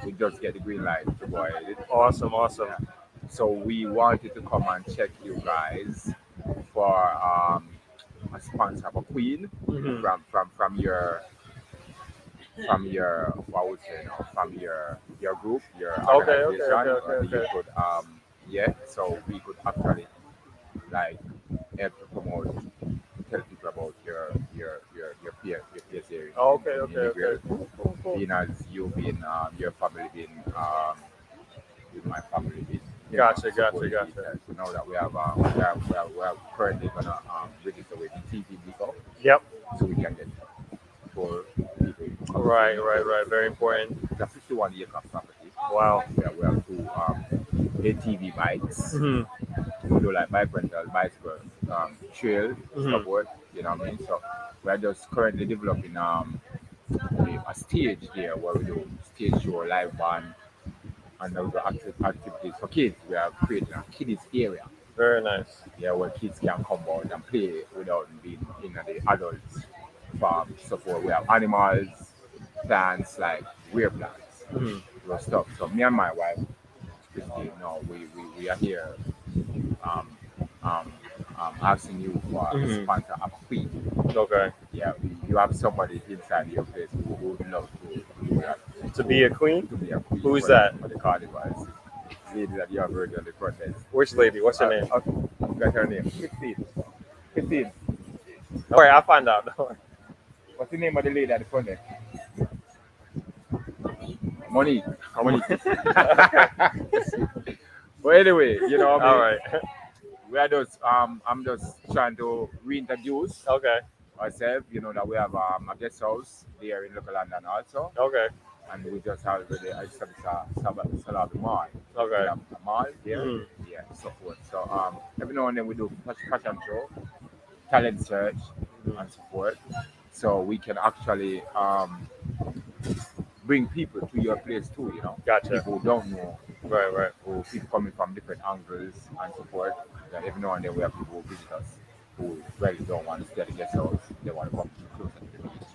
[SPEAKER 4] we just get the green light to go ahead.
[SPEAKER 1] Awesome.
[SPEAKER 4] Yeah. So we wanted to come and check you guys for a sponsor of a queen
[SPEAKER 1] Mm-hmm.
[SPEAKER 4] from your what would you know from your group, your
[SPEAKER 1] Okay.
[SPEAKER 4] organization. You could so we could actually like help to promote, tell people about your peer series.
[SPEAKER 1] Okay. Cool.
[SPEAKER 4] Being as you being your family being with my family being.
[SPEAKER 1] Gotcha.
[SPEAKER 4] So now that we have currently gonna register with TV Biko,
[SPEAKER 1] Yep.
[SPEAKER 4] so we can get for people.
[SPEAKER 1] Right. Very important.
[SPEAKER 4] It's a 51-acre property.
[SPEAKER 1] Wow.
[SPEAKER 4] Yeah, we have two ATV bikes.
[SPEAKER 1] Mm-hmm.
[SPEAKER 4] We do like bike rental, bicycle, trail
[SPEAKER 1] Mhm.
[SPEAKER 4] support. You know what I mean? So we are just currently developing a stage there where we do stage show, live band, and we do activities for kids. We are creating a kids area.
[SPEAKER 1] Very nice.
[SPEAKER 4] Yeah, where kids can come out and play without being in the adults farm support. We have animals, plants like rare plants, stuff. So me and my wife, Christine, we are here asking you for a
[SPEAKER 1] Mhm.
[SPEAKER 4] sponsor a queen.
[SPEAKER 1] Okay.
[SPEAKER 4] Yeah, you have somebody inside your place who would love to do that.
[SPEAKER 1] To be a queen?
[SPEAKER 4] To be a queen.
[SPEAKER 1] Who's
[SPEAKER 4] for
[SPEAKER 1] that?
[SPEAKER 4] For the carnivals. Lady that you have heard on the protest.
[SPEAKER 1] Which lady? What's her name?
[SPEAKER 4] I've got her name. 15. 15.
[SPEAKER 1] All right, I'll find out. Don't worry.
[SPEAKER 4] What's the name of the lady at the front there? Monique. Monique.
[SPEAKER 1] Okay.
[SPEAKER 4] But anyway, what I
[SPEAKER 1] All
[SPEAKER 4] mean?
[SPEAKER 1] right.
[SPEAKER 4] We are just I'm just trying to reintroduce
[SPEAKER 1] Okay.
[SPEAKER 4] ourselves, that we have a guest house there in local London also.
[SPEAKER 1] Okay.
[SPEAKER 4] And we just have already established a Salabi Mall.
[SPEAKER 1] Okay.
[SPEAKER 4] We have a mall there,
[SPEAKER 1] Mhm.
[SPEAKER 4] yeah, so forth. So every now and then we do fashion show, talent search, and so forth. So we can actually bring people to your place too,
[SPEAKER 1] Gotcha.
[SPEAKER 4] people who don't know,
[SPEAKER 1] Right. Right.
[SPEAKER 4] who people coming from different angles and so forth. That every now and then we have people who visit us who really don't want to stay at the guest house, they want to come closer to the beach.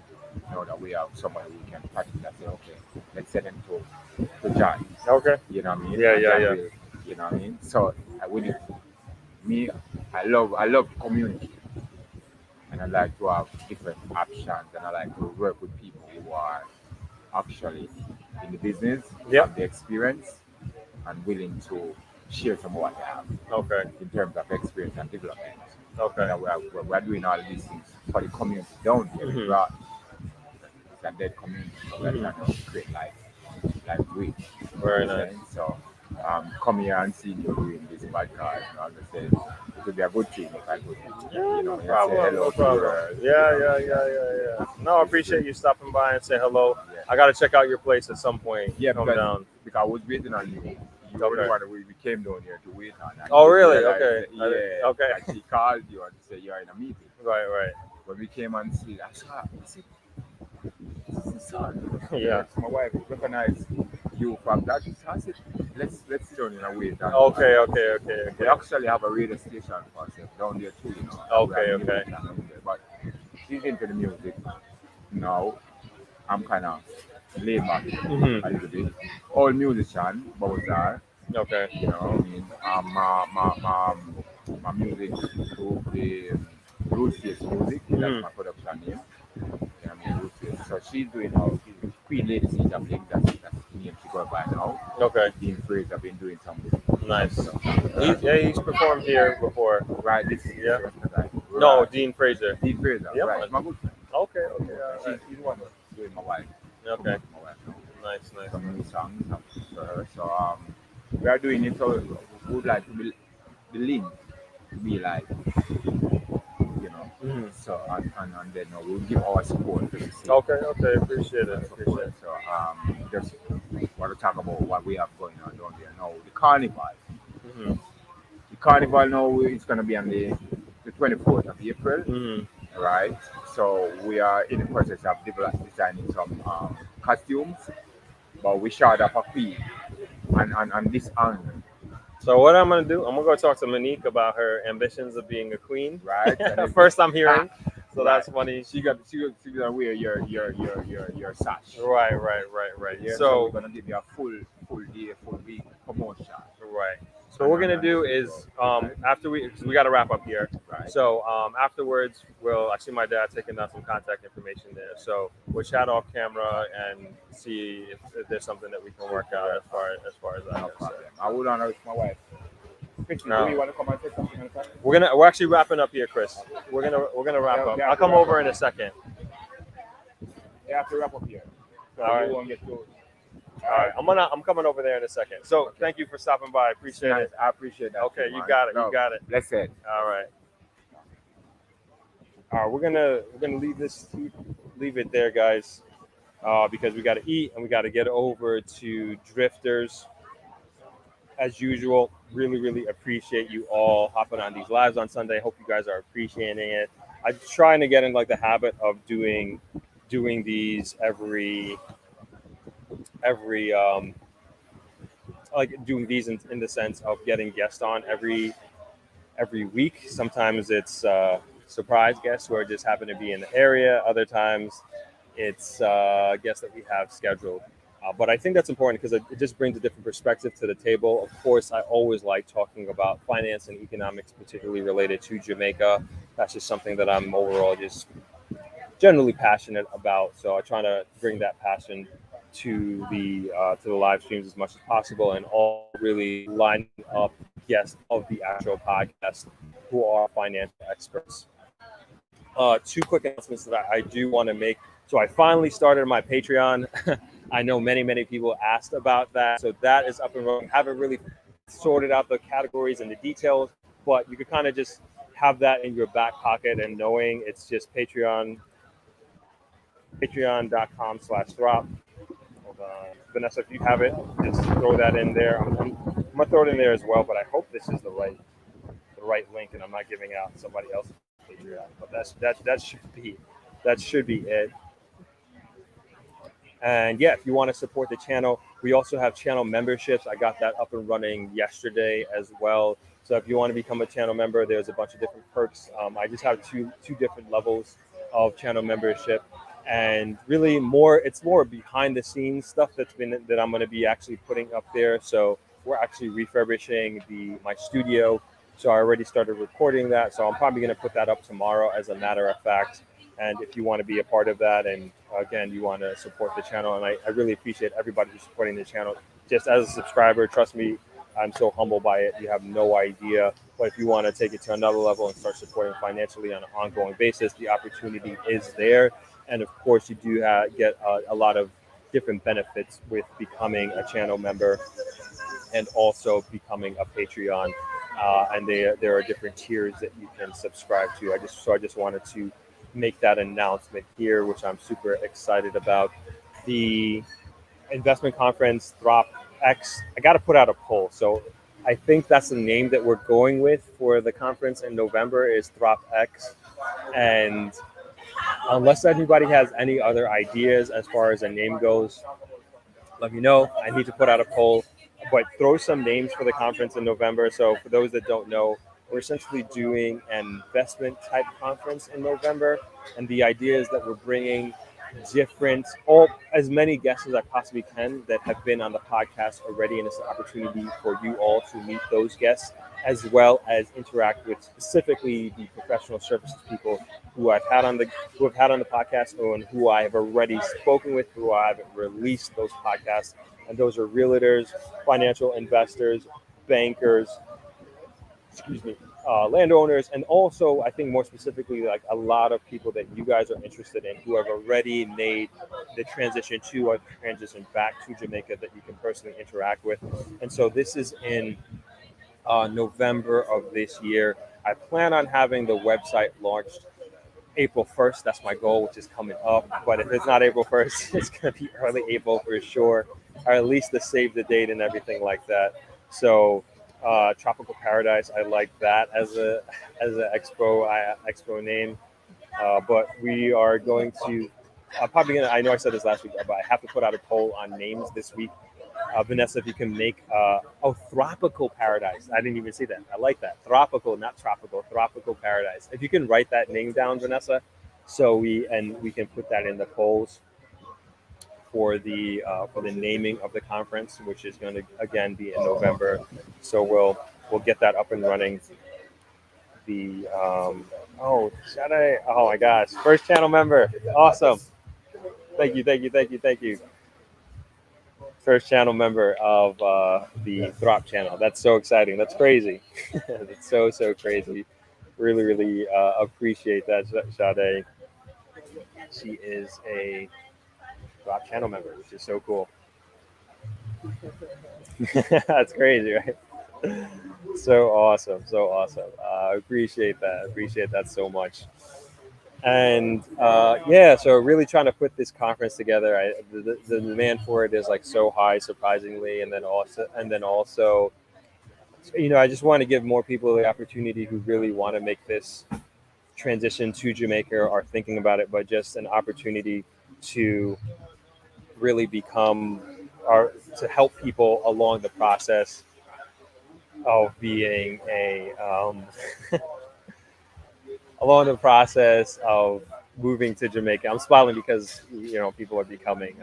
[SPEAKER 4] Know that we have somebody we can practice that say, okay, let's send them to John.
[SPEAKER 1] Okay.
[SPEAKER 4] You know what I mean?
[SPEAKER 1] Yeah,
[SPEAKER 4] And
[SPEAKER 1] yeah,
[SPEAKER 4] John
[SPEAKER 1] yeah.
[SPEAKER 4] will, you know what I mean? So when me, I love community, and I like to have different options, and I like to work with people who are actually in the business,
[SPEAKER 1] Yep.
[SPEAKER 4] have the experience, and willing to share some of what they have
[SPEAKER 1] Okay.
[SPEAKER 4] in terms of experience and development.
[SPEAKER 1] Okay.
[SPEAKER 4] We're doing all these things for the community down here.
[SPEAKER 1] Mhm.
[SPEAKER 4] Right? It's a dead community, so we're
[SPEAKER 1] Mhm.
[SPEAKER 4] trying to create life with.
[SPEAKER 1] Very nice.
[SPEAKER 4] So come here and see you doing this podcast. I just say it would be a good thing if I could,
[SPEAKER 1] Yeah, no
[SPEAKER 4] say
[SPEAKER 1] problem.
[SPEAKER 4] hello
[SPEAKER 1] No
[SPEAKER 4] to
[SPEAKER 1] problem.
[SPEAKER 4] her.
[SPEAKER 1] Yeah. No, I appreciate you stopping by and say hello.
[SPEAKER 4] Yeah.
[SPEAKER 1] I got to check out your place at some point.
[SPEAKER 4] Yeah,
[SPEAKER 1] Come
[SPEAKER 4] because,
[SPEAKER 1] down.
[SPEAKER 4] because I was waiting on you. You were
[SPEAKER 1] Okay.
[SPEAKER 4] the one that we came down here to wait on. And
[SPEAKER 1] Oh,
[SPEAKER 4] you
[SPEAKER 1] really?
[SPEAKER 4] realized
[SPEAKER 1] Okay.
[SPEAKER 4] that, yeah.
[SPEAKER 1] Okay.
[SPEAKER 4] And she called you and said you're in a meeting.
[SPEAKER 1] Right.
[SPEAKER 4] When we came and see, I saw, this is his son.
[SPEAKER 1] Yeah.
[SPEAKER 4] So my wife recognized you from that. So I said, let's sit down and wait.
[SPEAKER 1] Okay.
[SPEAKER 4] We actually have a radio station for ourselves down there too,
[SPEAKER 1] Okay.
[SPEAKER 4] We have a music channel there. But she's into the music now. I'm kind of laid back
[SPEAKER 1] Mhm.
[SPEAKER 4] a little bit. All musician, Bowser,
[SPEAKER 1] Okay.
[SPEAKER 4] I mean, my music group, the Root Face Music, that's
[SPEAKER 1] Mhm.
[SPEAKER 4] my production name. I mean, Root Face. So she's doing now, Queen Lady Caesar Bling, that's the name she goes by now.
[SPEAKER 1] Okay.
[SPEAKER 4] Dean Fraser been doing some
[SPEAKER 1] Nice.
[SPEAKER 4] stuff.
[SPEAKER 1] He's performed here before.
[SPEAKER 4] Right, this is
[SPEAKER 1] Yeah.
[SPEAKER 4] the guy.
[SPEAKER 1] No,
[SPEAKER 4] Right.
[SPEAKER 1] Dean Fraser.
[SPEAKER 4] Dean Fraser,
[SPEAKER 1] Yeah,
[SPEAKER 4] right.
[SPEAKER 1] man.
[SPEAKER 4] My good friend.
[SPEAKER 1] Okay. All right.
[SPEAKER 4] She's the one doing my wife.
[SPEAKER 1] Okay.
[SPEAKER 4] My wife now.
[SPEAKER 1] Nice.
[SPEAKER 4] Some new songs for her. So we are doing it. So we would like to be the link to be like,
[SPEAKER 1] Mhm.
[SPEAKER 4] So and then we'll give our support to the city.
[SPEAKER 1] Okay. Appreciate it.
[SPEAKER 4] So just want to talk about what we have going on down there now. The carnival.
[SPEAKER 1] Mhm.
[SPEAKER 4] The carnival now is going to be on the 24th of April.
[SPEAKER 1] Mhm.
[SPEAKER 4] Right. So we are in the process of designing some costumes, but we shot up a queen and this angle,
[SPEAKER 1] So what I'm gonna do? I'm gonna go talk to Monique about her ambitions of being a queen.
[SPEAKER 4] right? And
[SPEAKER 1] First, I'm hearing. So
[SPEAKER 4] right.
[SPEAKER 1] that's funny.
[SPEAKER 4] She gonna wear your sash.
[SPEAKER 1] Right.
[SPEAKER 4] Yeah,
[SPEAKER 1] So
[SPEAKER 4] we're gonna give you a full day, full week promotion.
[SPEAKER 1] right. So what we're gonna do is after we got to wrap up here.
[SPEAKER 4] Right.
[SPEAKER 1] So afterwards, I see my dad taking down some contact information there. So we'll chat off camera and see if there's something that we can work out as far as
[SPEAKER 4] No
[SPEAKER 1] that goes.
[SPEAKER 4] problem. I would honor with my wife. Christy,
[SPEAKER 1] No.
[SPEAKER 4] do you want to come and say something on the side?
[SPEAKER 1] We're actually wrapping up here, Chris. We're gonna wrap up.
[SPEAKER 4] Yeah,
[SPEAKER 1] I'll come
[SPEAKER 4] wrap
[SPEAKER 1] over
[SPEAKER 4] up.
[SPEAKER 1] in a second.
[SPEAKER 4] You have to wrap up here. So
[SPEAKER 1] All right.
[SPEAKER 4] you won't get to.
[SPEAKER 1] All right, I'm coming over there in a second. So thank you for stopping by. I appreciate
[SPEAKER 4] Nice.
[SPEAKER 1] it.
[SPEAKER 4] I appreciate that.
[SPEAKER 1] Okay,
[SPEAKER 4] too,
[SPEAKER 1] you
[SPEAKER 4] man.
[SPEAKER 1] got it.
[SPEAKER 4] No,
[SPEAKER 1] You got it.
[SPEAKER 4] Bless it.
[SPEAKER 1] All right. We're gonna leave it there, guys, because we got to eat and we got to get over to Drifters. As usual, really appreciate you all hopping on these lives on Sunday. Hope you guys are appreciating it. I'm trying to get in like the habit of doing these every like doing these in the sense of getting guests on every week. Sometimes it's surprise guests who are just happen to be in the area. Other times it's guests that we have scheduled. But I think that's important because it just brings a different perspective to the table. Of course, I always like talking about finance and economics, particularly related to Jamaica. That's just something that I'm overall just generally passionate about. So I try to bring that passion to the live streams as much as possible, and all really lining up guests of the actual podcast who are financial experts. Two quick announcements that I do want to make. So I finally started my Patreon. I know many people asked about that, so that is up and running. Haven't really sorted out the categories and the details, but you could kind of just have that in your back pocket and knowing it's just patreon.com/throp. Hold on. Vanessa, if you have it, just throw that in there. I'm gonna throw it in there as well, but I hope this is the right link and I'm not giving out somebody else's Patreon. But that should be it. And yeah, if you want to support the channel, we also have channel memberships. I got that up and running yesterday as well. So if you want to become a channel member, there's a bunch of different perks. I just have two different levels of channel membership, and really it's more behind the scenes stuff that I'm going to be actually putting up there. So we're actually refurbishing my studio. So I already started recording that. So I'm probably going to put that up tomorrow, as a matter of fact. And if you want to be a part of that, and again, you want to support the channel, and I really appreciate everybody who's supporting the channel. Just as a subscriber, trust me, I'm so humbled by it. You have no idea. But if you want to take it to another level and start supporting financially on an ongoing basis, the opportunity is there. And of course, you do get a lot of different benefits with becoming a channel member and also becoming a Patreon. And there are different tiers that you can subscribe to. I just wanted to make that announcement here, which I'm super excited about. The investment conference, Throp X, I got to put out a poll. So I think that's the name that we're going with for the conference in November, is Throp X. And unless anybody has any other ideas as far as a name goes, let me know. I need to put out a poll, but throw some names for the conference in November. So for those that don't know, we're essentially doing an investment type conference in November. And the idea is that we're bringing as many guests as I possibly can that have been on the podcast already. And it's an opportunity for you all to meet those guests, as well as interact with specifically the professional services people who have had on the podcast, and who I have already spoken with, who I've released those podcasts. And those are realtors, financial investors, bankers, landowners, and also I think more specifically, like a lot of people that you guys are interested in who have already made the transition to or transition back to Jamaica that you can personally interact with. And so this is in November of this year. I plan on having the website launched April 1st. That's my goal, which is coming up. But if it's not April 1st, it's going to be early April for sure, or at least to save the date and everything like that. So Tropical Paradise, I like that as an expo name. But we are going to I know I said this last week, but I have to put out a poll on names this week. Vanessa, if you can make Tropical Paradise. I didn't even see that. I like that. Tropical, not tropical. Tropical Paradise. If you can write that name down, Vanessa, so we can put that in the polls for the naming of the conference, which is going to again be in November. So we'll get that up and running. Oh my gosh, first channel member, awesome! Thank you. First channel member of the Throp channel. That's so exciting. That's crazy. That's so crazy. Really appreciate that, Sade. She is a Throp channel member, which is so cool. That's crazy, right? So awesome. Appreciate that so much. And so really trying to put this conference together. The demand for it is like so high, surprisingly, and then also, I just want to give more people the opportunity who really want to make this transition to Jamaica or are thinking about it, but just an opportunity to really to help people along the process of being along the process of moving to Jamaica. I'm smiling because people are becoming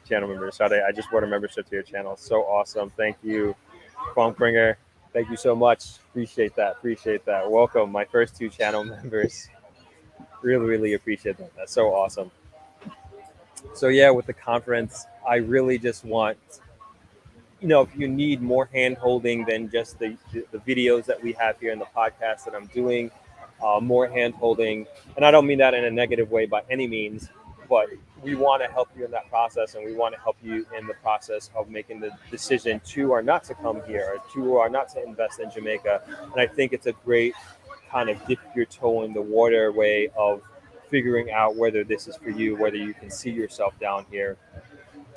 [SPEAKER 1] channel member. Sade, I just bought a membership to your channel. So awesome. Thank you, Funkbringer. Thank you so much. Appreciate that. Appreciate that. Welcome, my first 2 channel members. Really, really appreciate that. That's so awesome. So yeah, with the conference, I really just want, if you need more hand holding than just the videos that we have here in the podcast that I'm doing, more hand holding. And I don't mean that in a negative way by any means, but we want to help you in that process, and we want to help you in the process of making the decision to or not to come here, or to or not to invest in Jamaica. And I think it's a great kind of dip your toe in the water way of figuring out whether this is for you, whether you can see yourself down here,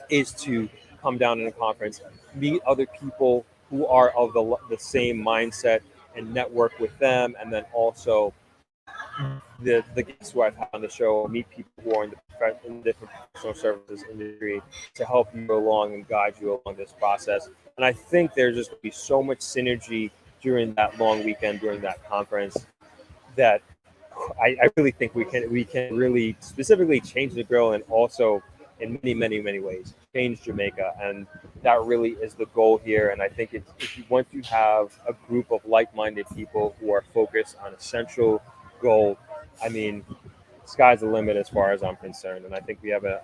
[SPEAKER 1] is to come down in a conference, meet other people who are of the same mindset, and network with them, and then also the guests who I've had on the show, meet people who are in the different professional services industry to help you along and guide you along this process. And I think there's just going to be so much synergy during that long weekend, during that conference, that I really think we can really specifically change the grill, and also in many ways change Jamaica. And that really is the goal here. And I think once you have a group of like-minded people who are focused on a central goal, I mean, sky's the limit as far as I'm concerned. And I think we have an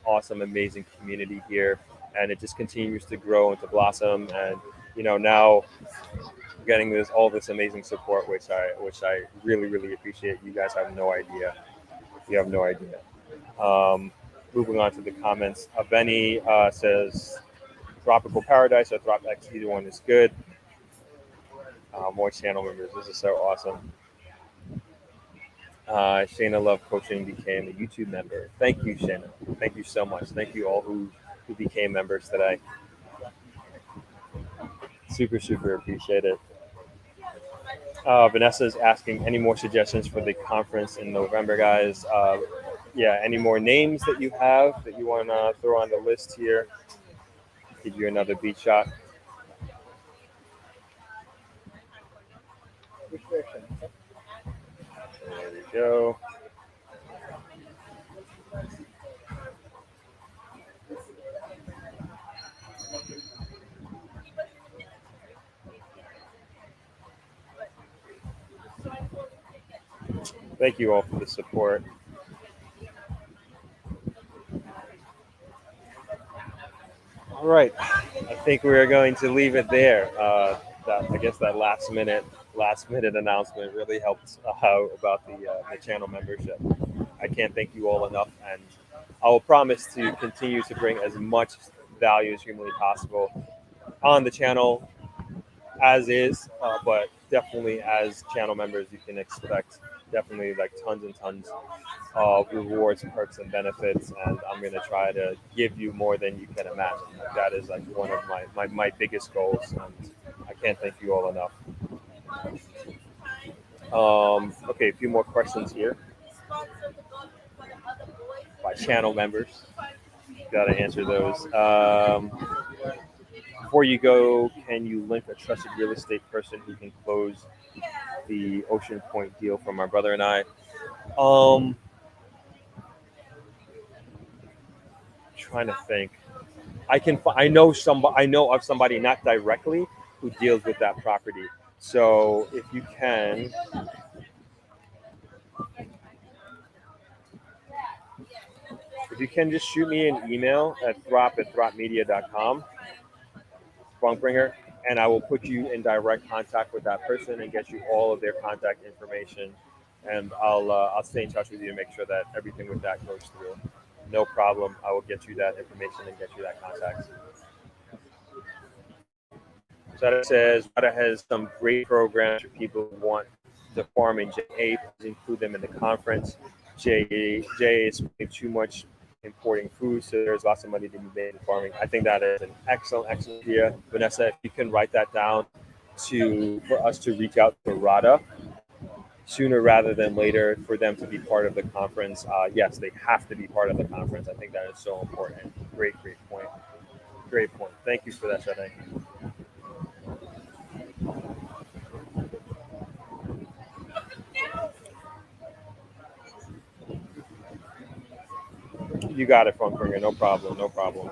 [SPEAKER 1] awesome, amazing community here, and it just continues to grow and to blossom. And now getting all this amazing support, which I really appreciate. You guys have no idea. You have no idea. Moving on to the comments, Benny says Tropical Paradise or Trop X, either one is good. More channel members. This is so awesome. Shayna Love Coaching became a YouTube member. Thank you, Shayna. Thank you so much. Thank you all who became members today. Super appreciate it. Vanessa is asking, any more suggestions for the conference in November, guys? Yeah, any more names that you have that you want to throw on the list here? Give you another beat shot. There we go. Thank you all for the support. All right, I think we are going to leave it there. I guess that last minute announcement really helped about the channel membership. I can't thank you all enough, and I will promise to continue to bring as much value as humanly possible on the channel as is, but definitely as channel members, you can expect definitely like tons and tons of rewards, perks, and benefits. And I'm going to try to give you more than you can imagine. Like, that is like one of my biggest goals, and I can't thank you all enough. Okay, a few more questions here by channel members. Got to answer those. Before you go, can you link a trusted real estate person who can close the Ocean Point deal for my brother and I? Trying to think. I know of somebody, not directly, who deals with that property. So if you can, just shoot me an email at throp@thropmedia.com, Funkbringer, and I will put you in direct contact with that person and get you all of their contact information. And I'll stay in touch with you to make sure that everything with that goes through. No problem. I will get you that information and get you that contact. So that says Rada has some great programs for people who want to farm in JA. Please include them in the conference. JA is spending too much importing food, so there's lots of money to be made in farming. I think that is an excellent idea. Vanessa, if you can write that down for us to reach out to Rada sooner rather than later for them to be part of the conference. Yes, they have to be part of the conference. I think that is so important. Great point. Great point. Thank you for that, Shade. You got it, Funkringer. No problem. No problem.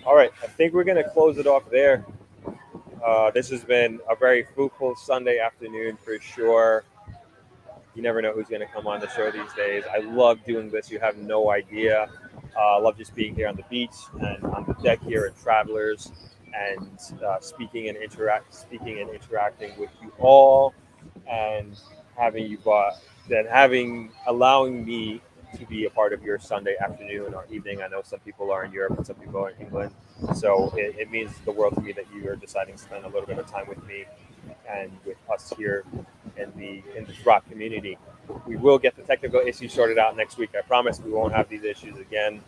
[SPEAKER 1] All right. I think we're gonna close it off there. This has been a very fruitful Sunday afternoon for sure. You never know who's going to come on the show these days. I love doing this. You have no idea. I love just being here on the beach and on the deck here at Travelers, and speaking and interacting with you all, and having you then allowing me to be a part of your Sunday afternoon or evening. I know some people are in Europe and some people are in England, so it means the world to me that you are deciding to spend a little bit of time with me and with us here in the rock community. We will get the technical issues sorted out next week. I promise we won't have these issues again.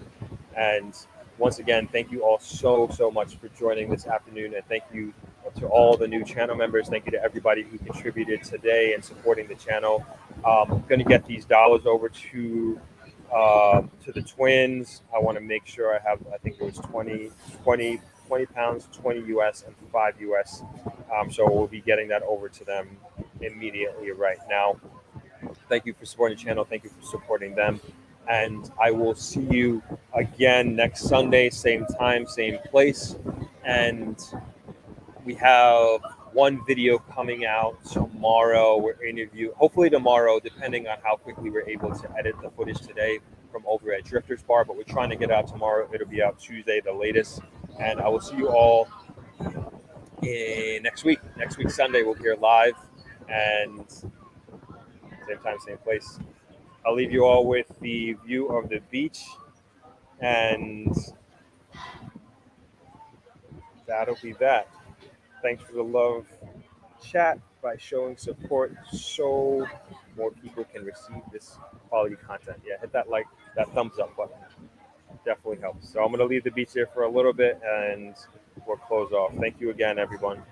[SPEAKER 1] And once again, thank you all so much for joining this afternoon, and thank you to all the new channel members. Thank you to everybody who contributed today and supporting the channel. I'm going to get these dollars over to the twins. I want to make sure I have, I think it was 20 pounds, 20 US and 5 US. So we'll be getting that over to them immediately right now. Thank you for supporting the channel. Thank you for supporting them. And I will see you again next Sunday, same time, same place. And we have one video coming out tomorrow. Hopefully tomorrow, depending on how quickly we're able to edit the footage today from over at Drifters Bar. But we're trying to get it out tomorrow. It'll be out Tuesday, the latest. And I will see you all next week. Next week, Sunday, we'll be here live. And same time, same place. I'll leave you all with the view of the beach, and that'll be that. Thanks for the love. Chat by showing support so more people can receive this quality content. Yeah, hit that thumbs up button. Definitely helps. So I'm going to leave the beach here for a little bit, and we'll close off. Thank you again, everyone.